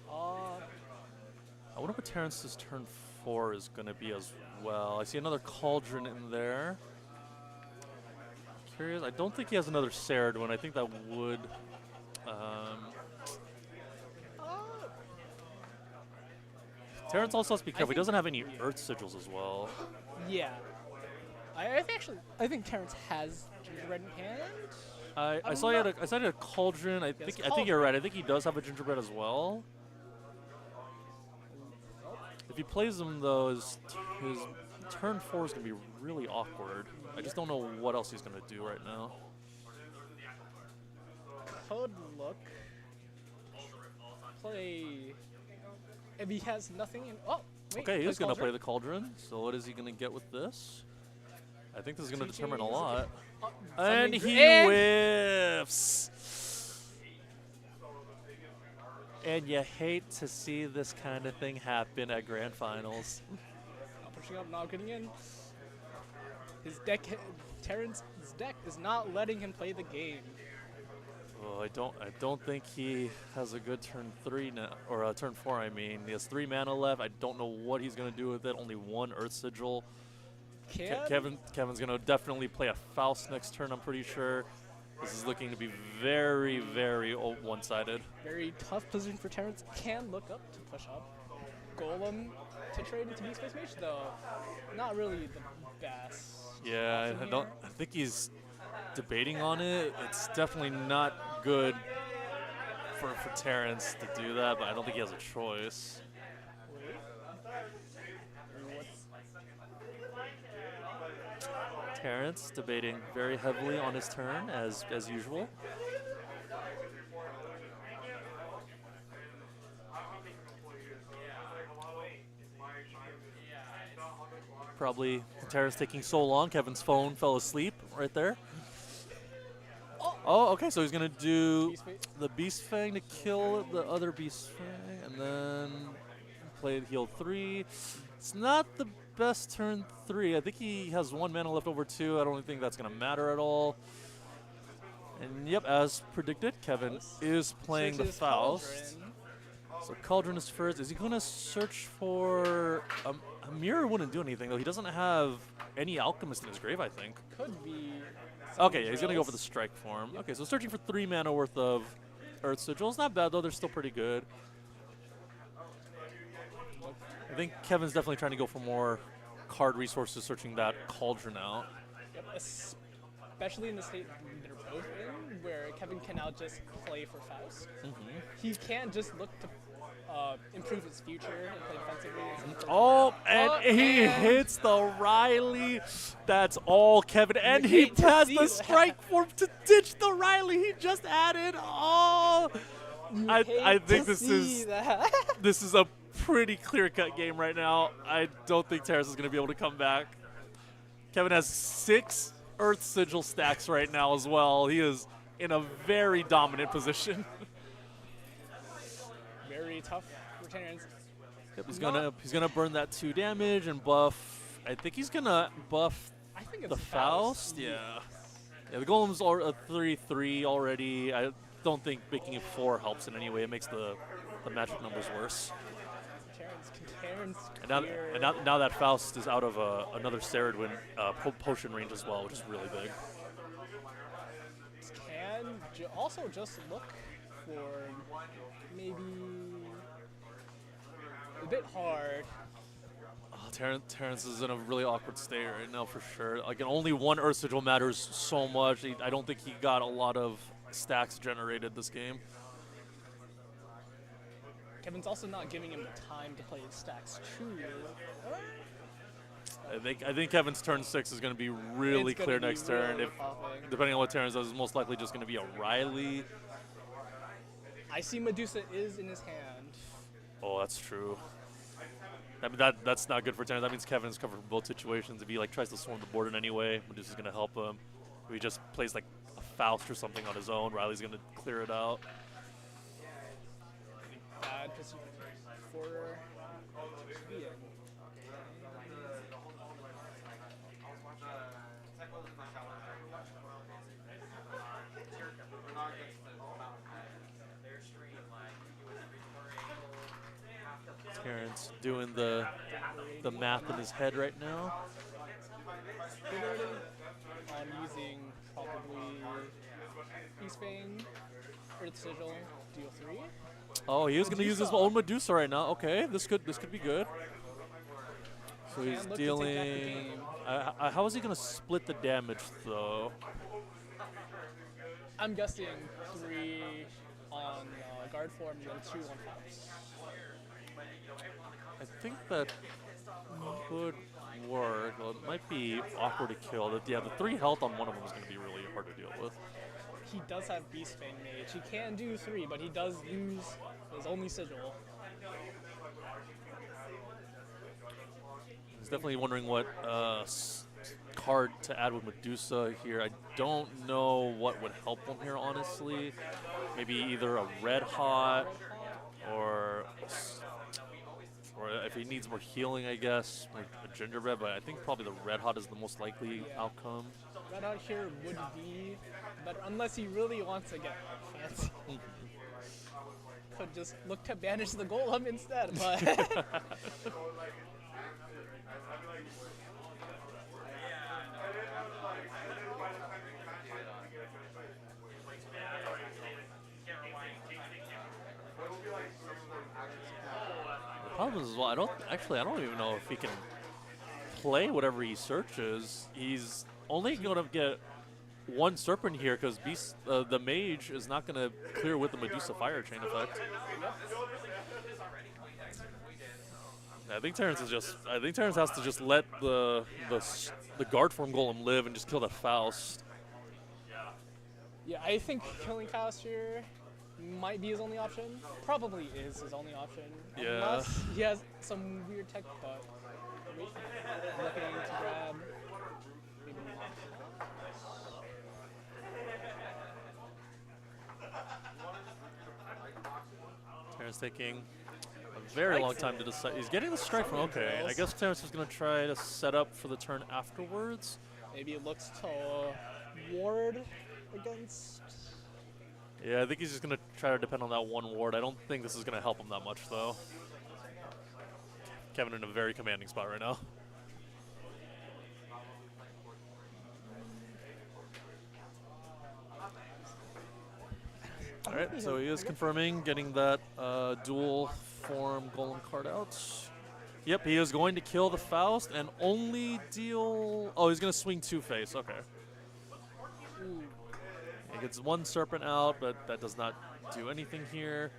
of. I wonder what Terrence's turn 4 is going to be as well. I see another Cauldron in there. Curious. I don't think he has another Sared one. I think that would. Terrence also has to be careful. He doesn't have any Earth Sigils as well. Yeah. I think Terrence has Gingerbread in hand. I saw he had a Cauldron. I think you're right. I think he does have a Gingerbread as well. If he plays them though, his turn 4 is gonna be really awkward. I just don't know what else he's gonna do right now. Could look. Play. If he has nothing in. Oh, wait. Okay, he is going to play the Cauldron. So what is he going to get with this? I think this is going to determine a lot. And he whiffs. And you hate to see this kind of thing happen at Grand Finals. Not pushing up, not getting in. His deck, Terrence's deck is not letting him play the game. Oh, I don't think he has a good turn 3 now, or turn 4. I mean, he has 3 mana left. I don't know what he's gonna do with it. Only 1 Earth Sigil. Kevin's gonna definitely play a Faust next turn. I'm pretty sure. This is looking to be very, very one-sided. Very tough position for Terrence. Can look up to push up. Golem to trade into Beast Face Mage, though. Not really the best. Yeah, I think he's debating on it. It's definitely not good for Terrence to do that, but I don't think he has a choice. Terrence debating very heavily on his turn as usual. Probably Terrence taking so long. Kevin's phone fell asleep right there. Oh, okay, so he's going to do the Beast Fang to kill the other Beast Fang, and then play heal 3. It's not the best turn 3. I think he has 1 mana left over 2. I don't think that's going to matter at all. And yep, as predicted, Kevin is playing the Faust. So Cauldron is first. Is he going to search for... a mirror wouldn't do anything, though. He doesn't have any Alchemist in his grave, I think. Could be... Okay, yeah, he's going to go for the Strike form. Yep. Okay, so searching for 3 mana worth of Earth Sigils. Not bad, though. They're still pretty good. I think Kevin's definitely trying to go for more card resources, searching that Cauldron out. Yep, especially in the state they're both in, where Kevin can now just play for Faust. He can't just look to improve his future and play defensively. Oh, and he hits the Riley. That's all, Kevin. And he has the Strike form to ditch the Riley he just added. Oh, I think this is a pretty clear-cut game right now. I don't think Terrence is going to be able to come back. Kevin has 6 Earth Sigil stacks right now as well. He is in a very dominant position. Very tough for Terrence. Yep, he's gonna burn that 2 damage and buff. I think he's gonna buff the Faust. Yeah. Yeah, the Golem's a 3/3 already. I don't think making it 4 helps in any way. It makes the magic numbers worse. And now that Faust is out of another Saradwin potion range as well, which is really big. Can also just look for maybe a bit hard. Oh, Terrence is in a really awkward state right now for sure. Like, only 1 Earth Sigil matters so much. I don't think he got a lot of stacks generated this game. Kevin's also not giving him the time to play his stacks too. I think Kevin's turn 6 is going to be really It's gonna clear be next turn. really If popping. depending on what Terrence does, it's most likely just going to be a Riley. I see Medusa is in his hand. Oh, that's true. I mean, that's not good for Terrence. That means Kevin's covered from both situations. If he like tries to swarm the board in any way, Medusa's going to help him. If he just plays like a Faust or something on his own, Riley's going to clear it out. Bad position for Ian. Terrence doing the math in his head right now. I'm using probably Peace Fang, Earth Sigil, deal 3. Oh, he is going to use his Medusa. own Medusa right now. Okay, this could be good. So he's Can look to take back the dealing. game. How is he going to split the damage though? I'm guessing 3 on guard form and then 2 on Faust. I think that could work. Well, it might be awkward to kill. Yeah, the 3 health on one of them is going to be really hard to deal with. He does have Beast Fang Mage. He can do 3, but he does use his only sigil. He's definitely wondering what card to add with Medusa here. I don't know what would help him here, honestly. Maybe either a Red Hot or if he needs more healing, I guess, like a Gingerbread, but I think probably the Red Hot is the most likely outcome. Red out here would be better, unless he really wants to get fancy. Could just look to banish the golem instead, but The problem is, well, I don't even know if he can play whatever he searches. He's only going to get 1 Serpent here because the Mage is not going to clear with the Medusa Fire Chain effect. I think Terrence has to just let the guard form golem live and just kill the Faust. yeah, I think killing Faust here might be his only option. Probably is his only option. Yeah. Unless he has some weird tech, but wait, looking to grab. Maybe Terrence taking a very long time to decide. He's getting the strike from okay. I guess Terrence is going to try to set up for the turn afterwards. maybe it looks to ward against. Yeah, I think he's just going to try to depend on that 1 ward. I don't think this is going to help him that much, though. Kevin in a very commanding spot right now. All right, so he is confirming getting that dual form golem card out. Yep, he is going to kill the Faust and only deal. Oh, he's going to swing 2 face. Okay. He gets 1 Serpent out, but that does not do anything here.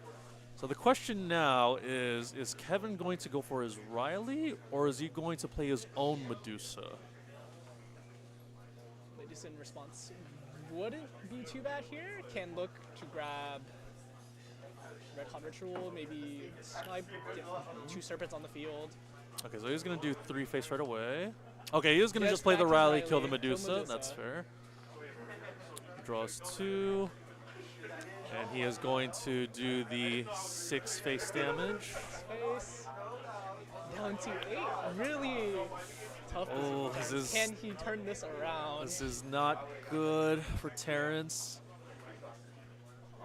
So the question now is Kevin going to go for his Riley, or is he going to play his own Medusa? Medusa in response wouldn't be too bad here. Can look to grab Red Hot Ritual, maybe snipe, get 2 Serpents on the field. Okay, so he's going to do 3 face right away. Okay, he is going to Yes, just play the back to Riley, Riley, kill the kill Medusa. Medusa. That's fair. Draws 2. And he is going to do the 6 face damage. Face down to 8. Really tough. Oh, position. this is- Can he turn this around? This is not good for Terrence.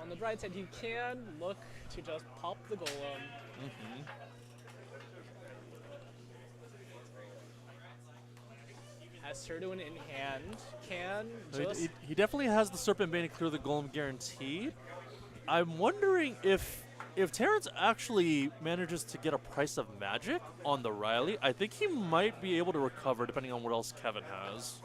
On the bright side, he can look to just pop the golem. Has Showdown in hand, can just He definitely has the Serpent Bane to clear the Golem guaranteed. I'm wondering if Terrence actually manages to get a price of magic on the Riley, I think he might be able to recover depending on what else Kevin has.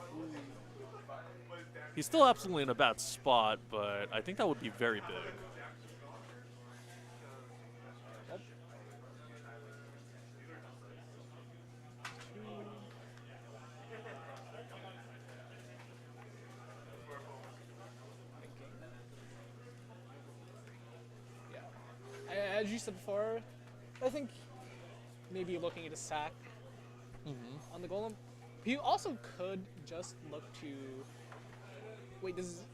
He's still absolutely in a bad spot, but I think that would be very big. you said before, I think maybe looking at a sack on the golem. He also could just look to. Wait, this is.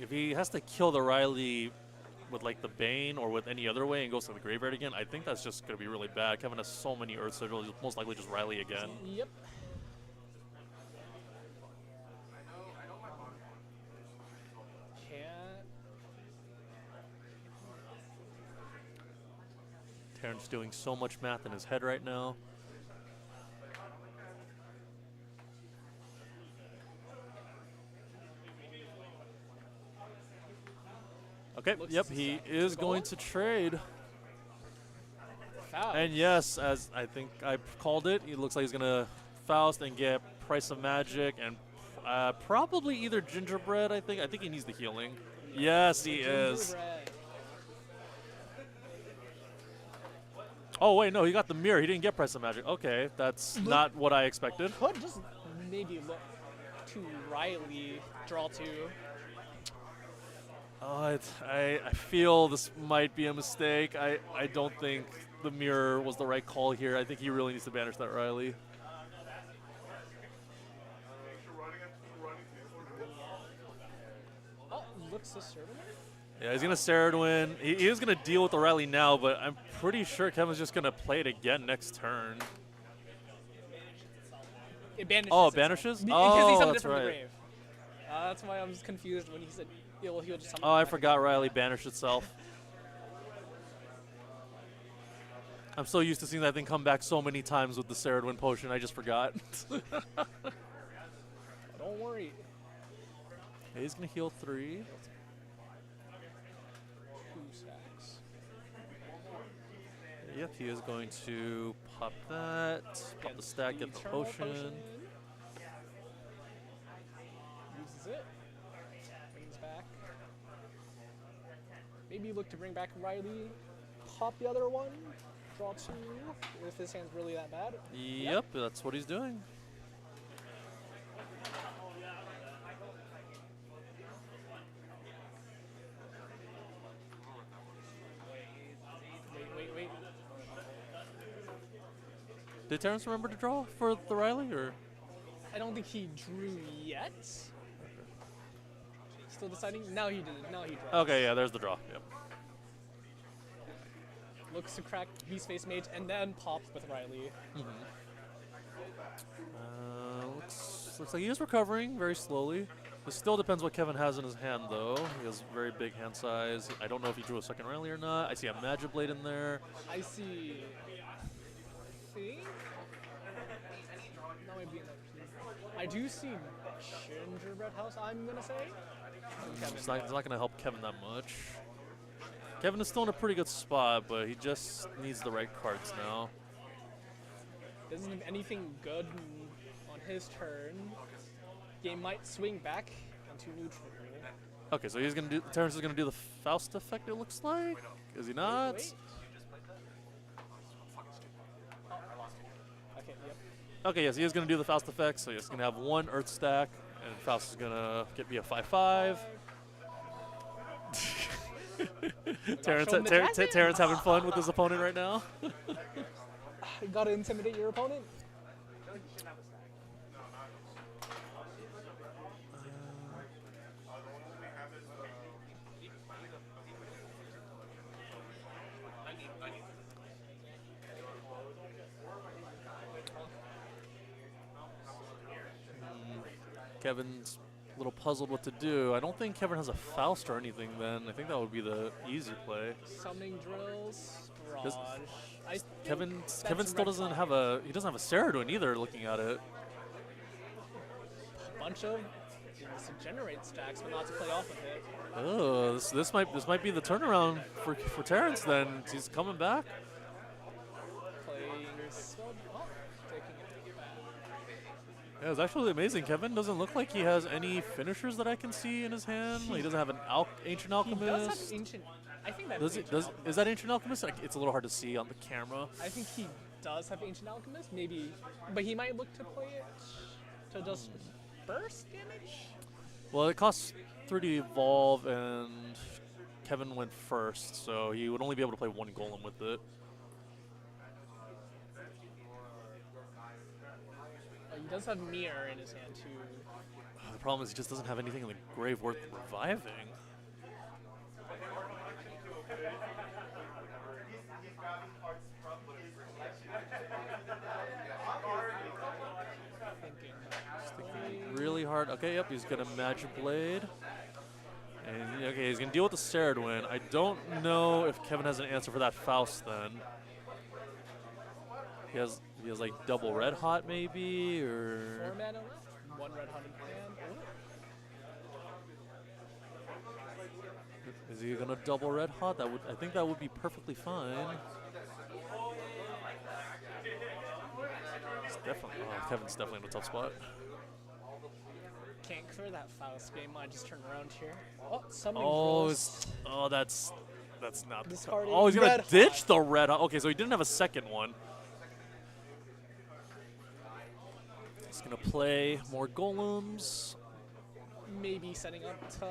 If he has to kill the Riley with like the Bane or with any other way and goes to the Graveyard again, I think that's just going to be really bad. Kevin has so many Earth Sigils, he'll most likely just Riley again. Yep. Terrence doing so much math in his head right now. Okay, yep, he is going to trade. Faust. And yes, as I think I called it, it looks like he's going to Faust and get Price of Magic and probably either Gingerbread, I think. I think he needs the healing. Yes, he is. Oh, wait, no, he got the mirror. He didn't get Price of Magic. Okay, that's not what I expected. Could just maybe look to Riley, draw 2. I feel this might be a mistake. I don't think the mirror was the right call here. I think he really needs to banish that Riley. Oh, looks a certain. Yeah, he's going to Ceridwen. He is going to deal with the Riley now, but I'm pretty sure Kevin's just going to play it again next turn. It banishes. Oh, it banishes? Because he Oh, summoned it that's from the right. grave. That's why I was confused when he said he'll just summon Oh, it I back. forgot Riley banished itself. I'm so used to seeing that thing come back so many times with the Ceridwen potion, I just forgot. Don't worry. He's going to heal 3. 2 stacks. Yep, he is going to pop that, pop the stack, get the Eternal potion. Uses it. Brings back. Maybe look to bring back Riley. Pop the other one. Draw 2. If his hand's really that bad. Yep, that's what he's doing. Wait. Did Terrence remember to draw for the Riley, or? I don't think he drew yet. Still deciding? Now he did. Now he draws. Okay, yeah, there's the draw. Yep. Looks to crack Beastface Mage and then pop with Riley. Looks like he is recovering very slowly. It still depends what Kevin has in his hand, though. He has very big hand size. I don't know if he drew a second Riley or not. I see a Magic Blade in there. I see. That might be another. I do see Gingerbread House, I'm going to say. It's not going to help Kevin that much. Kevin is still in a pretty good spot, but he just needs the right cards now. Doesn't have anything good on his turn. Game might swing back into neutral. Okay, so he's going to do. Terrence is going to do the Faust effect, it looks like. Is he not? Wait. Okay, yep. Okay, yes, he is going to do the Faust effect, so he's going to have 1 Earth stack, and Faust is going to get me a 5/5. Terrence having fun with his opponent right now. You gotta intimidate your opponent. Kevin's a little puzzled what to do. I don't think Kevin has a Faust or anything then. I think that would be the easy play. Summoning drills, barrage. Kevin still doesn't have a Ceridwen either, looking at it. Bunch of to generate stacks, but not to play off of it. Oh, this might be the turnaround for Terrence then. He's coming back. Playing taking it back. Yeah, it's actually amazing. Kevin doesn't look like he has any finishers that I can see in his hand. He doesn't have an Ancient Alchemist. He does have ancient. I think that is that Ancient Alchemist? It's a little hard to see on the camera. I think he does have Ancient Alchemist, maybe, but he might look to play it to just burst damage. Well, it costs 3 to evolve, and Kevin went first, so he would only be able to play 1 golem with it. He does have Mirror in his hand, too. The problem is he just doesn't have anything in the grave worth reviving. Thinking really hard. Okay, yep, he's got a Magic Blade. And, okay, he's going to deal with the Ceridwen. I don't know if Kevin has an answer for that Faust then. He has like double Red Hot maybe, or... 4 mana left, 1 Red Hot in hand. Is he gonna double Red Hot? I think that would be perfectly fine. Kevin's definitely in a tough spot. Can't clear that Faust game. I just turn around here. Oh, summoning that's not. Discarding Oh, he's gonna Red ditch Hot. the Red Hot. Okay, so he didn't have a second one. He's gonna play more golems. Maybe setting up to...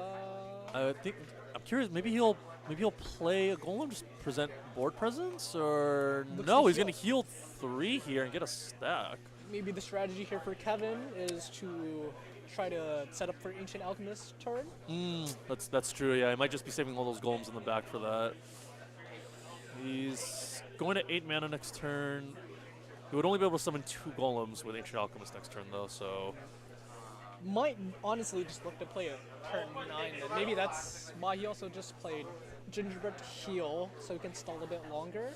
I'm curious. Maybe he'll play a golem, just present board presence, or Looks no? to He's heal. gonna heal 3 here and get a stack. Maybe the strategy here for Kevin is to try to set up for Ancient Alchemist turn. That's true. Yeah, he might just be saving all those golems in the back for that. He's going to 8 mana next turn. He would only be able to summon 2 golems with Ancient Alchemist next turn, though. So Might honestly just look to play a turn 9 then. Maybe that's why he also just played Gingerbread to heal, so he can stall a bit longer.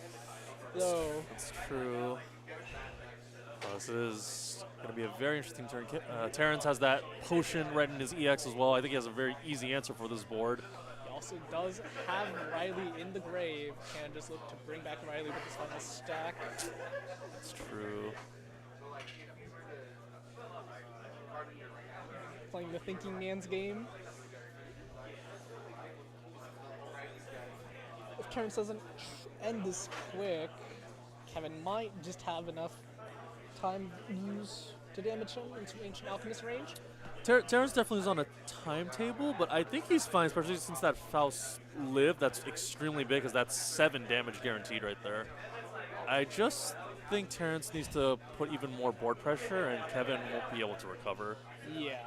Though that's true. This is going to be a very interesting turn. Terrence has that potion right in his EX as well. I think he has a very easy answer for this board. he also does have Riley in the grave. Can just look to bring back Riley with his final stack. That's true. Playing the thinking man's game. If Terrence doesn't end this quick, Kevin might just have enough time to use to damage him into Ancient Alchemist range. Terrence definitely is on a timetable, but I think he's fine, especially since that Faust lived. That's extremely big, because that's 7 damage guaranteed right there. I just think Terrence needs to put even more board pressure, and Kevin won't be able to recover. Yeah.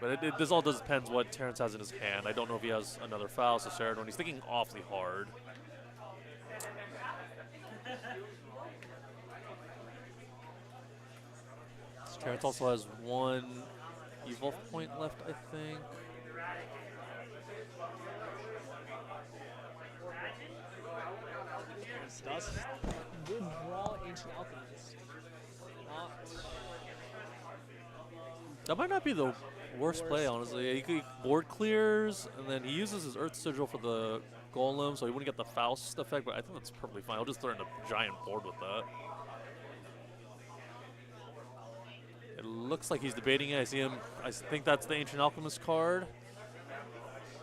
But this all does depends what Terrence has in his hand. I don't know if he has another Faust or Shadowverse. He's thinking awfully hard. Terrence also has 1 evolve point left, I think. Terrence did draw Ancient Alchemist. That might not be the worst play, honestly. He board clears, and then he uses his Earth Sigil for the Golem, so he wouldn't get the Faust effect, but I think that's perfectly fine. He'll just throw in a giant board with that. It looks like he's debating it. I see him. I think that's the Ancient Alchemist card.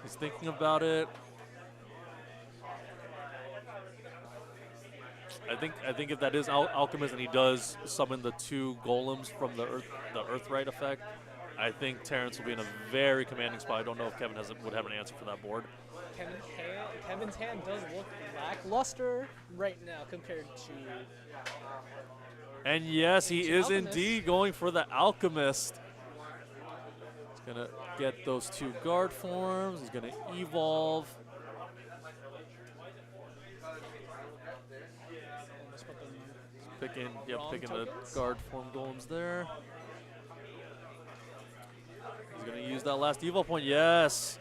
He's thinking about it. I think if that is Alchemist and he does summon the 2 golems from the Earthright effect, I think Terrence will be in a very commanding spot. I don't know if Kevin would have an answer for that board. Kevin's hand does look lackluster right now compared to... And yes, he Ancient is Alchemist. indeed going for the Alchemist. He's going to get those 2 guard forms. He's going to evolve. Picking the guard form golems there. He's going to use that last evolve point. Yes.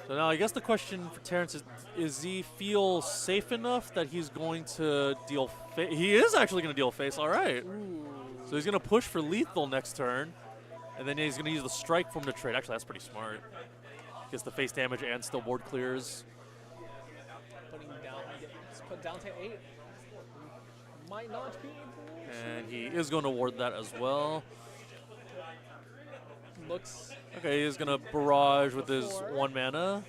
So now I guess the question for Terrence is he feel safe enough that he's going to deal he is actually going to deal face. All right. Ooh. So he's going to push for lethal next turn, and then he's going to use the strike form to trade. Actually, that's pretty smart. Gets the face damage and still board clears. Putting down, put down to 8. Might not be able to. And he is going to ward that as well. Looks. Okay, he's going to barrage with his Before. 1 mana.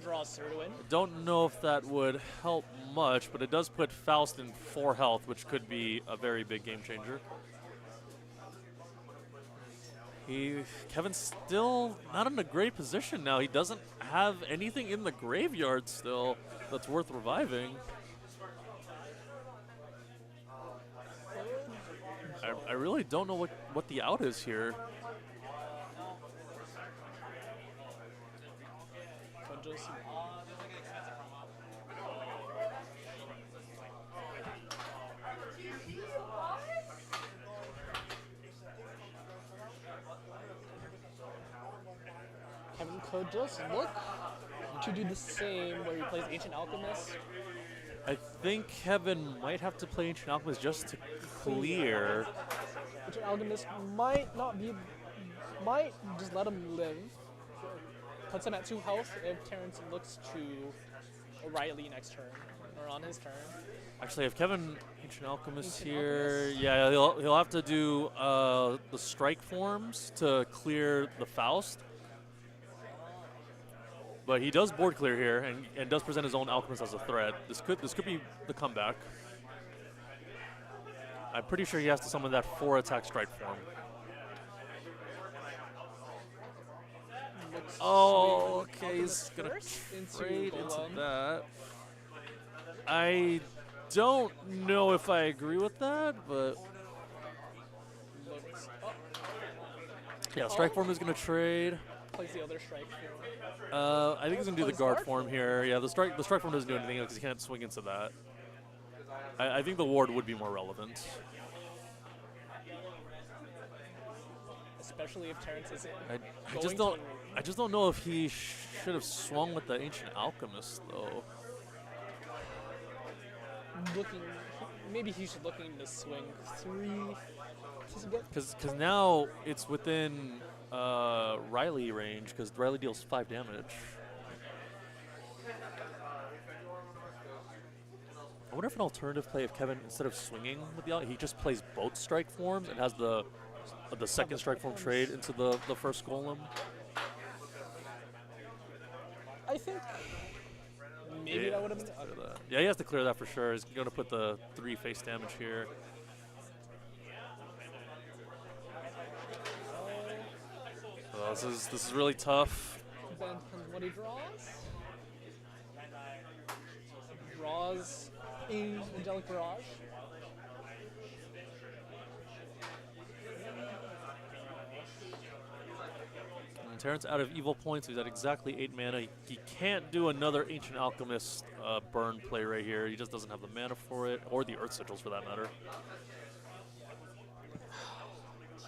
draws Sirduin. Don't know if that would help much, but it does put Faust in 4 health, which could be a very big game changer. Kevin's still not in a great position now. He doesn't have anything in the graveyard still that's worth reviving. I really don't know what the out is here. Kevin could just look to do the same where he plays Ancient Alchemist. I think Kevin might have to play Ancient Alchemist just to clear. Ancient Alchemist might just let him live. Puts him at 2 health if Terrence looks to O'Reilly next turn, or on his turn. Actually, if Kevin Ancient Alchemist here, yeah, he'll have to do the strike forms to clear the Faust. But he does board clear here and does present his own Alchemist as a threat. This could be the comeback. I'm pretty sure he has to summon that 4-attack strike form. Oh, okay, he's gonna trade into that. I don't know if I agree with that, but yeah, strike form is gonna trade. Plays the other strike form. I think he's gonna do the guard form here. Yeah, the strike form doesn't do anything because he can't swing into that. I think the ward would be more relevant. Especially if Terrence isn't. I just don't know if he should have swung with the Ancient Alchemist though. Maybe he should looking to swing 3. Because now it's within Riley range, because Riley deals 5 damage. I wonder if an alternative play if Kevin, instead of swinging with the he just plays both strike forms and has the second strike form trade into the first golem. I think maybe that would have been. Yeah, he has to clear that for sure. He's going to put the 3 face damage here. So this is really tough. Then depends what he draws. Draws in Angelic Barrage. And Terrence out of evil points. He's at exactly 8 mana. He can't do another Ancient Alchemist burn play right here. He just doesn't have the mana for it, or the Earth Sigils for that matter.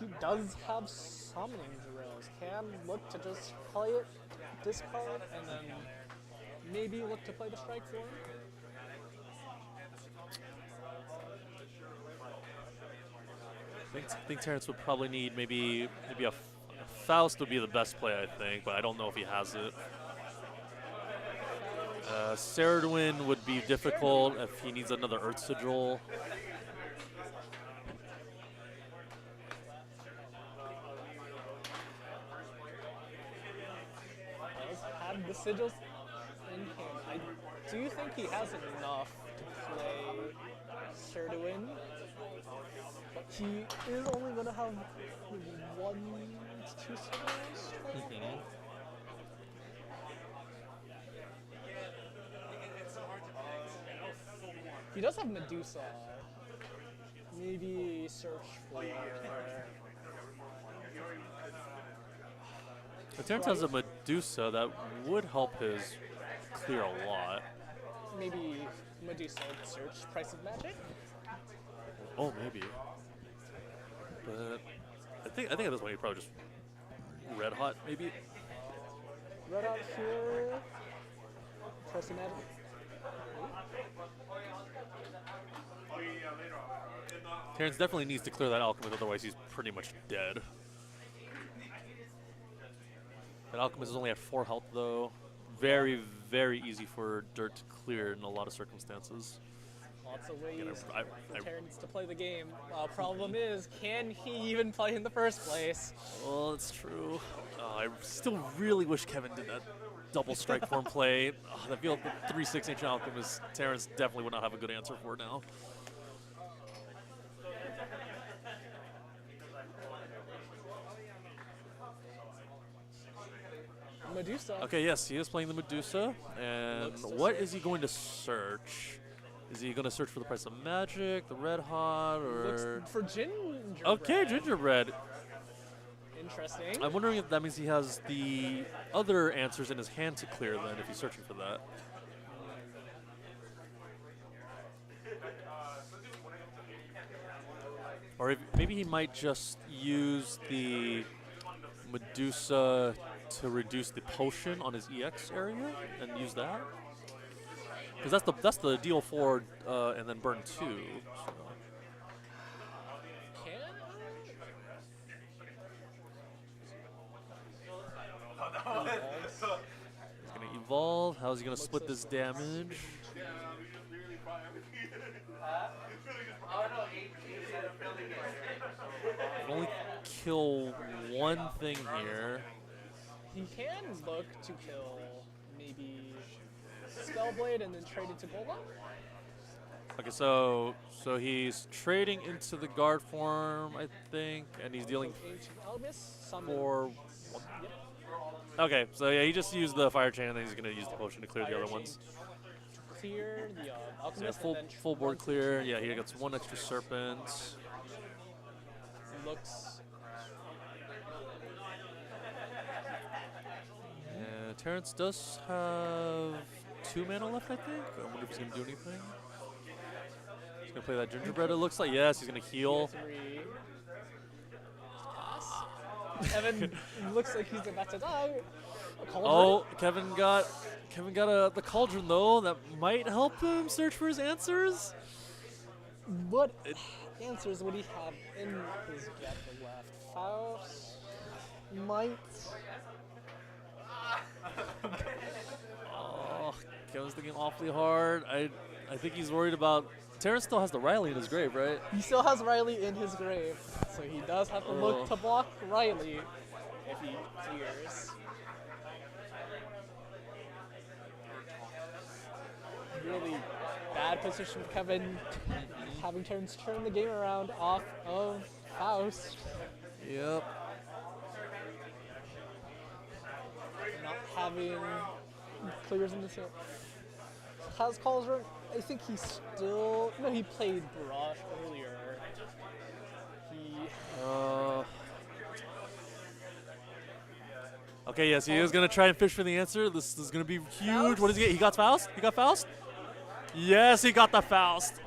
He does have summoning drills. Can look to just play it, discard, and then maybe look to play the strike form. I think Terrence would probably need maybe a Faust would be the best play, I think, but I don't know if he has it. Saraduin would be difficult if he needs another Earth Sigil. Have the sigils in him. I do think he has enough to play Sirduin. But he is only going to have 1 to 2 sigils. He does have Medusa. Maybe search for. If Terrence has a Medusa, that would help his clear a lot. Maybe Medusa search Price of Magic. Oh, maybe. But I think at this point he'd probably just Red Hot, maybe. Red Hot here. Price of Magic. Terrence definitely needs to clear that Alchemist, otherwise he's pretty much dead. That Alchemist is only at 4 health, though. Very, very easy for Dirt to clear in a lot of circumstances. Lots of ways for Terrence to play the game. Problem is, can he even play in the first place? Well, it's true. I I still really wish Kevin did that double strike form play. I feel like the 3/6 Ancient Alchemist, Terrence definitely would not have a good answer for now. Medusa. Okay, yes, he is playing the Medusa. And what is he going to search? Is he going to search for the price of magic, the red hot, or... Looks for gingerbread. Okay, gingerbread. Interesting. I'm wondering if that means he has the other answers in his hand to clear then, if he's searching for that. Or maybe he might just use the Medusa to reduce the potion on his EX area and use that. Because that's the deal 4 and then burn 2. So. He's gonna evolve. How's he gonna split this damage? Can only kill one thing here. He can look to kill maybe Spellblade and then trade it to Golem. Okay, so he's trading into the guard form, I think, and he's dealing for. Yep. Okay, so yeah, he just used the fire chain, and then he's gonna use the potion to clear the other ones. Clear the alchemist. So yeah, full board clear. Yeah, he gets one extra serpent. Looks. Yeah, Terrence does have 2 mana left, I think. I wonder if he's gonna do anything. He's gonna play that gingerbread. It looks like yes, he's gonna heal. Kevin looks like he's about to die. Oh, Kevin got the cauldron though. That might help him search for his answers. What answers would he have in his gather left? Faust might. Oh, Kevin's thinking awfully hard. I think he's worried about. Terrence still has the Riley in his grave, right? He still has Riley in his grave, so he does have to look to block Riley if he clears. Really bad position for Kevin, having Terrence turn the game around off of Faust. Yep. Not having clears in the set. Has Cauldron. I think he still. No, he played Barrage earlier. Okay, yes, he is going to try and fish for the answer. This is going to be huge. Faust? What does he get? He got Faust? He got Faust? Yes, he got the Faust.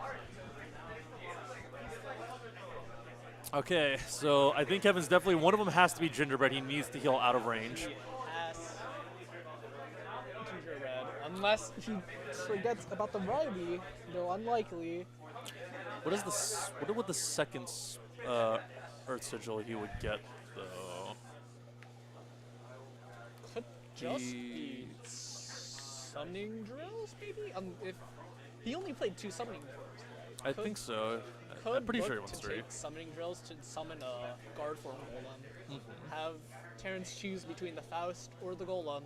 Okay, so I think Kevin's definitely, one of them has to be Gingerbread. He needs to heal out of range. Gingerbread. Unless he forgets about the Riley, though unlikely. What is this? What would the second Earth Sigil he would get, though? Could just be summoning drills, maybe? If he only played 2 summoning drills, right? I think so. I'm pretty sure he wants 3. Take summoning drills to summon a guard form golem. Have Terrence choose between the Faust or the golem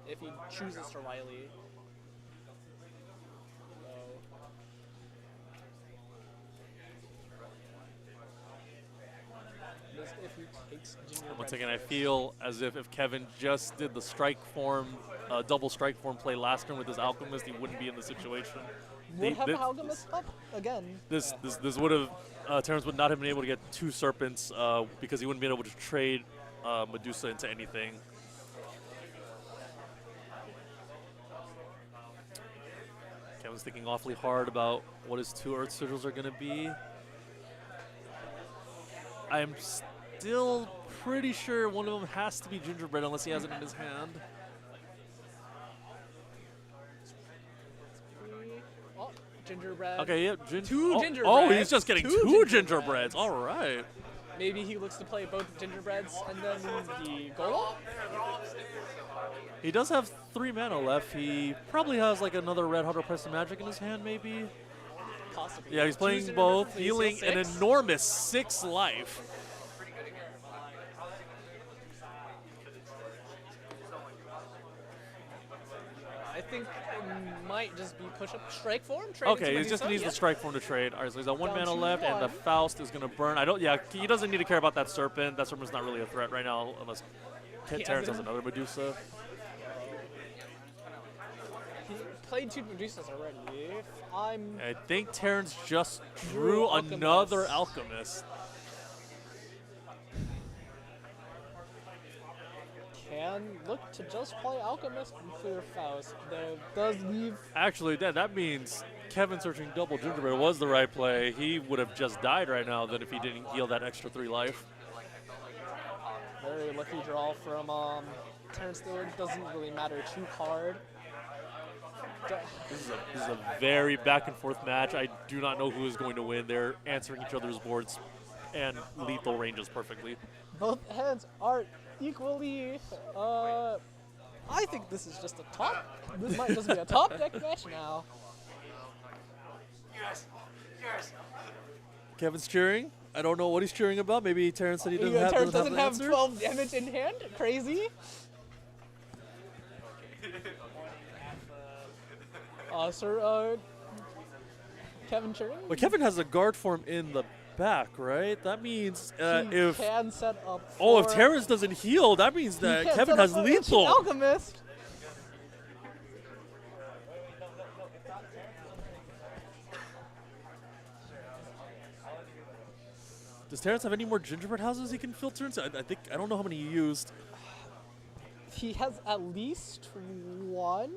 if he chooses to Riley. If he takes Once again, I feel as if Kevin just did the strike form, double strike form play last turn with his Alchemist, he wouldn't be in the situation. Would have Alchemist up again. This would have Terrence would not have been able to get 2 serpents because he wouldn't be able to trade Medusa into anything. Kevin's thinking awfully hard about what his 2 Earth Sigils are going to be. I'm still pretty sure one of them has to be Gingerbread unless he has it in his hand. Gingerbread. Okay, yep. 2 gingerbreads. Oh, he's just getting 2 gingerbreads. gingerbreads. All right. Maybe he looks to play both gingerbreads and then the golem. He does have 3 mana left. He probably has like another red hot or press of magic in his hand, maybe. Possibly. Yeah, he's playing both, healing an enormous 6 life. I think it might just be push-up strike form. Okay, he just needs the strike form to trade. All right, so he's got 1 mana left, and the Faust is going to burn. Yeah, he doesn't need to care about that Serpent. That Serpent's not really a threat right now, unless Terrence has another Medusa. He played 2 Medusas already. I think Terrence just drew another Alchemist. Can look to just play Alchemist and clear Faust, though does leave... Actually, that means Kevin searching double Gingerbread was the right play. He would have just died right now than if he didn't heal that extra 3 life. Very lucky draw from Terrence there. Doesn't really matter too hard. This is a very back and forth match. I do not know who is going to win. They're answering each other's boards and lethal ranges perfectly. Both hands are equally. I think this is just a top. This might just be a top deck match now. Yes, yes. Kevin's cheering. I don't know what he's cheering about. Maybe Terrence said he doesn't have. Terrence doesn't have 12 damage in hand. Crazy. Kevin cheering. Well, Kevin has a guard form in the back, right? That means if can set up. If Terrence doesn't heal, that means that Kevin has lethal. Alchemist. Does Terrence have any more gingerbread houses he can filter into? I don't know how many he used. He has at least 1.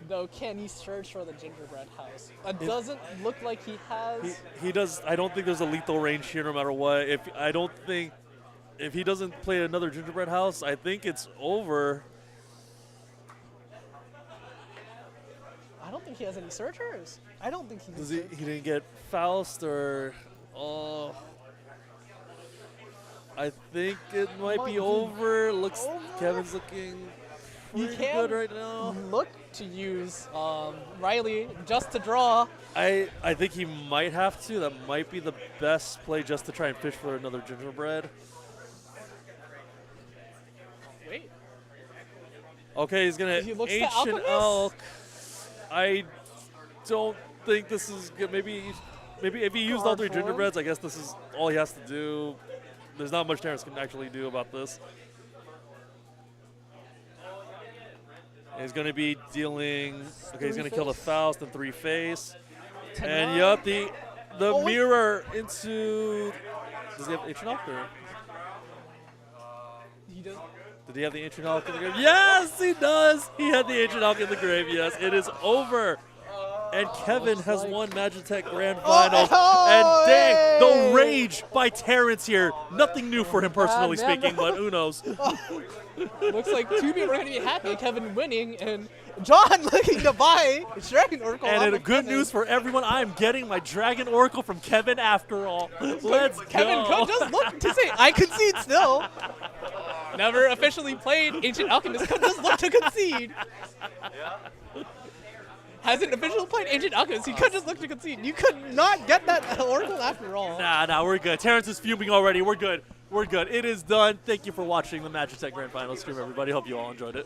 Though, can he search for the gingerbread house? It doesn't look like he has. He does. I don't think there's a lethal range here, no matter what. If he doesn't play another gingerbread house, I think it's over. I don't think he has any searchers. I don't think he's. He didn't get Faust or. I think it might be over. Kevin's looking pretty good right now. Look to use Riley just to draw. I think he might have to. That might be the best play just to try and fish for another gingerbread. Wait. Okay, he's gonna Ancient Elk. I don't think this is good. Maybe if he used all 3 gingerbreads, I guess this is all he has to do. There's not much Terrence can actually do about this. He's going to be dealing. Okay, he's going to kill the Faust and 3 face. And yup, the mirror into. Does he have Ancient Elk? He does. Did he have the Ancient Elk in the grave? Yes, he does. He had the Ancient Elk in the grave. Yes, it is over. And Kevin has won Magitech Grand Finals. And dang, the rage by Terrence here. Nothing new for him personally speaking, but who knows? Looks like 2 people are going to be happy Kevin winning, and John looking to buy Dragon Oracle. And good news for everyone, I'm getting my Dragon Oracle from Kevin after all. Let's Kevin go. could just look to say, I concede still. Never officially played Ancient Alchemist, could just look to concede. Hasn't officially played Ancient Alchemist, he could just look to concede. You could not get that Oracle after all. Nah, we're good. Terrence is fuming already. We're good. We're good. It is done. Thank you for watching the Magitech Grand Finals stream, everybody. Hope you all enjoyed it.